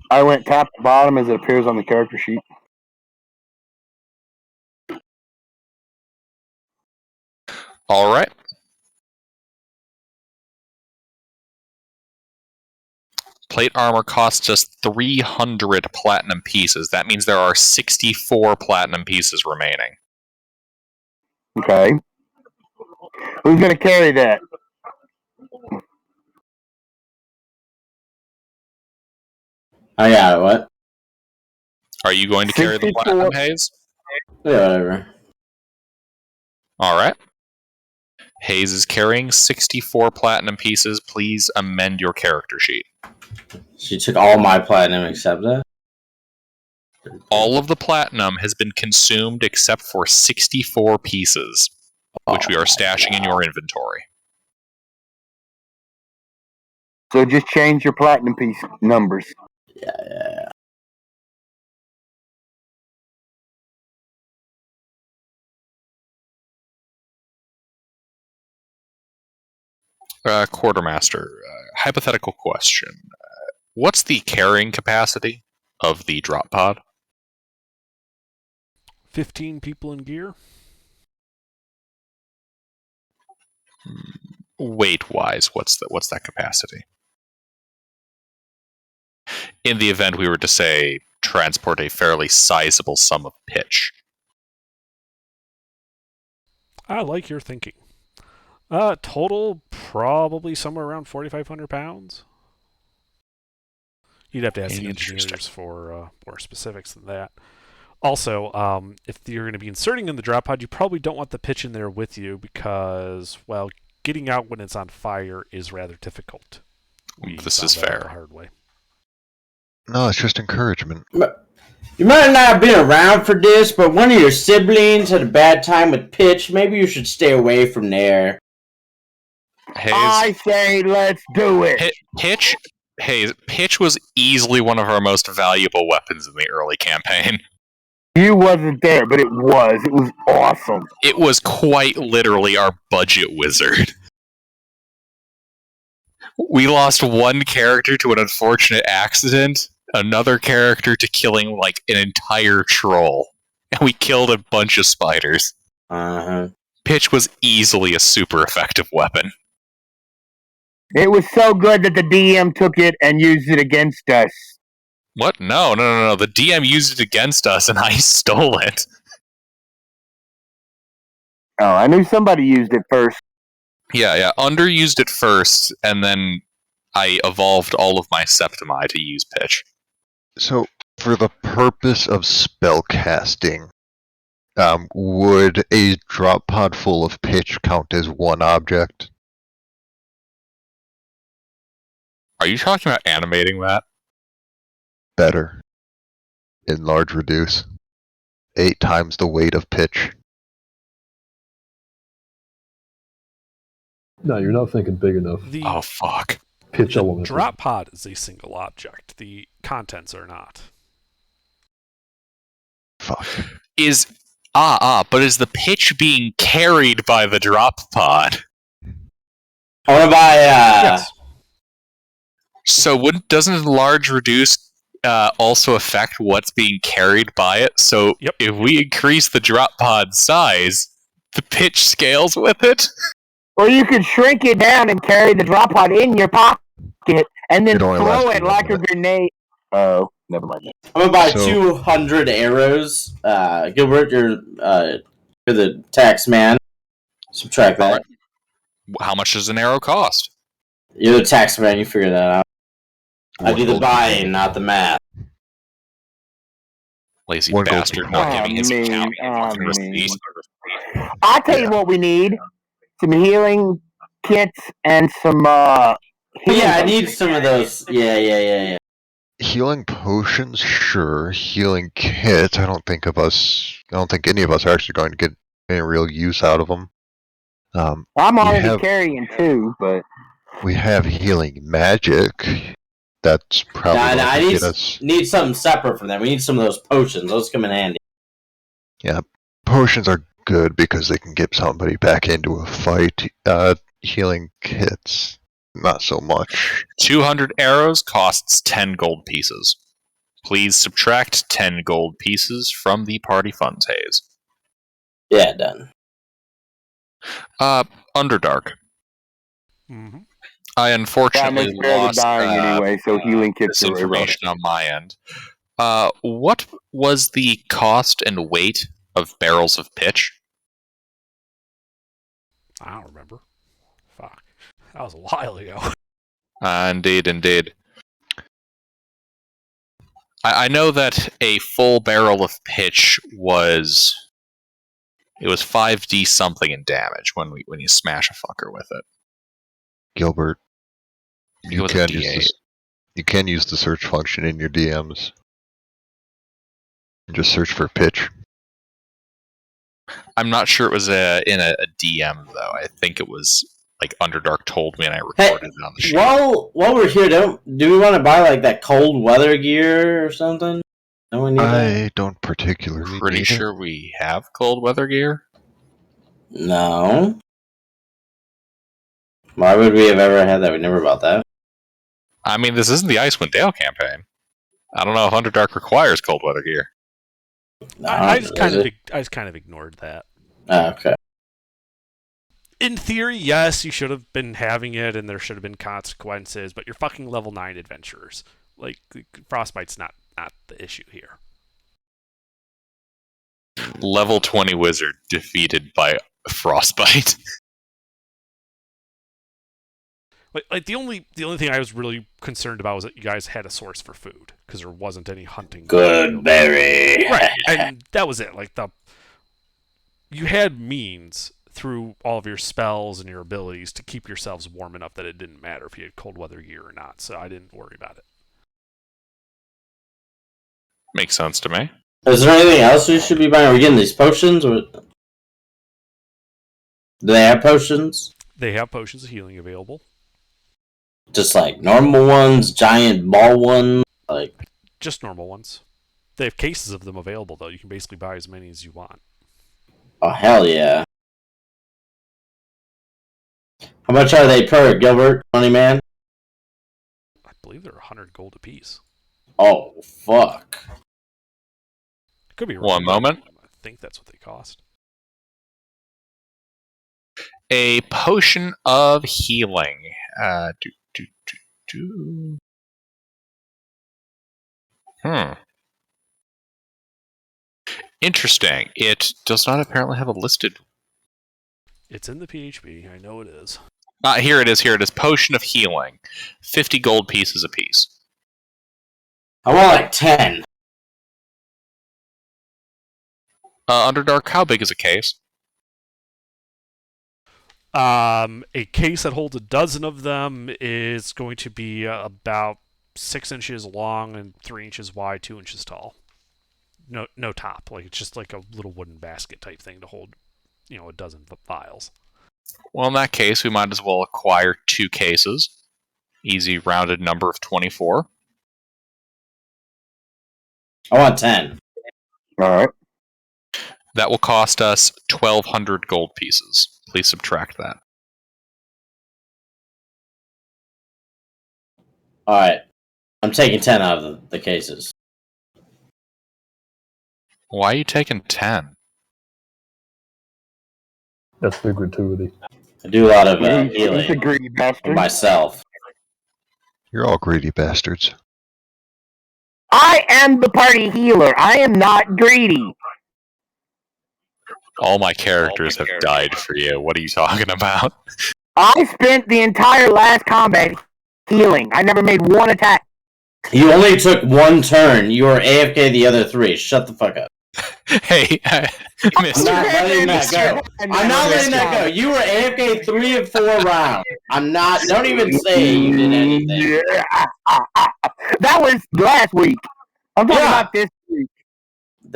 Speaker 2: I went top to bottom as it appears on the character sheet.
Speaker 4: All right. Plate armor costs us 300 platinum pieces. That means there are 64 platinum pieces remaining.
Speaker 2: Okay. Who's going to carry that?
Speaker 6: I got it. What?
Speaker 4: Are you going to carry the
Speaker 2: 64.
Speaker 4: platinum, Hayes?
Speaker 6: Yeah, whatever.
Speaker 4: All right. Hayes is carrying 64 platinum pieces. Please amend your character sheet.
Speaker 6: She took all my platinum except that.
Speaker 4: All of the platinum has been consumed except for 64 pieces, which we are stashing in your inventory.
Speaker 2: So just change your platinum piece numbers.
Speaker 6: Yeah.
Speaker 4: Quartermaster, hypothetical question. What's the carrying capacity of the drop pod?
Speaker 1: 15 people in gear.
Speaker 4: Weight-wise, what's that capacity? In the event we were to, say, transport a fairly sizable sum of pitch.
Speaker 1: I like your thinking. Total, probably somewhere around 4,500 pounds. You'd have to ask the engineers for more specifics than that. Also, if you're going to be inserting in the drop pod, you probably don't want the pitch in there with you because, well, getting out when it's on fire is rather difficult.
Speaker 4: This is fair.
Speaker 1: The hard way.
Speaker 5: No, it's just encouragement.
Speaker 6: You might not have been around for this, but one of your siblings had a bad time with pitch. Maybe you should stay away from there.
Speaker 4: Hayes,
Speaker 2: I say let's do it.
Speaker 4: Pitch was easily one of our most valuable weapons in the early campaign.
Speaker 2: You wasn't there, but it was. It was awesome.
Speaker 4: It was quite literally our budget wizard. We lost one character to an unfortunate accident, another character to killing like an entire troll, and we killed a bunch of spiders. Pitch was easily a super effective weapon.
Speaker 2: It was so good that the DM took it and used it against us.
Speaker 4: What? No. The DM used it against us and I stole it.
Speaker 2: Oh, I knew somebody used it first.
Speaker 4: Yeah. Under used it first, and then I evolved all of my Septimi to use pitch.
Speaker 5: So, for the purpose of spellcasting, would a drop pod full of pitch count as one object?
Speaker 4: Are you talking about animating that?
Speaker 5: Better. Enlarge, reduce. 8 times the weight of pitch.
Speaker 3: No, you're not thinking big enough.
Speaker 4: Oh, fuck.
Speaker 3: Pitch
Speaker 1: The
Speaker 3: element.
Speaker 1: drop pod is a single object. The contents are not.
Speaker 5: Fuck.
Speaker 4: But is the pitch being carried by the drop pod?
Speaker 6: I want to buy,
Speaker 1: Yes.
Speaker 4: So doesn't enlarge reduce also affect what's being carried by it? So
Speaker 1: Yep.
Speaker 4: If we increase the drop pod size, the pitch scales with it?
Speaker 2: Or you could shrink it down and carry the drop pod in your pocket and then
Speaker 5: It only
Speaker 2: throw
Speaker 5: lasts
Speaker 2: it
Speaker 5: for
Speaker 2: like
Speaker 5: 1
Speaker 2: a
Speaker 5: minute.
Speaker 2: grenade. Oh, never mind.
Speaker 6: I'm gonna buy
Speaker 5: So-
Speaker 6: 200 arrows. Gilbert, you're the tax man. Subtract that.
Speaker 4: Alright. How much does an arrow cost?
Speaker 6: You're the tax man. You figure that out. I do the
Speaker 5: What-
Speaker 6: buying, not the math.
Speaker 4: Lazy
Speaker 5: One gold
Speaker 4: bastard
Speaker 5: piece.
Speaker 4: not giving his
Speaker 2: Oh,
Speaker 4: account
Speaker 2: man.
Speaker 4: from receipt.
Speaker 2: I'll tell you what we need: some healing kits and some. Healing
Speaker 6: Yeah, I need
Speaker 2: potions.
Speaker 6: some of those. Yeah.
Speaker 5: Healing potions, sure. Healing kits, I don't think any of us are actually going to get any real use out of them.
Speaker 2: I'm
Speaker 5: we
Speaker 2: already
Speaker 5: have-
Speaker 2: carrying 2, but
Speaker 5: We have healing magic. That's probably
Speaker 6: Nah,
Speaker 5: going
Speaker 6: I
Speaker 5: to get us.
Speaker 6: need something separate from that. We need some of those potions. Those come in handy.
Speaker 5: Potions are good because they can get somebody back into a fight. Healing kits, not so much.
Speaker 4: 200 arrows costs 10 gold pieces. Please subtract 10 gold pieces from the party funds haze.
Speaker 6: Yeah, done.
Speaker 4: Underdark.
Speaker 1: Mm-hmm.
Speaker 4: I
Speaker 2: that
Speaker 4: unfortunately
Speaker 2: makes better than
Speaker 4: lost
Speaker 2: dying anyway. So healing kits
Speaker 4: this
Speaker 2: are irrelevant.
Speaker 4: information on my end. What was the cost and weight of barrels of pitch?
Speaker 1: I don't remember. Fuck. That was a while ago.
Speaker 4: Indeed. I know that a full barrel of pitch was 5d something in damage when you smash a fucker with it.
Speaker 5: Gilbert,
Speaker 4: It was a D8.
Speaker 5: You can use the search function in your DMs. Just search for pitch.
Speaker 4: I'm not sure it was in a DM though. I think it was like Underdark told me and I recorded it on the show.
Speaker 6: While we're here, do we want to buy like that cold weather gear or something? No one need that?
Speaker 5: I don't particularly
Speaker 4: Pretty
Speaker 5: need
Speaker 4: sure we have cold weather gear.
Speaker 6: No. Why would we have ever had that? We never bought that.
Speaker 4: I mean, this isn't the Icewind Dale campaign. I don't know if Underdark requires cold weather gear.
Speaker 1: I just kind of ignored that.
Speaker 6: Okay.
Speaker 1: In theory, yes, you should have been having it, and there should have been consequences. But you're fucking level 9 adventurers. Like Frostbite's not the issue here.
Speaker 4: Level 20 wizard defeated by Frostbite.
Speaker 1: Like the only thing I was really concerned about was that you guys had a source for food because there wasn't any hunting.
Speaker 6: Good berry.
Speaker 1: Right, and that was it. Like you had means through all of your spells and your abilities to keep yourselves warm enough that it didn't matter if you had cold weather gear or not. So I didn't worry about it.
Speaker 4: Makes sense to me.
Speaker 6: Is there anything else we should be buying? Are we getting these potions? Or do they have potions?
Speaker 1: They have potions of healing available.
Speaker 6: Just like normal ones, giant ball ones, like
Speaker 1: Just normal ones. They have cases of them available though. You can basically buy as many as you want.
Speaker 6: oh hell yeah! How much are they per, Gilbert? Money man?
Speaker 1: I believe they're 100 gold apiece.
Speaker 6: Oh fuck!
Speaker 1: Could be wrong.
Speaker 4: One moment.
Speaker 1: I think that's what they cost.
Speaker 4: A potion of healing. Interesting. It does not apparently have a listed.
Speaker 1: It's in the PHP. I know it is.
Speaker 4: Here it is. Potion of healing. 50 gold pieces apiece.
Speaker 6: I want like 10.
Speaker 4: Underdark, how big is a case?
Speaker 1: A case that holds a dozen of them is going to be about 6 inches long and 3 inches wide, 2 inches tall. No top. Like it's just like a little wooden basket type thing to hold, a dozen vials.
Speaker 4: Well, in that case, we might as well acquire 2 cases. Easy rounded number of 24.
Speaker 6: I want 10.
Speaker 2: All right.
Speaker 4: That will cost us 1,200 gold pieces. Please subtract that.
Speaker 6: Alright. I'm taking 10 out of the cases.
Speaker 4: Why are you taking 10?
Speaker 3: That's the gratuity.
Speaker 6: I do a lot of
Speaker 2: He's a
Speaker 6: healing
Speaker 2: greedy
Speaker 6: for
Speaker 2: bastard.
Speaker 6: myself.
Speaker 5: You're all greedy bastards.
Speaker 2: I am the party healer. I am not greedy.
Speaker 4: All my characters have died for you. What are you talking about?
Speaker 2: I spent the entire last combat healing. I never made one attack.
Speaker 6: You only took one turn. You were AFK the other 3. Shut the fuck up.
Speaker 4: Hey,
Speaker 6: I'm
Speaker 4: Mister.
Speaker 6: not letting that go. I'm not letting that go. You were AFK 3 of 4 rounds. I'm not. Don't even say you did anything.
Speaker 2: Yeah. That was last week. I'm talking
Speaker 6: Yeah.
Speaker 2: about this week.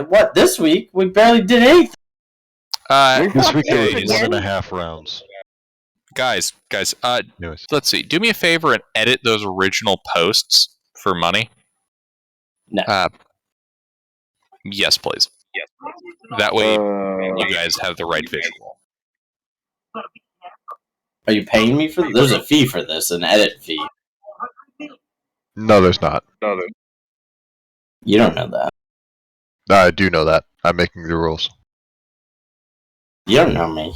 Speaker 6: What, this week? We barely did anything.
Speaker 5: This week there
Speaker 4: Guys.
Speaker 5: was 1.5 rounds.
Speaker 4: Guys,
Speaker 5: Anyways.
Speaker 4: let's see. Do me a favor and edit those original posts for money.
Speaker 6: No.
Speaker 4: Yes, please. That way, you guys have the right visual.
Speaker 6: Are you paying me for this? There's a fee for this, an edit fee.
Speaker 5: No, there's not.
Speaker 6: You don't know that.
Speaker 5: I do know that. I'm making the rules.
Speaker 6: You don't know me.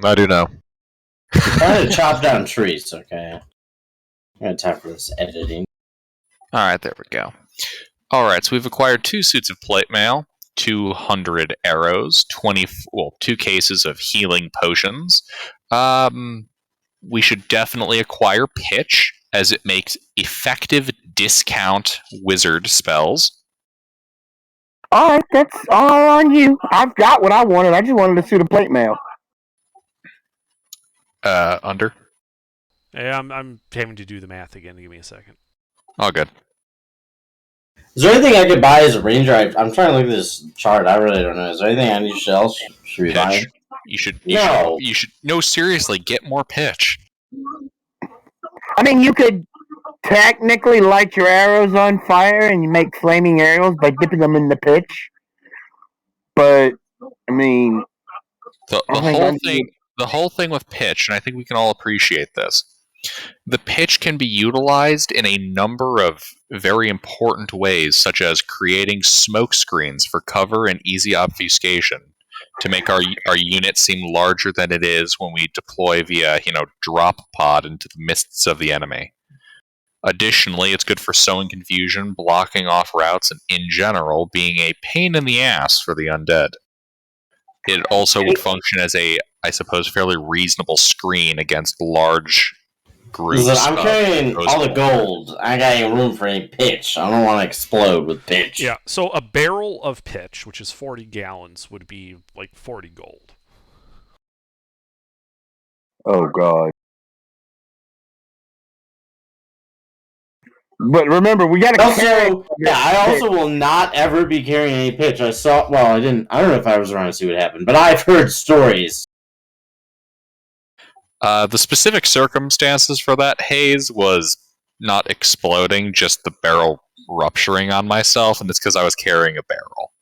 Speaker 5: I do know.
Speaker 6: I'm trying to chop down trees, okay? I got time for this editing.
Speaker 4: Alright, there we go. Alright, so we've acquired 2 suits of plate mail, 200 arrows, 2 cases of healing potions. We should definitely acquire pitch, as it makes effective discount wizard spells.
Speaker 2: Alright, that's all on you. I've got what I wanted. I just wanted to suit a plate mail.
Speaker 4: Under?
Speaker 1: Yeah, I'm having to do the math again. Give me a second.
Speaker 4: All good.
Speaker 6: Is there anything I could buy as a ranger? I'm trying to look at this chart. I really don't know. Is there anything I need else? Should we buy?
Speaker 4: Pitch.
Speaker 6: No.
Speaker 4: You should. No, seriously, get more pitch.
Speaker 2: I mean, you could technically light your arrows on fire and you make flaming arrows by dipping them in the pitch. But, I mean...
Speaker 4: The whole thing with pitch, and I think we can all appreciate this, the pitch can be utilized in a number of very important ways, such as creating smoke screens for cover and easy obfuscation to make our unit seem larger than it is when we deploy via, drop pod into the mists of the enemy. Additionally, it's good for sowing confusion, blocking off routes, and in general, being a pain in the ass for the undead. It also would function as a, I suppose, fairly reasonable screen against large groups.
Speaker 6: Listen, I'm carrying all the gold. I got any room for any pitch. I don't want to explode with pitch.
Speaker 1: Yeah, so a barrel of pitch, which is 40 gallons, would be like 40 gold.
Speaker 2: Oh, God. But remember, we gotta carry...
Speaker 6: I also will not ever be carrying any pitch. I don't know if I was around to see what happened, but I've heard stories.
Speaker 4: The specific circumstances for that haze was not exploding, just the barrel rupturing on myself, and it's because I was carrying a barrel.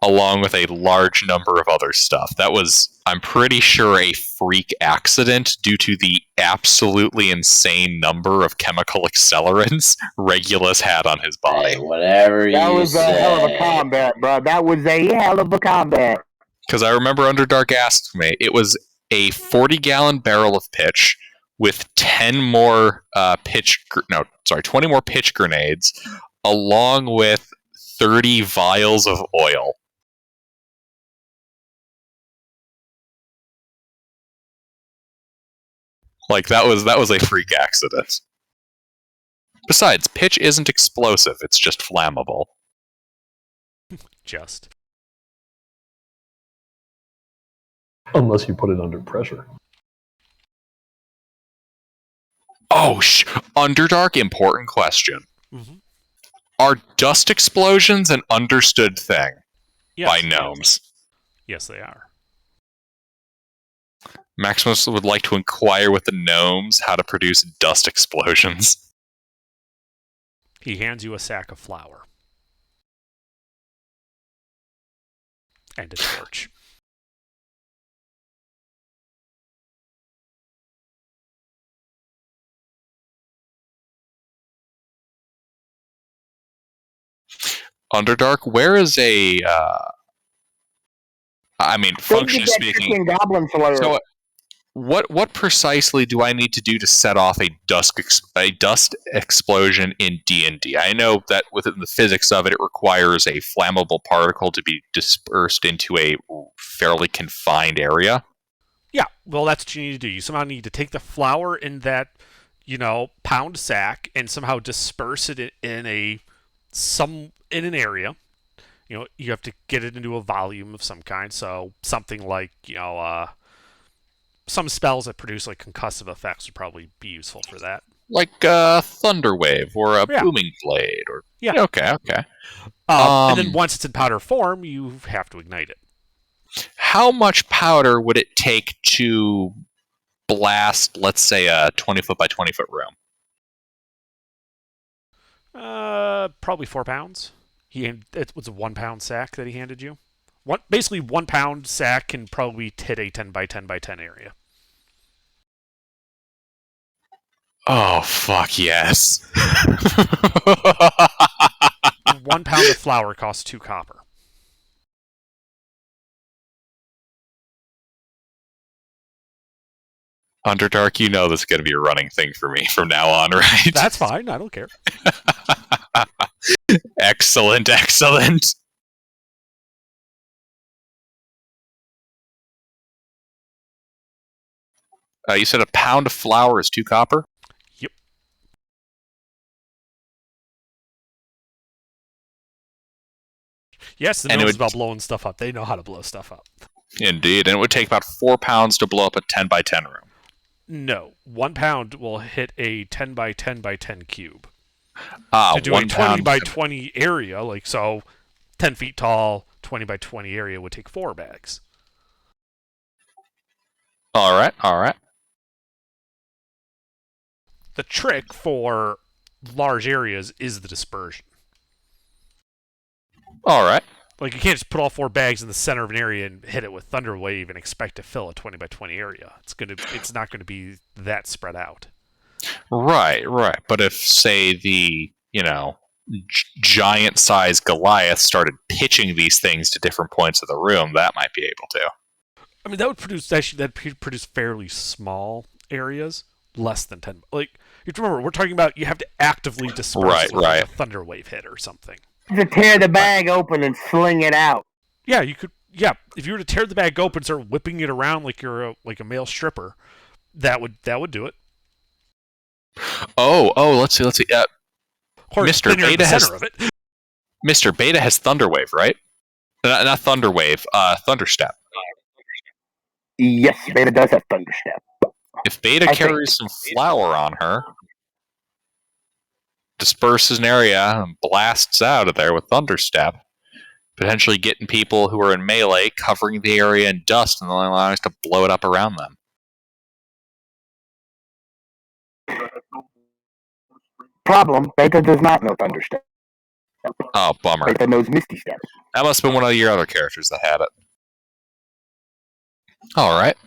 Speaker 4: Along with a large number of other stuff. That was, I'm pretty sure, a freak accident due to the absolutely insane number of chemical accelerants Regulus had on his body.
Speaker 6: Hey, whatever you say.
Speaker 2: That was a hell of a combat, bro. That was a hell of a combat.
Speaker 4: Because I remember Underdark asked me, it was a 40-gallon barrel of pitch with 20 more pitch grenades, along with 30 vials of oil. Like, that was a freak accident. Besides, pitch isn't explosive, it's just flammable.
Speaker 1: Just.
Speaker 3: Unless you put it under pressure.
Speaker 4: Oh, Underdark, important question.
Speaker 1: Mm-hmm.
Speaker 4: Are dust explosions an understood thing by gnomes?
Speaker 1: Yes, they are.
Speaker 4: Maximus would like to inquire with the gnomes how to produce dust explosions.
Speaker 1: He hands you a sack of flour. And a torch.
Speaker 4: Underdark, where is a... functionally speaking...
Speaker 2: Goblin Slayer.
Speaker 4: So, what precisely do I need to do to set off a dust explosion in D&D? I know that within the physics of it, it requires a flammable particle to be dispersed into a fairly confined area.
Speaker 1: Yeah, well, that's what you need to do. You somehow need to take the flour in that, pound sack and somehow disperse it in an area. You have to get it into a volume of some kind. So something like some spells that produce like concussive effects would probably be useful for that.
Speaker 4: Like a Thunderwave or a
Speaker 1: Yeah.
Speaker 4: Booming Blade, or
Speaker 1: Yeah.
Speaker 4: Okay.
Speaker 1: And then once it's in powder form, you have to ignite it.
Speaker 4: How much powder would it take to blast, let's say, a 20-foot by 20-foot room?
Speaker 1: Probably 4 pounds. It was a 1 pound sack that he handed you. Basically 1 pound sack can probably hit a 10 by 10 by 10 area.
Speaker 4: Oh, fuck yes.
Speaker 1: 1 pound of flour costs 2 copper.
Speaker 4: Underdark, you know this is going to be a running thing for me from now on, right?
Speaker 1: That's fine. I don't care.
Speaker 4: Excellent. You said a pound of flour is 2 copper?
Speaker 1: Yep. Yes, the gnomes about blowing stuff up. They know how to blow stuff up.
Speaker 4: Indeed, and it would take about 4 pounds to blow up a 10 by 10 room.
Speaker 1: No, 1 pound will hit a 10 by 10 by 10 cube.
Speaker 4: To
Speaker 1: do a 20 by 20 area, 10 feet tall, 20 by 20 area would take 4 bags.
Speaker 4: All right.
Speaker 1: The trick for large areas is the dispersion.
Speaker 4: All right.
Speaker 1: You can't just put all 4 bags in the center of an area and hit it with Thunderwave and expect to fill a 20 by 20 area. It's not going to be that spread out.
Speaker 4: Right. But if, say, the, giant-sized Goliath started pitching these things to different points of the room, that might be able to.
Speaker 1: I mean, that'd produce fairly small areas, less than 10. You have to remember, we're talking about you have to actively disperse
Speaker 4: right.
Speaker 1: A Thunderwave hit or something.
Speaker 2: To tear the bag open and sling it out.
Speaker 1: Yeah, you could. Yeah, if you were to tear the bag open, and start whipping it around like you're a male stripper, that would do it.
Speaker 4: Oh, let's see.
Speaker 1: Mr. Beta has
Speaker 4: Mr. Beta has Thunderwave, right? Not Thunderwave. Thunderstep.
Speaker 2: Yes, Beta does have Thunderstep.
Speaker 4: If Beta carries some flour on her, disperses an area, and blasts out of there with Thunderstep, potentially getting people who are in melee, covering the area in dust, and then allowing us to blow it up around them.
Speaker 2: Problem, Beta does not know Thunderstep.
Speaker 4: Oh, bummer.
Speaker 2: Beta knows Misty Step.
Speaker 4: That must have been one of your other characters that had it. Alright.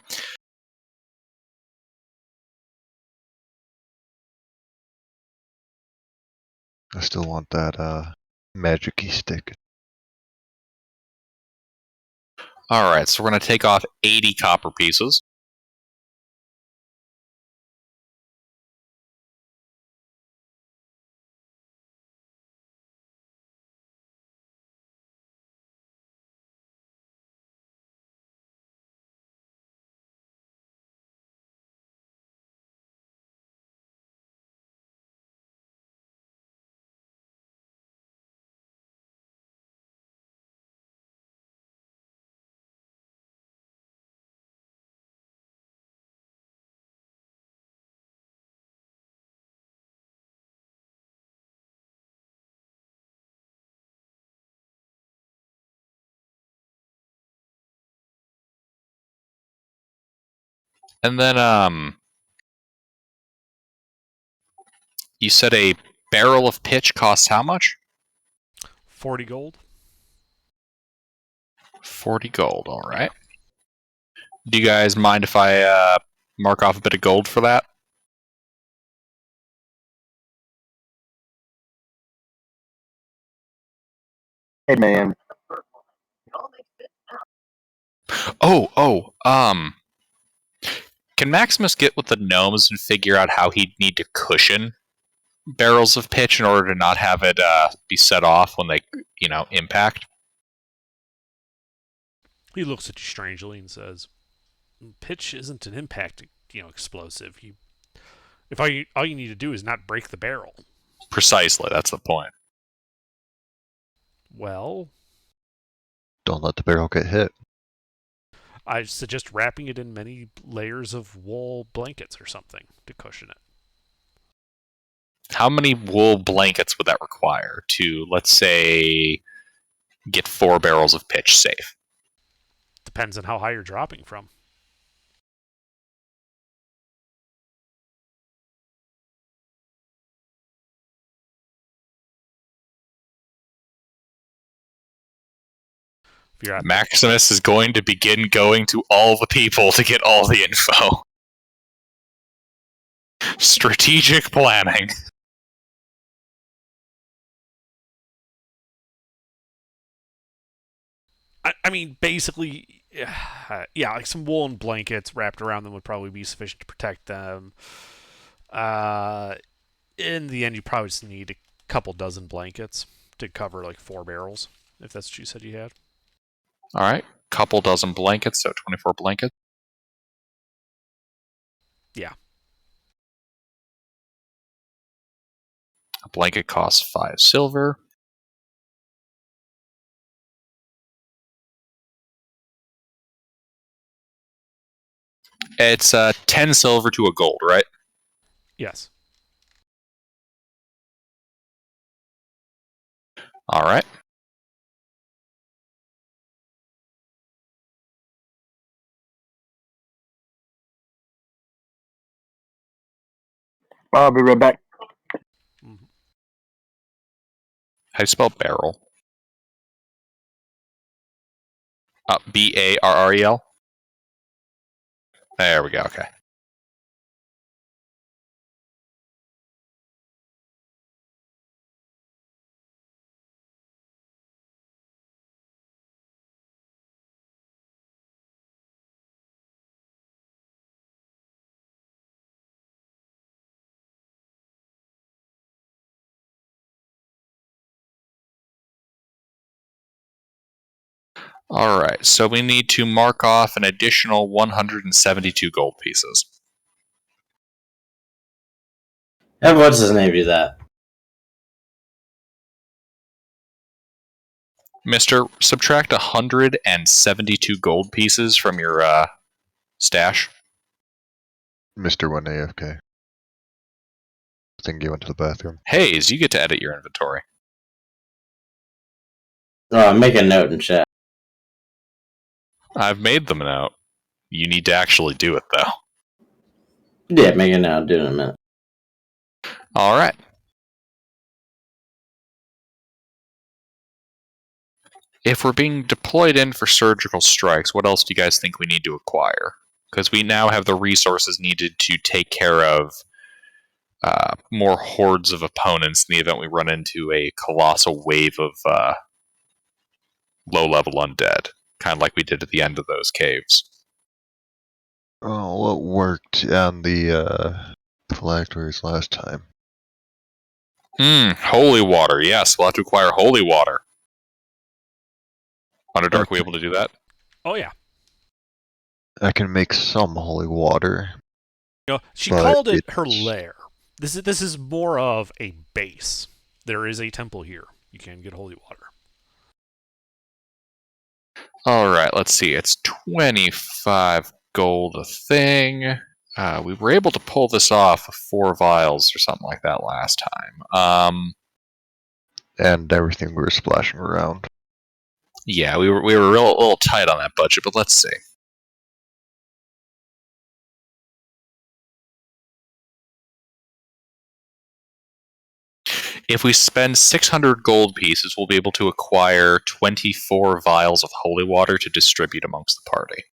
Speaker 5: I still want that magic-y stick.
Speaker 4: Alright, so we're going to take off 80 copper pieces. And then, you said a barrel of pitch costs how much?
Speaker 1: 40 gold.
Speaker 4: 40 gold, alright. Do you guys mind if I mark off a bit of gold for that?
Speaker 2: Hey, man.
Speaker 4: Can Maximus get with the gnomes and figure out how he'd need to cushion barrels of pitch in order to not have it be set off when they, impact?
Speaker 1: He looks at you strangely and says, "Pitch isn't an impact, explosive. If all you need to do is not break the barrel.
Speaker 4: Precisely, that's the point.
Speaker 1: Well,
Speaker 5: Don't let the barrel get hit.
Speaker 1: I suggest wrapping it in many layers of wool blankets or something to cushion it.
Speaker 4: How many wool blankets would that require to, let's say, get 4 barrels of pitch safe?
Speaker 1: Depends on how high you're dropping from. If you're at
Speaker 4: Maximus is going to begin going to all the people to get all the info. Strategic planning.
Speaker 1: I mean, basically, yeah, like some woolen blankets wrapped around them would probably be sufficient to protect them. In the end, you probably just need a couple dozen blankets to cover like 4 barrels, if that's what you said you had.
Speaker 4: All right, couple dozen blankets, so 24 blankets.
Speaker 1: Yeah.
Speaker 4: A blanket costs 5 silver. It's 10 silver to a gold, right?
Speaker 1: Yes.
Speaker 4: All right.
Speaker 2: I'll be right back.
Speaker 1: Mm-hmm.
Speaker 4: How do you spell barrel? Barrel. There we go. Okay. All right. So we need to mark off an additional 172 gold pieces.
Speaker 6: And what's his name do that?
Speaker 4: Mister, subtract 172 gold pieces from your stash.
Speaker 5: Mr. One AFK. I think he went to the bathroom.
Speaker 4: Hayes, you get to edit your inventory.
Speaker 6: Make a note in chat.
Speaker 4: I've made them out. You need to actually do it, though.
Speaker 6: Yeah, make it now. Do it in a minute.
Speaker 4: All right. If we're being deployed in for surgical strikes, what else do you guys think we need to acquire? Because we now have the resources needed to take care of more hordes of opponents in the event we run into a colossal wave of low-level undead, kind of like we did at the end of those caves.
Speaker 5: Oh, what worked on the phylacteries last time?
Speaker 4: Holy water. Yes, we'll have to acquire holy water. Underdark, we able to do that?
Speaker 1: Oh yeah.
Speaker 5: I can make some holy water.
Speaker 1: You know, she
Speaker 5: But
Speaker 1: called it her
Speaker 5: it's-
Speaker 1: lair. This is more of a base. There is a temple here. You can get holy water.
Speaker 4: All right, let's see. It's 25 gold a thing. We were able to pull this off with 4 vials or something like that last time.
Speaker 5: And everything we were splashing around.
Speaker 4: Yeah, we were a little tight on that budget, but let's see. If we spend 600 gold pieces, we'll be able to acquire 24 vials of holy water to distribute amongst the party.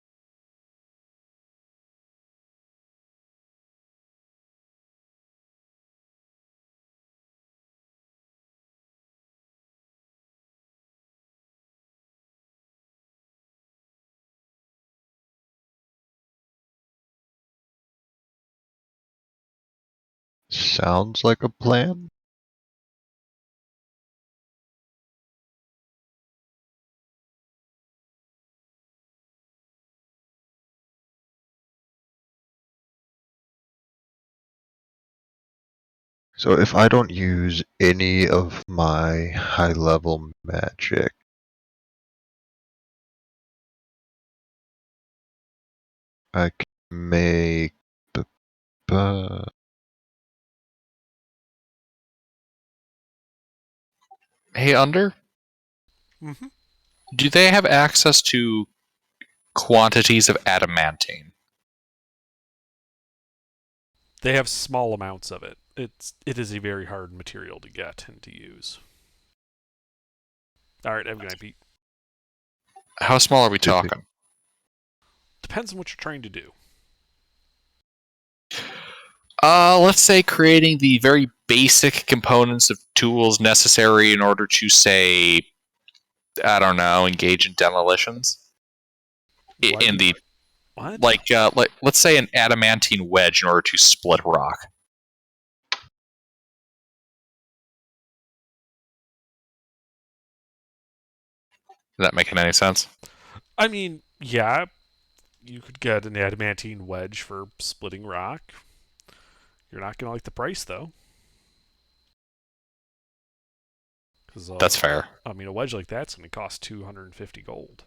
Speaker 5: Sounds like a plan. So if I don't use any of my high level magic, I can make
Speaker 4: Hey, Under,
Speaker 1: Mm-hmm.
Speaker 4: do they have access to quantities of adamantine?
Speaker 1: They have small amounts of it. It is a very hard material to get and to use. All right, have a good night, Pete.
Speaker 4: How small are we talking?
Speaker 1: Depends on what you're trying to do.
Speaker 4: Let's say creating the very basic components of tools necessary in order to, say, I don't know, engage in demolitions.
Speaker 1: What?
Speaker 4: In the
Speaker 1: What?
Speaker 4: like, let's say an adamantine wedge in order to split rock. Is that making any sense?
Speaker 1: I mean, yeah, you could get an adamantine wedge for splitting rock. You're not gonna like the price though. 'Cause,
Speaker 4: That's fair.
Speaker 1: I mean, a wedge like that's gonna cost 250 gold.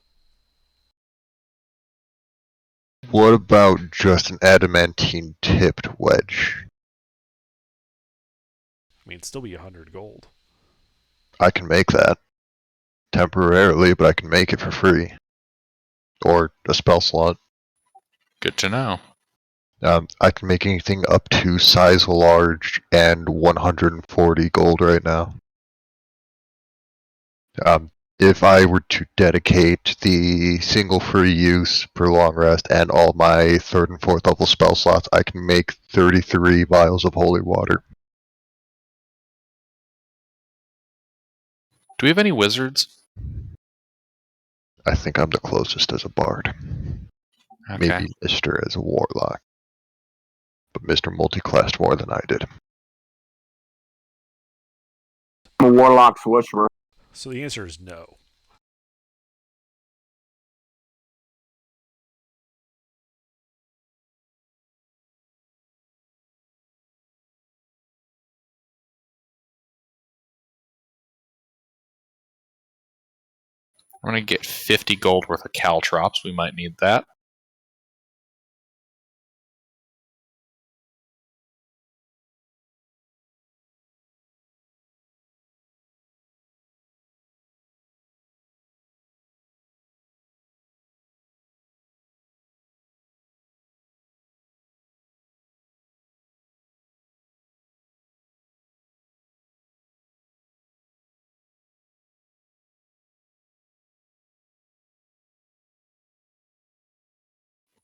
Speaker 5: what about just an adamantine tipped wedge?
Speaker 1: I mean, it'd still be 100 gold.
Speaker 5: I can make that temporarily, but I can make it for free. Or a spell slot.
Speaker 4: Good to know.
Speaker 5: I can make anything up to size large and 140 gold right now. If I were to dedicate the single free use per long rest and all my 3rd and 4th level spell slots, I can make 33 vials of holy water.
Speaker 4: Do we have any wizards?
Speaker 5: I think I'm the closest as a bard.
Speaker 4: Okay.
Speaker 5: Maybe Mr. as a warlock. But Mr. multiclassed more than I did.
Speaker 2: I'm a warlock sorcerer.
Speaker 1: So the answer is no.
Speaker 4: I'm going to get 50 gold worth of caltrops. We might need that.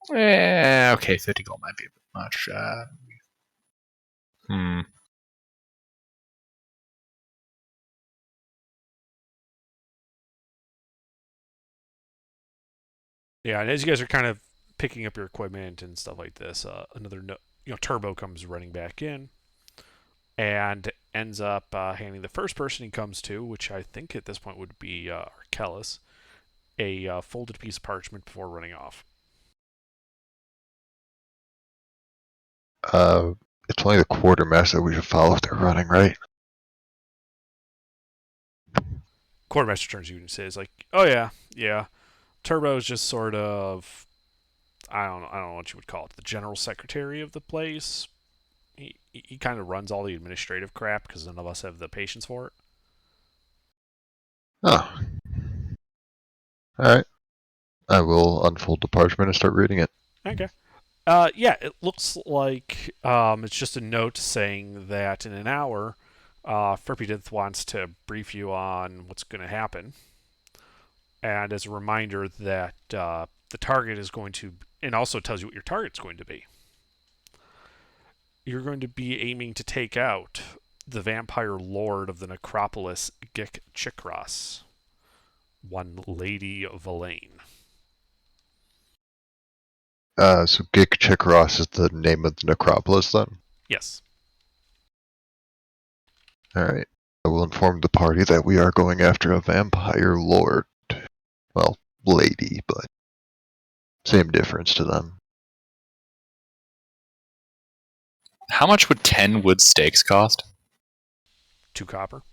Speaker 4: Okay, 50 gold might be a bit much.
Speaker 1: Yeah, and as you guys are kind of picking up your equipment and stuff like this, Turbo comes running back in and ends up handing the first person he comes to, which I think at this point would be Arkellis, a folded piece of parchment before running off.
Speaker 5: It's only the quartermaster we should follow if they're running, right?
Speaker 1: Quartermaster turns to you and says, like, "Oh yeah. Turbo's just sort of, I don't know what you would call it, the general secretary of the place. He kind of runs all the administrative crap because none of us have the patience for it."
Speaker 5: Oh. Alright. I will unfold the parchment and start reading it.
Speaker 1: Okay. Yeah, it looks like it's just a note saying that in an hour, Ferpidith wants to brief you on what's going to happen. And as a reminder that the target is going to, and also tells you what your target's going to be. You're going to be aiming to take out the vampire lord of the necropolis, Gik Chikros, one Lady Valane.
Speaker 5: So Gik Chikros is the name of the necropolis then?
Speaker 1: Yes.
Speaker 5: Alright. I will inform the party that we are going after a vampire lord. Well, lady, but same difference to them.
Speaker 4: How much would 10 wood stakes cost?
Speaker 1: 2 copper.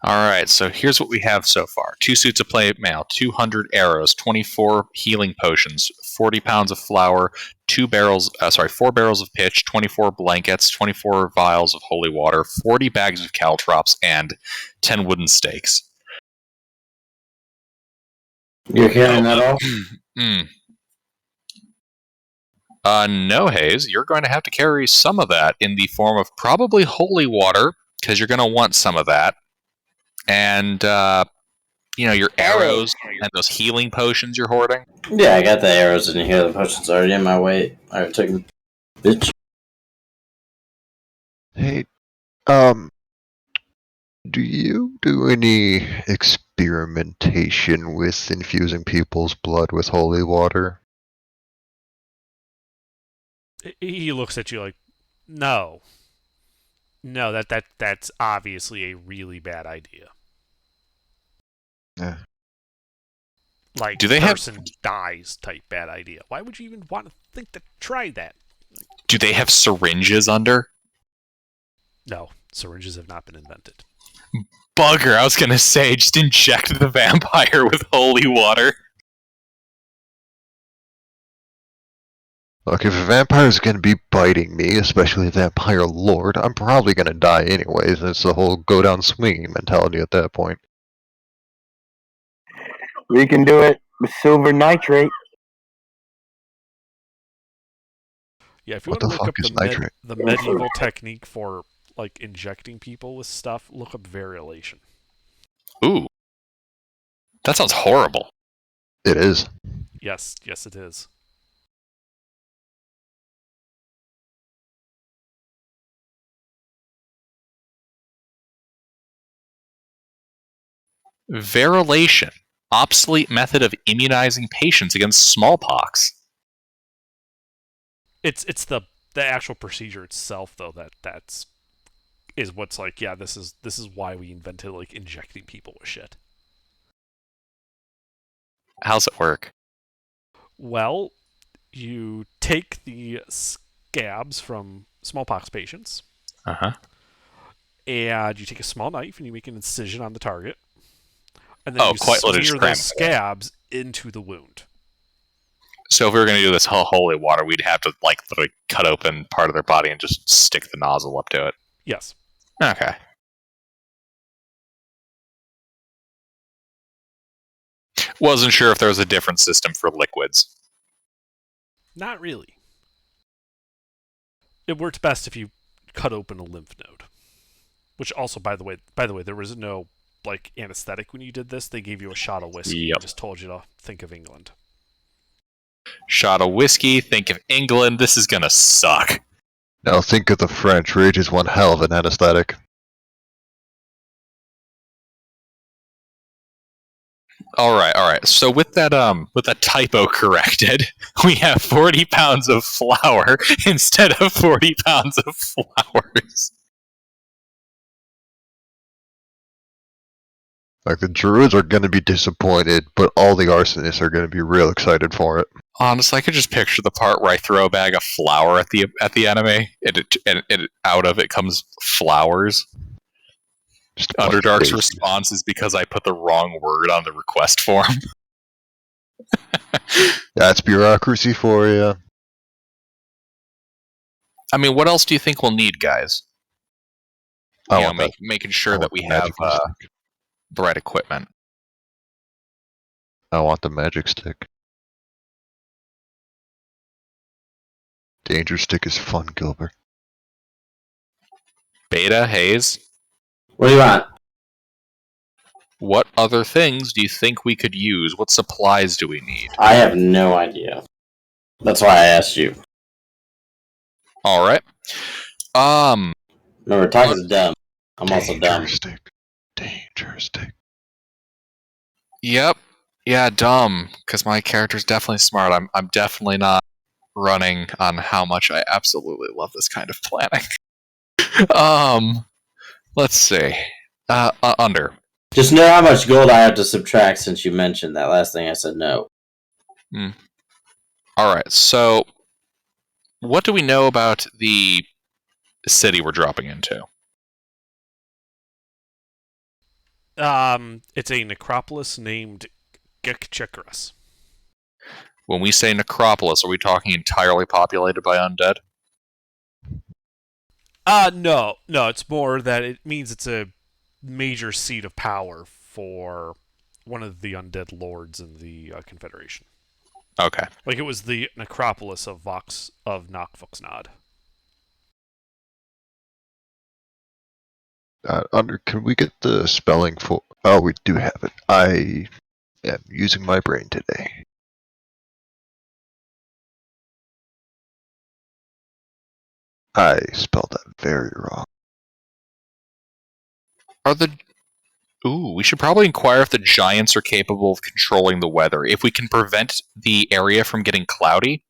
Speaker 4: Alright, so here's what we have so far. 2 suits of plate mail, 200 arrows, 24 healing potions, 40 pounds of flour, 4 barrels of pitch, 24 blankets, 24 vials of holy water, 40 bags of caltrops, and 10 wooden stakes.
Speaker 6: You're carrying that all?
Speaker 4: No, Hayes. You're going to have to carry some of that in the form of probably holy water, because you're going to want some of that. And, your arrows and those healing potions you're hoarding.
Speaker 6: Yeah, I got the arrows in here. The potions already in my weight. I took them. Bitch.
Speaker 5: Hey, do you do any experimentation with infusing people's blood with holy water?
Speaker 1: He looks at you like, no. No, that's obviously a really bad idea.
Speaker 5: Yeah.
Speaker 1: Like,
Speaker 4: Do they have-
Speaker 1: person dies type bad idea. Why would you even want to think to try that?
Speaker 4: Do they have syringes under?
Speaker 1: No, syringes have not been invented.
Speaker 4: Bugger, I was going to say, just inject the vampire with holy water.
Speaker 5: Look, if a vampire's gonna be biting me, especially a vampire lord, I'm probably gonna die anyways. It's the whole go down swinging mentality at that point.
Speaker 2: We can do it with silver nitrate.
Speaker 1: Yeah, if you
Speaker 5: What
Speaker 1: want to
Speaker 5: the
Speaker 1: look
Speaker 5: fuck
Speaker 1: up
Speaker 5: is
Speaker 1: the,
Speaker 5: nitrate?
Speaker 1: the medieval technique for like injecting people with stuff, look up variolation.
Speaker 4: Ooh. That sounds horrible.
Speaker 5: It is.
Speaker 1: Yes, it is.
Speaker 4: Variolation. Obsolete method of immunizing patients against smallpox.
Speaker 1: It's the actual procedure itself though that's what's like, yeah, this is why we invented like injecting people with shit.
Speaker 4: How's it work?
Speaker 1: Well, you take the scabs from smallpox patients,
Speaker 4: Uh-huh.
Speaker 1: and you take a small knife and you make an incision on the target, and then you
Speaker 4: quite literally just
Speaker 1: smear
Speaker 4: cram
Speaker 1: those
Speaker 4: it.
Speaker 1: scabs into the wound.
Speaker 4: So if we were going to do this whole holy water, we'd have to like literally cut open part of their body and just stick the nozzle up to it.
Speaker 1: Yes.
Speaker 4: Okay. Wasn't sure if there was a different system for liquids.
Speaker 1: Not really. It works best if you cut open a lymph node. Which also, by the way, there was no like anesthetic when you did this. They gave you a shot of whiskey
Speaker 4: Yep.
Speaker 1: and just told you to think of England.
Speaker 4: Shot of whiskey, think of England, this is gonna suck.
Speaker 5: Now think of the French. Rage is one hell of an anesthetic.
Speaker 4: Alright. So with that typo corrected, we have 40 pounds of flour instead of 40 pounds of flowers.
Speaker 5: Like, the druids are gonna be disappointed, but all the arsonists are gonna be real excited for it.
Speaker 4: Honestly, I could just picture the part where I throw a bag of flour at the enemy, and out of it comes flowers.
Speaker 5: Just a bunch of
Speaker 4: Underdark's
Speaker 5: daisies.
Speaker 4: response is because I put the wrong word on the request form.
Speaker 5: That's bureaucracy for you.
Speaker 4: I mean, what else do you think we'll need, guys?
Speaker 5: I
Speaker 4: You know,
Speaker 5: want that.
Speaker 4: making
Speaker 5: I
Speaker 4: sure that
Speaker 5: want
Speaker 4: we
Speaker 5: the
Speaker 4: have
Speaker 5: magical stick.
Speaker 4: the right equipment.
Speaker 5: I want the magic stick. Danger stick is fun, Gilbert.
Speaker 4: Beta, Hayes,
Speaker 6: What do you want?
Speaker 4: what other things do you think we could use? What supplies do we need?
Speaker 6: I have no idea. That's why I asked you.
Speaker 4: All right.
Speaker 6: Remember, Tiger's dumb. I'm also
Speaker 5: Danger
Speaker 6: dumb.
Speaker 5: stick. Danger stick.
Speaker 4: Yep. Yeah, dumb. Because my character's definitely smart. I'm definitely not running on how much I absolutely love this kind of planning. Let's see. Under.
Speaker 6: Just know how much gold I have to subtract since you mentioned that last thing I said no.
Speaker 4: All right. So, what do we know about the city we're dropping into?
Speaker 1: It's a necropolis named Gekchekras.
Speaker 4: When we say necropolis, are we talking entirely populated by undead?
Speaker 1: No. It's more that it means it's a major seat of power for one of the undead lords in the Confederation.
Speaker 4: Okay.
Speaker 1: Like it was the necropolis of Nokvoxnod.
Speaker 5: Can we get the spelling for? Oh, we do have it. I am using my brain today. I spelled that very wrong.
Speaker 4: We should probably inquire if the giants are capable of controlling the weather. If we can prevent the area from getting cloudy,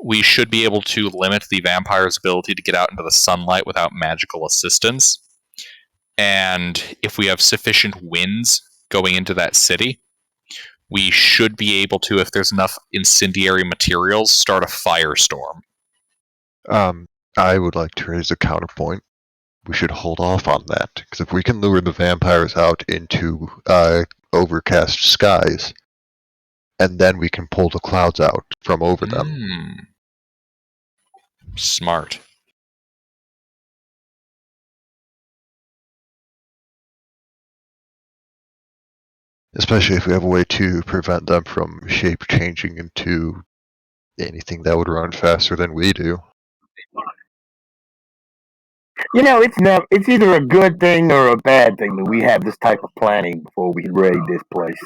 Speaker 4: we should be able to limit the vampire's ability to get out into the sunlight without magical assistance. And if we have sufficient winds going into that city, we should be able to, if there's enough incendiary materials, start a firestorm.
Speaker 5: I would like to raise a counterpoint. We should hold off on that, because if we can lure the vampires out into overcast skies, and then we can pull the clouds out from over them.
Speaker 4: Smart.
Speaker 5: Especially if we have a way to prevent them from shape changing into anything that would run faster than we do.
Speaker 2: You know, it's either a good thing or a bad thing that we have this type of planning before we raid this place.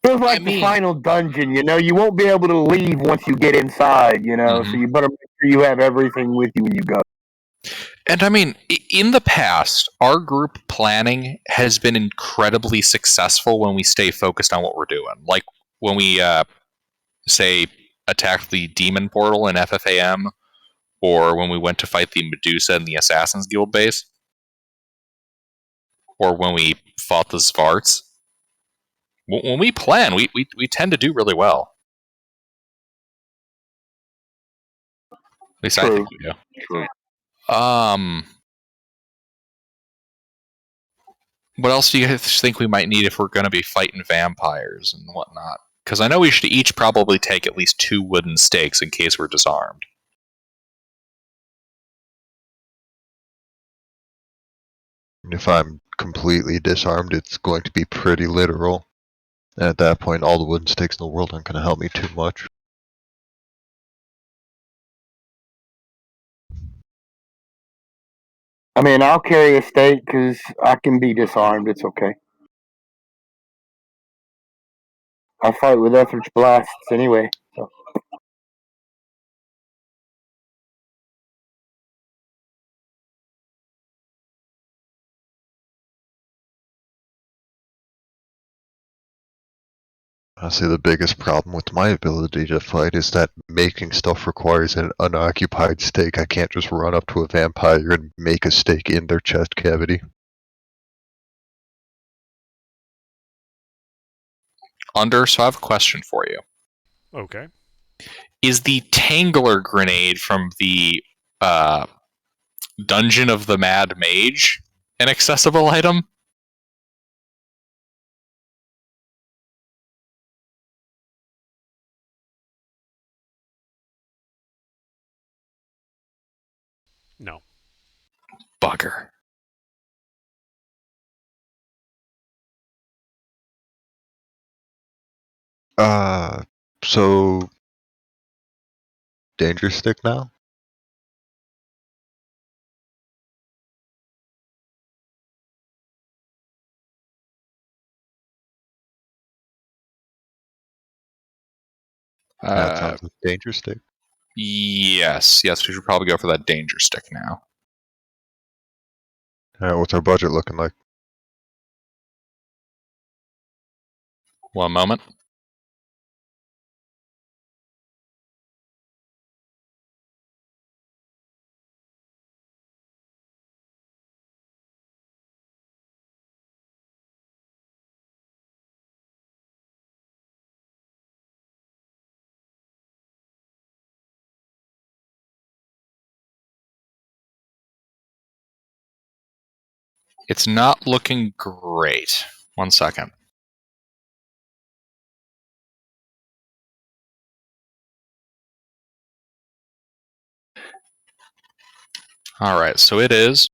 Speaker 2: Feels like the final dungeon, you know, you won't be able to leave once you get inside, you know, so you better make sure you have everything with you when you go.
Speaker 4: And I mean, in the past, our group planning has been incredibly successful when we stay focused on what we're doing. Like when we, say, attacked the demon portal in FFAM, or when we went to fight the Medusa in the Assassin's Guild base, or when we fought the Svarts. When we plan, we tend to do really well. At least I think we do.
Speaker 2: True.
Speaker 4: What else do you guys think we might need if we're going to be fighting vampires and whatnot? Because I know we should each probably take at least 2 wooden stakes in case we're disarmed.
Speaker 5: If I'm completely disarmed, it's going to be pretty literal. And at that point, all the wooden stakes in the world aren't going to help me too much.
Speaker 2: I mean, I'll carry a stake because I can be disarmed. It's okay. I fight with Etheridge blasts anyway. So.
Speaker 5: Honestly, the biggest problem with my ability to fight is that making stuff requires an unoccupied stake. I can't just run up to a vampire and make a stake in their chest cavity.
Speaker 4: So I have a question for you.
Speaker 1: Okay.
Speaker 4: Is the Tangler grenade from the Dungeon of the Mad Mage an accessible item?
Speaker 1: No.
Speaker 4: Bugger.
Speaker 5: So Danger Stick now? That sounds like Danger Stick.
Speaker 4: Yes, we should probably go for that Danger Stick now.
Speaker 5: Alright, what's our budget looking like?
Speaker 4: One moment. It's not looking great. 1 second. Alright, so it is.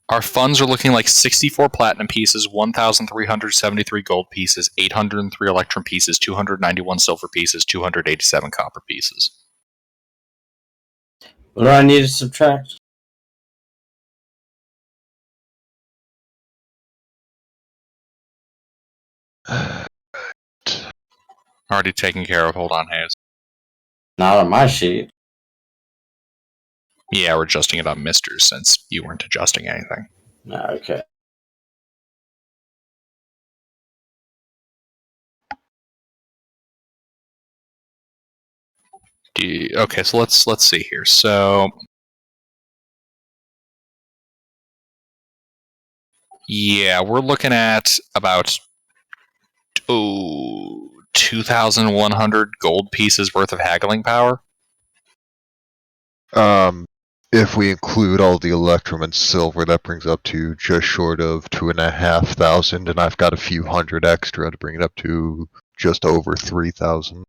Speaker 4: Our funds are looking like 64 platinum pieces, 1,373 gold pieces, 803 electrum pieces, 291 silver pieces, 287 copper pieces.
Speaker 6: What do I need to subtract?
Speaker 4: Already taken care of. Hold on, Hayes.
Speaker 6: Not on my sheet.
Speaker 4: Yeah, we're adjusting it on Misters since you weren't adjusting anything.
Speaker 6: Okay.
Speaker 4: Okay, so let's see here. So yeah, we're looking at about 2,100 gold pieces worth of haggling power.
Speaker 5: If we include all the electrum and silver, that brings up to just short of 2,500, and I've got a few hundred extra to bring it up to just over 3,000.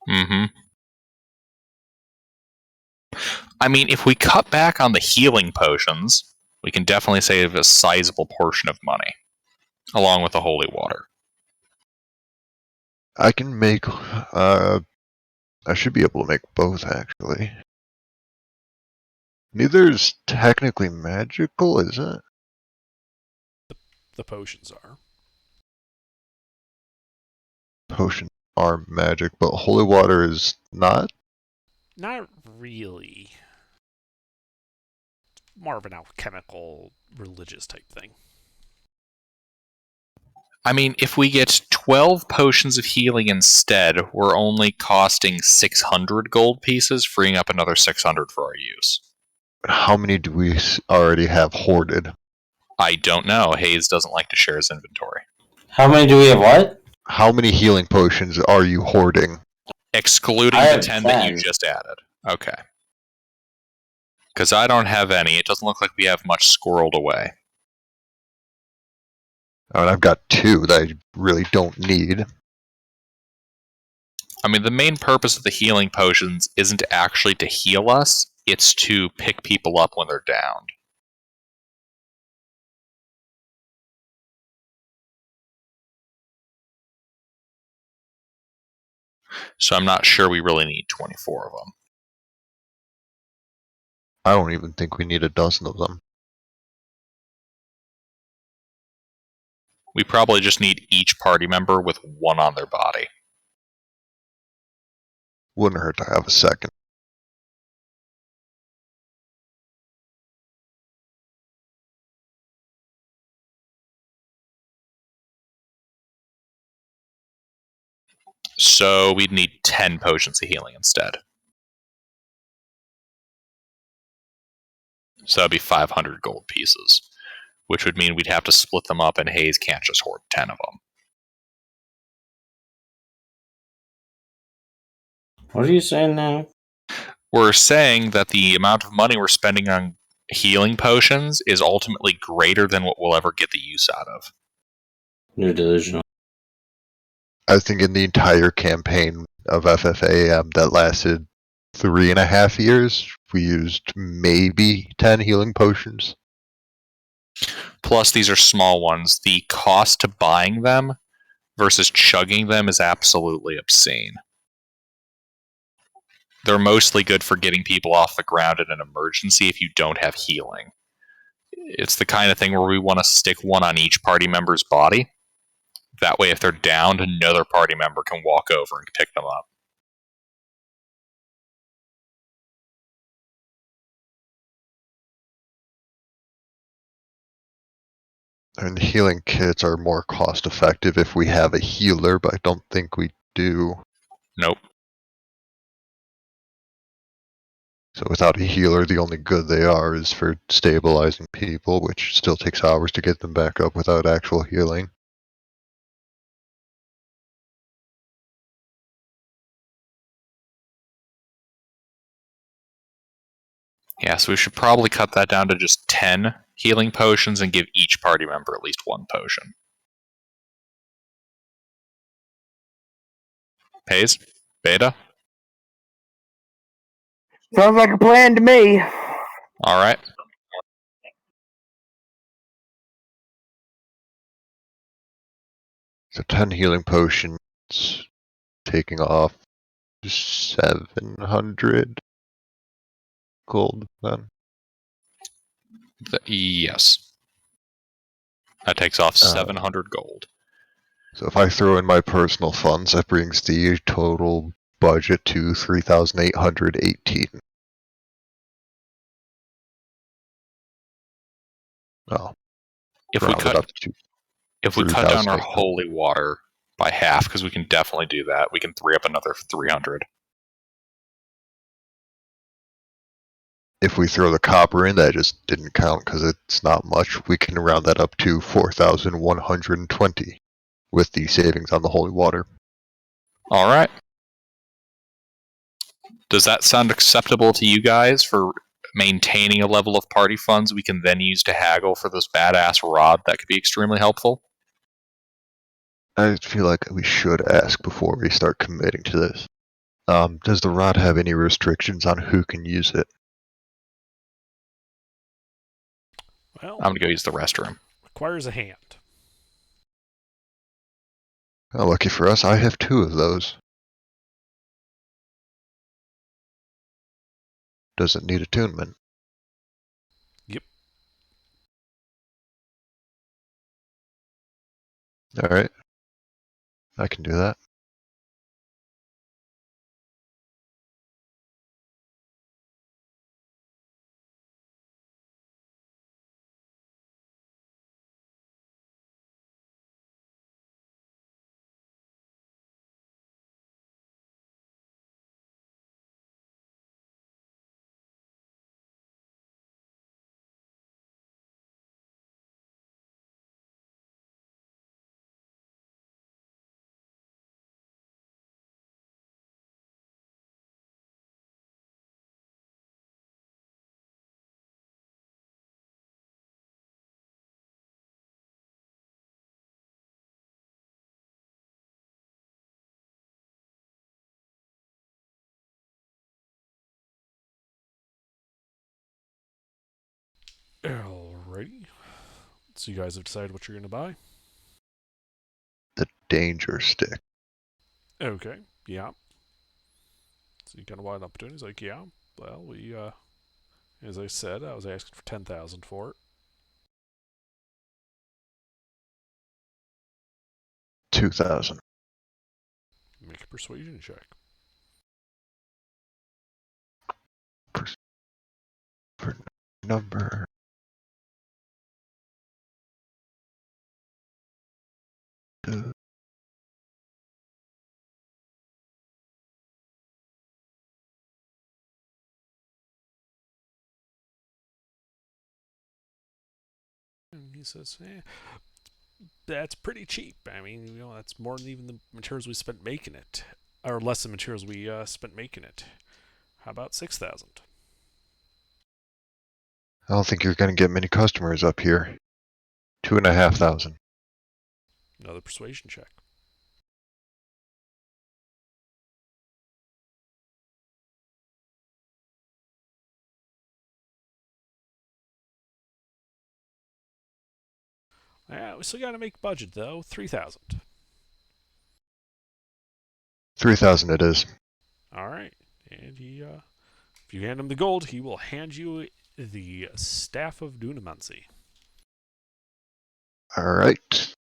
Speaker 4: Mm-hmm. I mean, if we cut back on the healing potions, we can definitely save a sizable portion of money, along with the holy water.
Speaker 5: I can make, I should be able to make both, actually. Neither's technically magical, is it?
Speaker 1: The potions are.
Speaker 5: Potions are magic, but holy water is not?
Speaker 1: Not really. More of an alchemical, religious type thing.
Speaker 4: I mean, if we get 12 potions of healing instead, we're only costing 600 gold pieces, freeing up another 600 for our use.
Speaker 5: How many do we already have hoarded?
Speaker 4: I don't know. Hayes doesn't like to share his inventory.
Speaker 6: How many do we have? What?
Speaker 5: How many healing potions are you hoarding?
Speaker 4: Excluding
Speaker 6: I
Speaker 4: the
Speaker 6: have
Speaker 4: 10 that you
Speaker 6: 10.
Speaker 4: just added. Okay. Because I don't have any. It doesn't look like we have much squirreled away.
Speaker 5: I mean, I've got 2 that I really don't need.
Speaker 4: I mean, the main purpose of the healing potions isn't actually to heal us, it's to pick people up when they're downed. So I'm not sure we really need 24 of them.
Speaker 5: I don't even think we need a dozen of them.
Speaker 4: We probably just need each party member with 1 on their body.
Speaker 5: Wouldn't hurt to have a second.
Speaker 4: So we'd need 10 potions of healing instead. So that'd be 500 gold pieces, which would mean we'd have to split them up, and Hayes can't just hoard 10 of them.
Speaker 6: What are you saying now?
Speaker 4: We're saying that the amount of money we're spending on healing potions is ultimately greater than what we'll ever get the use out of.
Speaker 6: You're delusional.
Speaker 5: I was thinking the entire campaign of FFA that lasted 3.5 years, we used maybe 10 healing potions.
Speaker 4: Plus, these are small ones. The cost to buying them versus chugging them is absolutely obscene. They're mostly good for getting people off the ground in an emergency if you don't have healing. It's the kind of thing where we want to stick one on each party member's body. That way, if they're downed, another party member can walk over and pick them up.
Speaker 5: And healing kits are more cost effective if we have a healer, but I don't think we do.
Speaker 4: Nope.
Speaker 5: So without a healer, the only good they are is for stabilizing people, which still takes hours to get them back up without actual healing.
Speaker 4: Yeah, so we should probably cut that down to just 10 healing potions and give each party member at least one potion. Hayes? Beta?
Speaker 2: Sounds like a plan to me.
Speaker 4: Alright.
Speaker 5: So 10 healing potions, taking off 700 gold then.
Speaker 4: Yes. That takes off 700 gold.
Speaker 5: So if I throw in my personal funds, that brings the total budget to 3,818. Oh,
Speaker 4: If we
Speaker 5: round it
Speaker 4: cut
Speaker 5: up to
Speaker 4: If we cut down our
Speaker 5: 3,800.
Speaker 4: holy water by half, because we can definitely do that, we can free up another 300.
Speaker 5: If we throw the copper in, that just didn't count because it's not much. We can round that up to 4,120 with the savings on the holy water.
Speaker 4: Alright. Does that sound acceptable to you guys for maintaining a level of party funds we can then use to haggle for this badass rod that could be extremely helpful?
Speaker 5: I feel like we should ask before we start committing to this. Does the rod have any restrictions on who can use it?
Speaker 1: Well,
Speaker 4: I'm gonna go use the restroom.
Speaker 1: requires a hand.
Speaker 5: Lucky for us, I have 2 of those. Does it need attunement?
Speaker 1: Yep.
Speaker 5: Alright. I can do that.
Speaker 1: Alrighty. So you guys have decided what you're going to buy?
Speaker 5: The danger stick.
Speaker 1: Okay. Yeah. So you kind of wide opportunity. He's like, yeah. Well, we, as I said, I was asking for 10,000 for it.
Speaker 5: 2,000.
Speaker 1: Make a persuasion check.
Speaker 5: For number.
Speaker 1: he says, that's pretty cheap. I mean, that's more than even the materials we spent making it, or less than materials we spent making it. How about 6,000?
Speaker 5: I don't think you're going to get many customers up here. 2,500.
Speaker 1: Another persuasion check. Yeah, we still got to make budget though. 3,000.
Speaker 5: 3,000 it is.
Speaker 1: All right, and if you hand him the gold, he will hand you the staff of Dunamancy.
Speaker 5: All right.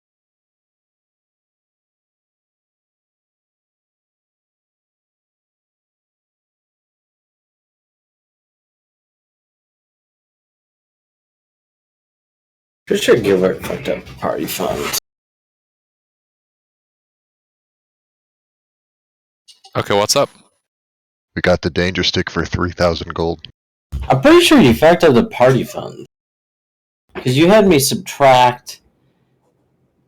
Speaker 6: Pretty sure Gilbert fucked up party funds.
Speaker 4: Okay, what's up?
Speaker 5: We got the danger stick for 3,000 gold.
Speaker 6: I'm pretty sure you fucked up the party funds. Because you had me subtract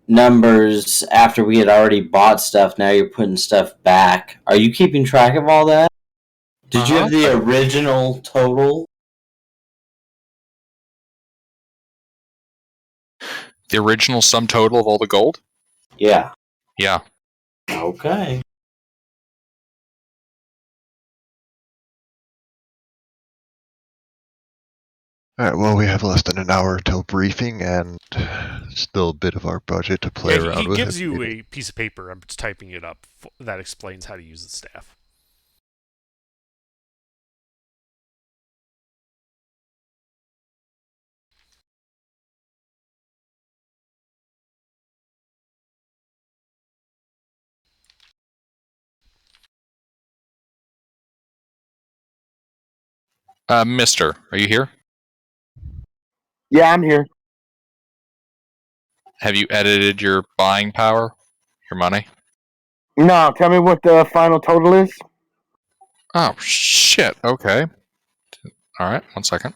Speaker 6: numbers after we had already bought stuff. Now you're putting stuff back. Are you keeping track of all that? Did you have the original total?
Speaker 4: The original sum total of all the gold?
Speaker 6: Yeah.
Speaker 4: Yeah.
Speaker 6: Okay.
Speaker 5: Alright, well, we have less than an hour till briefing, and still a bit of our budget to play around
Speaker 1: He
Speaker 5: with.
Speaker 1: gives you a piece of paper. I'm just typing it up. That explains how to use the staff.
Speaker 4: Mister, are you here?
Speaker 2: Yeah, I'm here.
Speaker 4: Have you edited your buying power? Your money?
Speaker 2: No, tell me what the final total is.
Speaker 4: Oh, shit. Okay. Alright, 1 second.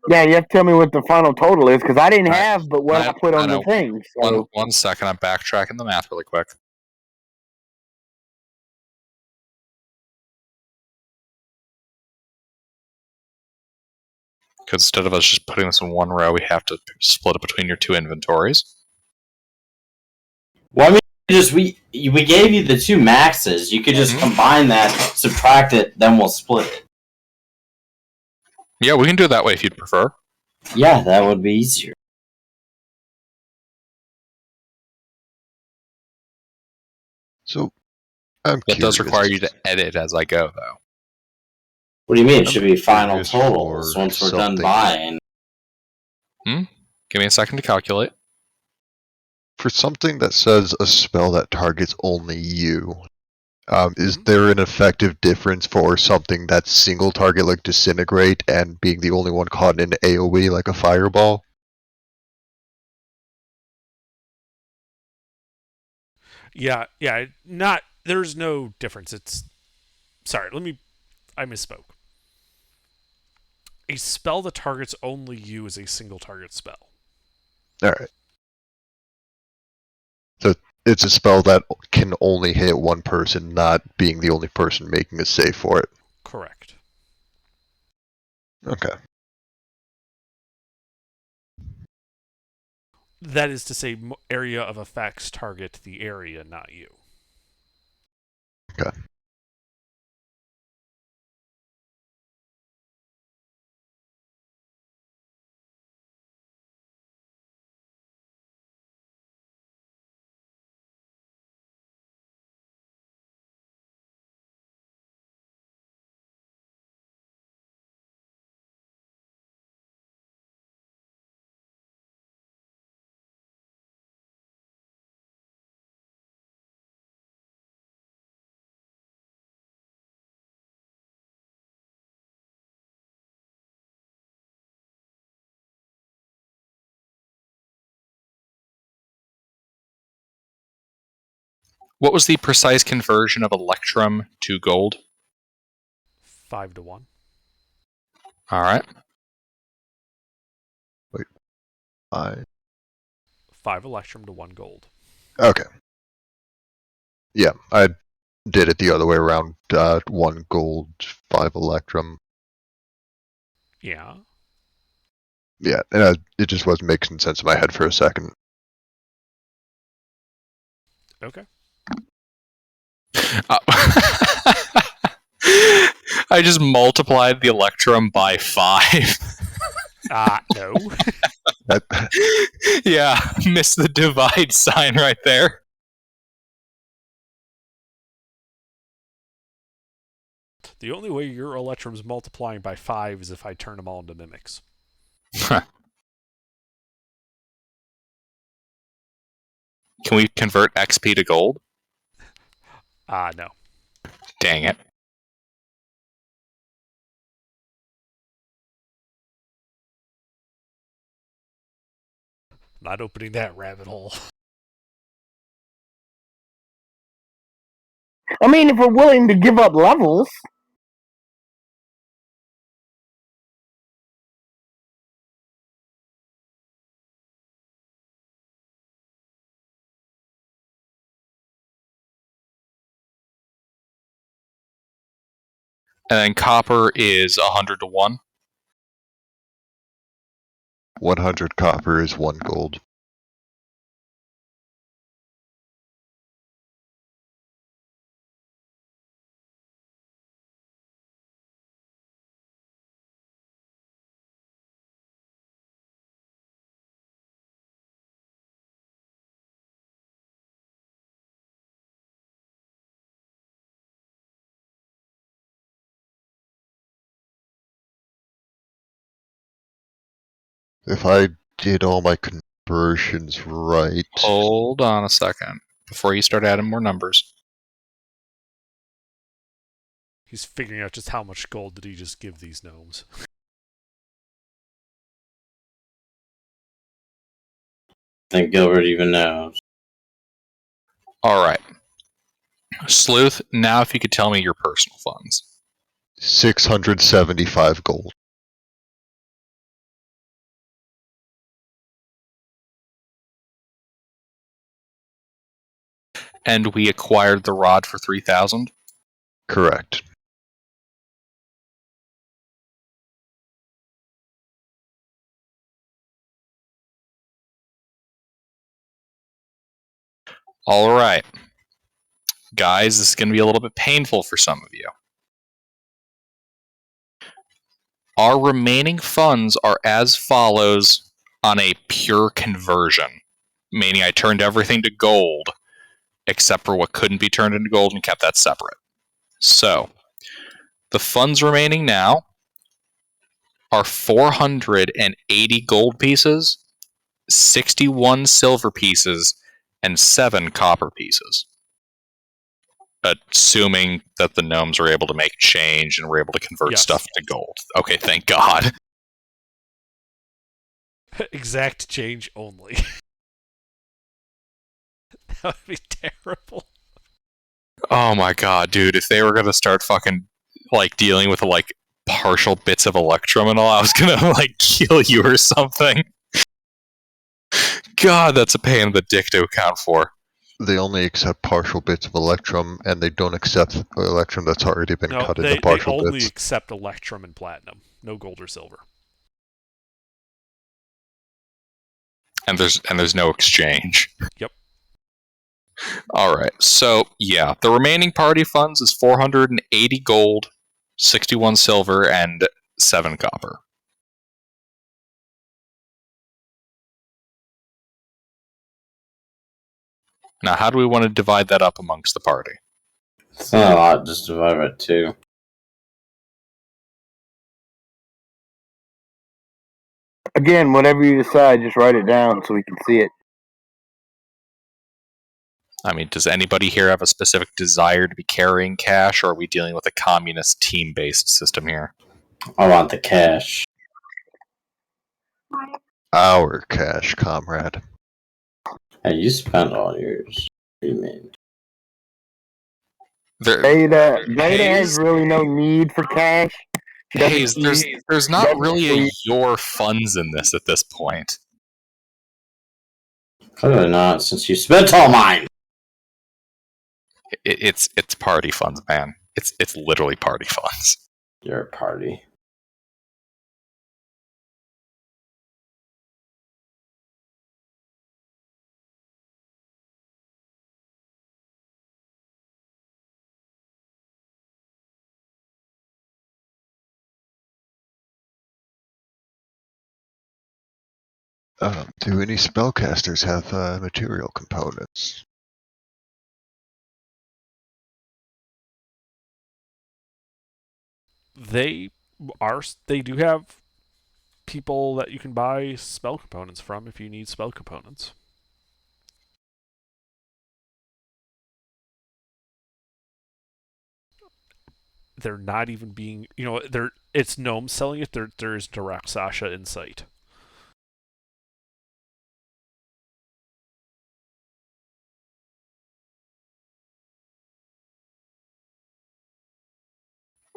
Speaker 2: Yeah, you have to tell me what the final total is, because I didn't
Speaker 4: Right.
Speaker 2: have but what I put
Speaker 4: I
Speaker 2: on the
Speaker 4: know.
Speaker 2: thing. So.
Speaker 4: One second, I'm backtracking the math really quick. Because instead of us just putting this in one row, we have to split it between your two inventories.
Speaker 6: Well, I mean, we gave you the two maxes. You could just combine that, subtract it, then we'll split it.
Speaker 4: Yeah, we can do it that way if you'd prefer.
Speaker 6: Yeah, that would be easier.
Speaker 5: So, I'm
Speaker 4: That does
Speaker 5: curious.
Speaker 4: require you to edit as I go, though.
Speaker 6: What do you mean? It should be final
Speaker 5: curious
Speaker 6: totals
Speaker 5: for
Speaker 6: once we're done
Speaker 5: something.
Speaker 6: buying.
Speaker 4: Give me a second to calculate.
Speaker 5: For something that says a spell that targets only you, is
Speaker 1: Mm-hmm.
Speaker 5: there an effective difference for something that's single target like Disintegrate and being the only one caught in AoE like a fireball?
Speaker 1: Yeah. There's no difference. Sorry, I misspoke. A spell that targets only you is a single target spell.
Speaker 5: Alright. So it's a spell that can only hit one person, not being the only person making a save for it.
Speaker 1: Correct.
Speaker 5: Okay.
Speaker 1: That is to say, area of effects target the area, not you.
Speaker 5: Okay.
Speaker 4: What was the precise conversion of Electrum to gold?
Speaker 1: 5-1.
Speaker 4: Alright.
Speaker 5: I
Speaker 1: 5 Electrum to 1 gold.
Speaker 5: Okay. Yeah, I did it the other way around. 1 gold, 5 Electrum.
Speaker 1: Yeah.
Speaker 5: Yeah, and it just wasn't making sense in my head for a second.
Speaker 1: Okay.
Speaker 4: I just multiplied the Electrum by 5.
Speaker 1: No.
Speaker 4: Yeah, missed the divide sign right there.
Speaker 1: The only way your Electrum's multiplying by 5 is if I turn them all into mimics.
Speaker 4: Can we convert XP to gold?
Speaker 1: No.
Speaker 4: Dang it.
Speaker 1: Not opening that rabbit hole.
Speaker 2: I mean, if we're willing to give up levels.
Speaker 4: And then copper is 100 to 1.
Speaker 5: 100 copper is 1 gold. If I did all my conversions right.
Speaker 4: Hold on a second before you start adding more numbers.
Speaker 1: He's figuring out just how much gold did he just give these gnomes.
Speaker 6: I think Gilbert even knows.
Speaker 4: All right. Sleuth, now if you could tell me your personal funds.
Speaker 5: 675 gold.
Speaker 4: And we acquired the rod for 3,000?
Speaker 5: Correct.
Speaker 4: All right. Guys, this is going to be a little bit painful for some of you. Our remaining funds are as follows on a pure conversion, meaning I turned everything to gold except for what couldn't be turned into gold and kept that separate. So, the funds remaining now are 480 gold pieces, 61 silver pieces, and 7 copper pieces. Assuming that the gnomes were able to make change and were able to convert
Speaker 1: Yes.
Speaker 4: stuff to gold. Okay, thank God.
Speaker 1: Exact change only. That would be terrible.
Speaker 4: Oh my God, dude! If they were gonna start fucking like dealing with like partial bits of Electrum and all, I was gonna like kill you or something. God, that's a pain in the dick to account for.
Speaker 5: They only accept partial bits of Electrum, and they don't accept Electrum that's already been
Speaker 1: No,
Speaker 5: cut
Speaker 1: they
Speaker 5: into partial
Speaker 1: only
Speaker 5: bits.
Speaker 1: accept Electrum and Platinum. No gold or silver.
Speaker 4: And there's no exchange.
Speaker 1: Yep.
Speaker 4: All right. So, yeah, the remaining party funds is 480 gold, 61 silver, and 7 copper. Now, how do we want to divide that up amongst the party?
Speaker 6: It's not a lot, just divide by 2.
Speaker 2: Again, whatever you decide, just write it down so we can see it.
Speaker 4: I mean, does anybody here have a specific desire to be carrying cash, or are we dealing with a communist team-based system here?
Speaker 6: I want the cash.
Speaker 5: Our cash, comrade.
Speaker 6: Hey, you spent all yours. What do you mean?
Speaker 2: Beta has
Speaker 4: Hayes-
Speaker 2: really no need for cash. She doesn't
Speaker 4: Hayes,
Speaker 2: need-
Speaker 4: there's not really a
Speaker 2: Definitely.
Speaker 4: your funds in this at this point.
Speaker 6: Clearly not, since you spent all mine.
Speaker 4: It's party funds, man. It's literally party funds.
Speaker 6: You're a party.
Speaker 5: Do any spellcasters have material components?
Speaker 1: They do have people that you can buy spell components from if you need spell components. They're not even being, it's gnomes selling it. There's direct Sasha insight.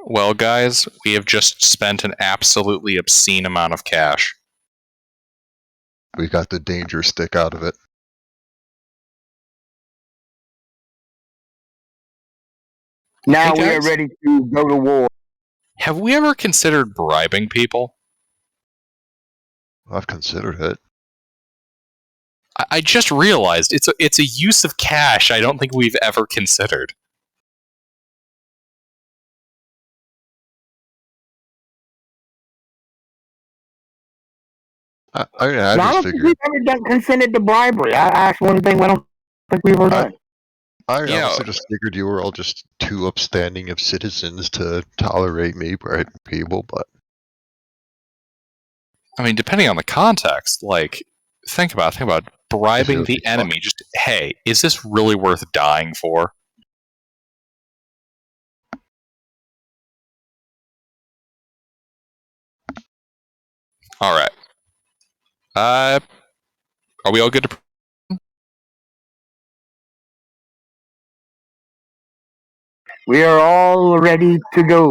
Speaker 4: Well, guys, we have just spent an absolutely obscene amount of cash.
Speaker 5: We got the danger stick out of it.
Speaker 2: Now
Speaker 4: Hey,
Speaker 2: we are
Speaker 4: guys.
Speaker 2: ready to go to war.
Speaker 4: Have we ever considered bribing people?
Speaker 5: I've considered it.
Speaker 4: I just realized it's a use of cash I don't think we've ever considered.
Speaker 5: I
Speaker 2: No, I
Speaker 5: just
Speaker 2: don't think
Speaker 5: figured.
Speaker 2: we've ever done consented to bribery. That's one thing I don't think we've ever done.
Speaker 5: I
Speaker 4: Yeah.
Speaker 5: honestly just figured you were all just too upstanding of citizens to tolerate me bribing people, but
Speaker 4: I mean, depending on the context, like, think about bribing
Speaker 5: would
Speaker 4: the
Speaker 5: be fun.
Speaker 4: enemy. Just, hey, is this really worth dying for? All right. Are we all good to?
Speaker 2: We are all ready to go.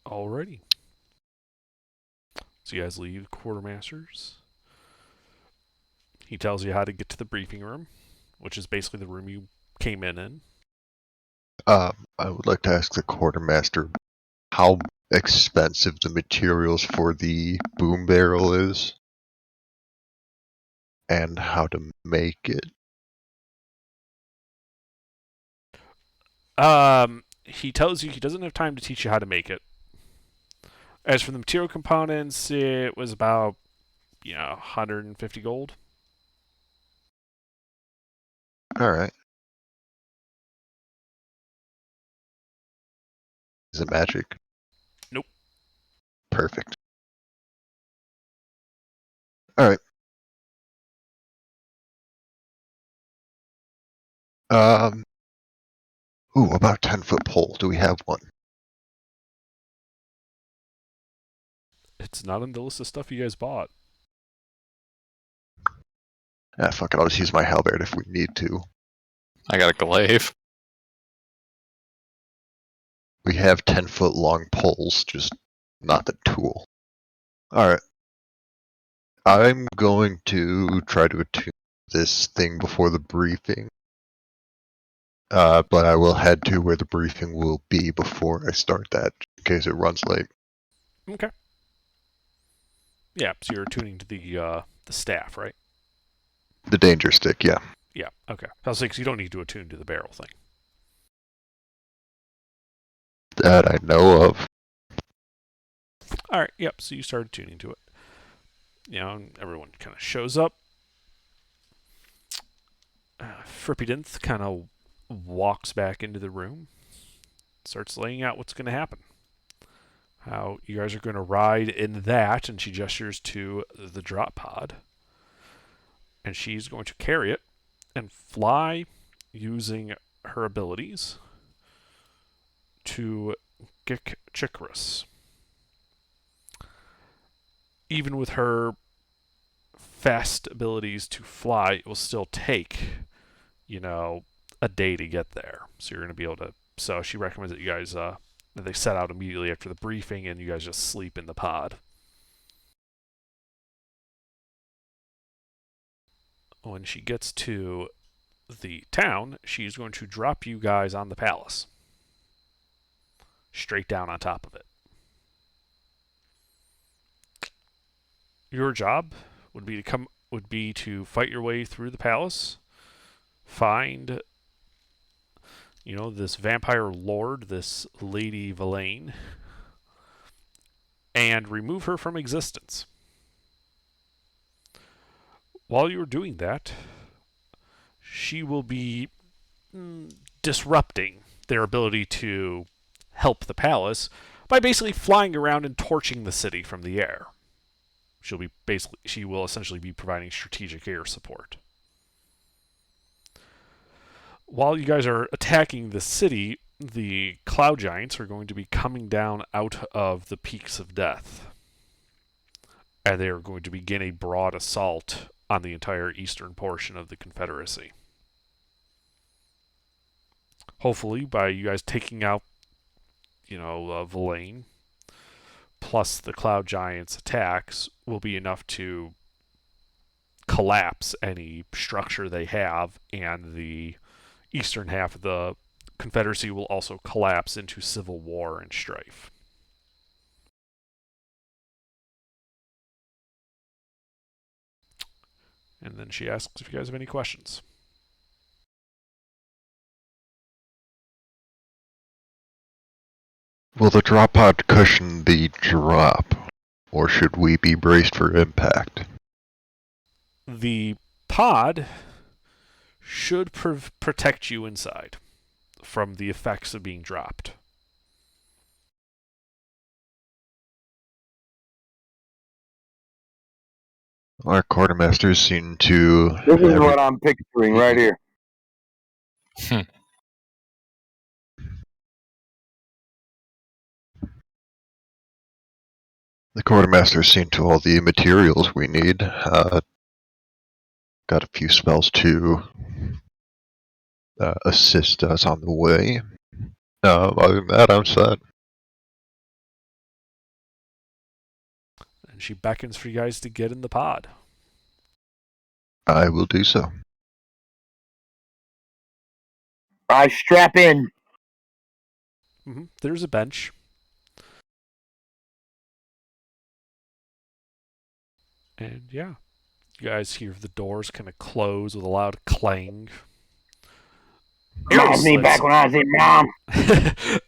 Speaker 1: Alrighty. So you guys leave quartermasters. He tells you how to get to the briefing room, which is basically the room you came in.
Speaker 5: I would like to ask the quartermaster how expensive the materials for the boom barrel is, and how to make it.
Speaker 1: He tells you he doesn't have time to teach you how to make it. As for the material components, it was about 150 gold.
Speaker 5: All right. Is it magic?
Speaker 1: Nope.
Speaker 5: Perfect. All right. Ooh, about 10-foot pole. Do we have one?
Speaker 1: It's not on the list of stuff you guys bought.
Speaker 5: Ah, fuck it. I'll just use my halberd if we need to.
Speaker 4: I got a glaive.
Speaker 5: We have 10-foot long poles, just not the tool. All right. I'm going to try to attune this thing before the briefing. But I will head to where the briefing will be before I start that, in case it runs late.
Speaker 1: Okay. Yeah, so you're tuning to the staff, right?
Speaker 5: The danger stick, yeah.
Speaker 1: Yeah, okay. I was saying, 'cause you don't need to attune to the barrel thing.
Speaker 5: That I know of.
Speaker 1: Alright, yep, so you started tuning to it. And everyone kind of shows up. Frippydinth kind of walks back into the room, starts laying out what's going to happen. How you guys are going to ride in that, and she gestures to the drop pod. And she's going to carry it and fly using her abilities to Gik Chikris. Even with her fast abilities to fly, it will still take, a day to get there. So you're going to be able to So she recommends that you guys that they set out immediately after the briefing, and you guys just sleep in the pod. When she gets to the town, she's going to drop you guys on the palace, straight down on top of it. Your job would be to fight your way through the palace, find this vampire lord, this Lady Verlaine, and remove her from existence. While you're doing that, she will be disrupting their ability to help the palace by basically flying around and torching the city from the air. She will essentially be providing strategic air support. While you guys are attacking the city, the cloud giants are going to be coming down out of the peaks of death. And they are going to begin a broad assault on the entire eastern portion of the Confederacy. Hopefully, by you guys taking out, Verlaine, plus the cloud giants' attacks, will be enough to collapse any structure they have, and the eastern half of the Confederacy will also collapse into civil war and strife. And then she asks if you guys have any questions.
Speaker 5: Will the drop pod cushion the drop, or should we be braced for impact?
Speaker 1: The pod should protect you inside from the effects of being dropped.
Speaker 5: Our quartermasters seem to...
Speaker 2: This is what I'm picturing right here.
Speaker 5: The quartermasters seem to all the materials we need. Got a few spells to assist us on the way. Other than that, I'm set.
Speaker 1: And she beckons for you guys to get in the pod.
Speaker 5: I will do so.
Speaker 2: I strap in.
Speaker 1: There's a bench. And yeah, you guys hear the doors kind of close with a loud clang.
Speaker 2: That was me back when I was in Mom.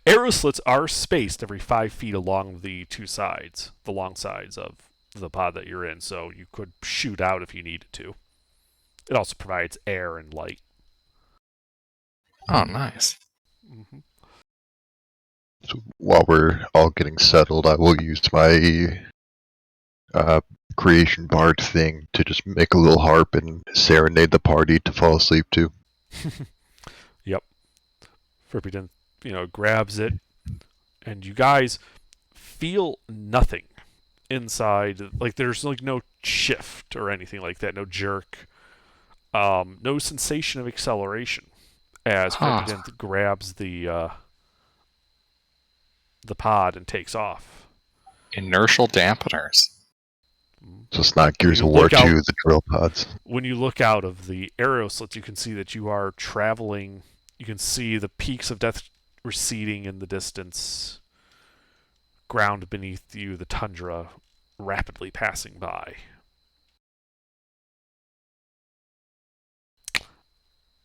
Speaker 1: Arrow slits are spaced every 5 feet along the two sides, the long sides of the pod that you're in, so you could shoot out if you needed to. It also provides air and light.
Speaker 4: Oh, nice.
Speaker 1: Mm-hmm.
Speaker 5: So while we're all getting settled, I will use my creation bard thing to just make a little harp and serenade the party to fall asleep to.
Speaker 1: Yep. Ferpyton, grabs it, and you guys feel nothing inside. Like, there's no shift or anything like that, no jerk, no sensation of acceleration as Ferpyton grabs the pod and takes off.
Speaker 4: Inertial dampeners.
Speaker 5: So it's not Gears of War 2, the drill pods.
Speaker 1: When you look out of the arrow slits, you can see that you are traveling. You can see the peaks of death receding in the distance. Ground beneath you, the tundra rapidly passing by.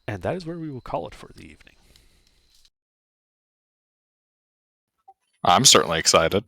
Speaker 1: And that is where we will call it for the evening.
Speaker 4: I'm certainly excited.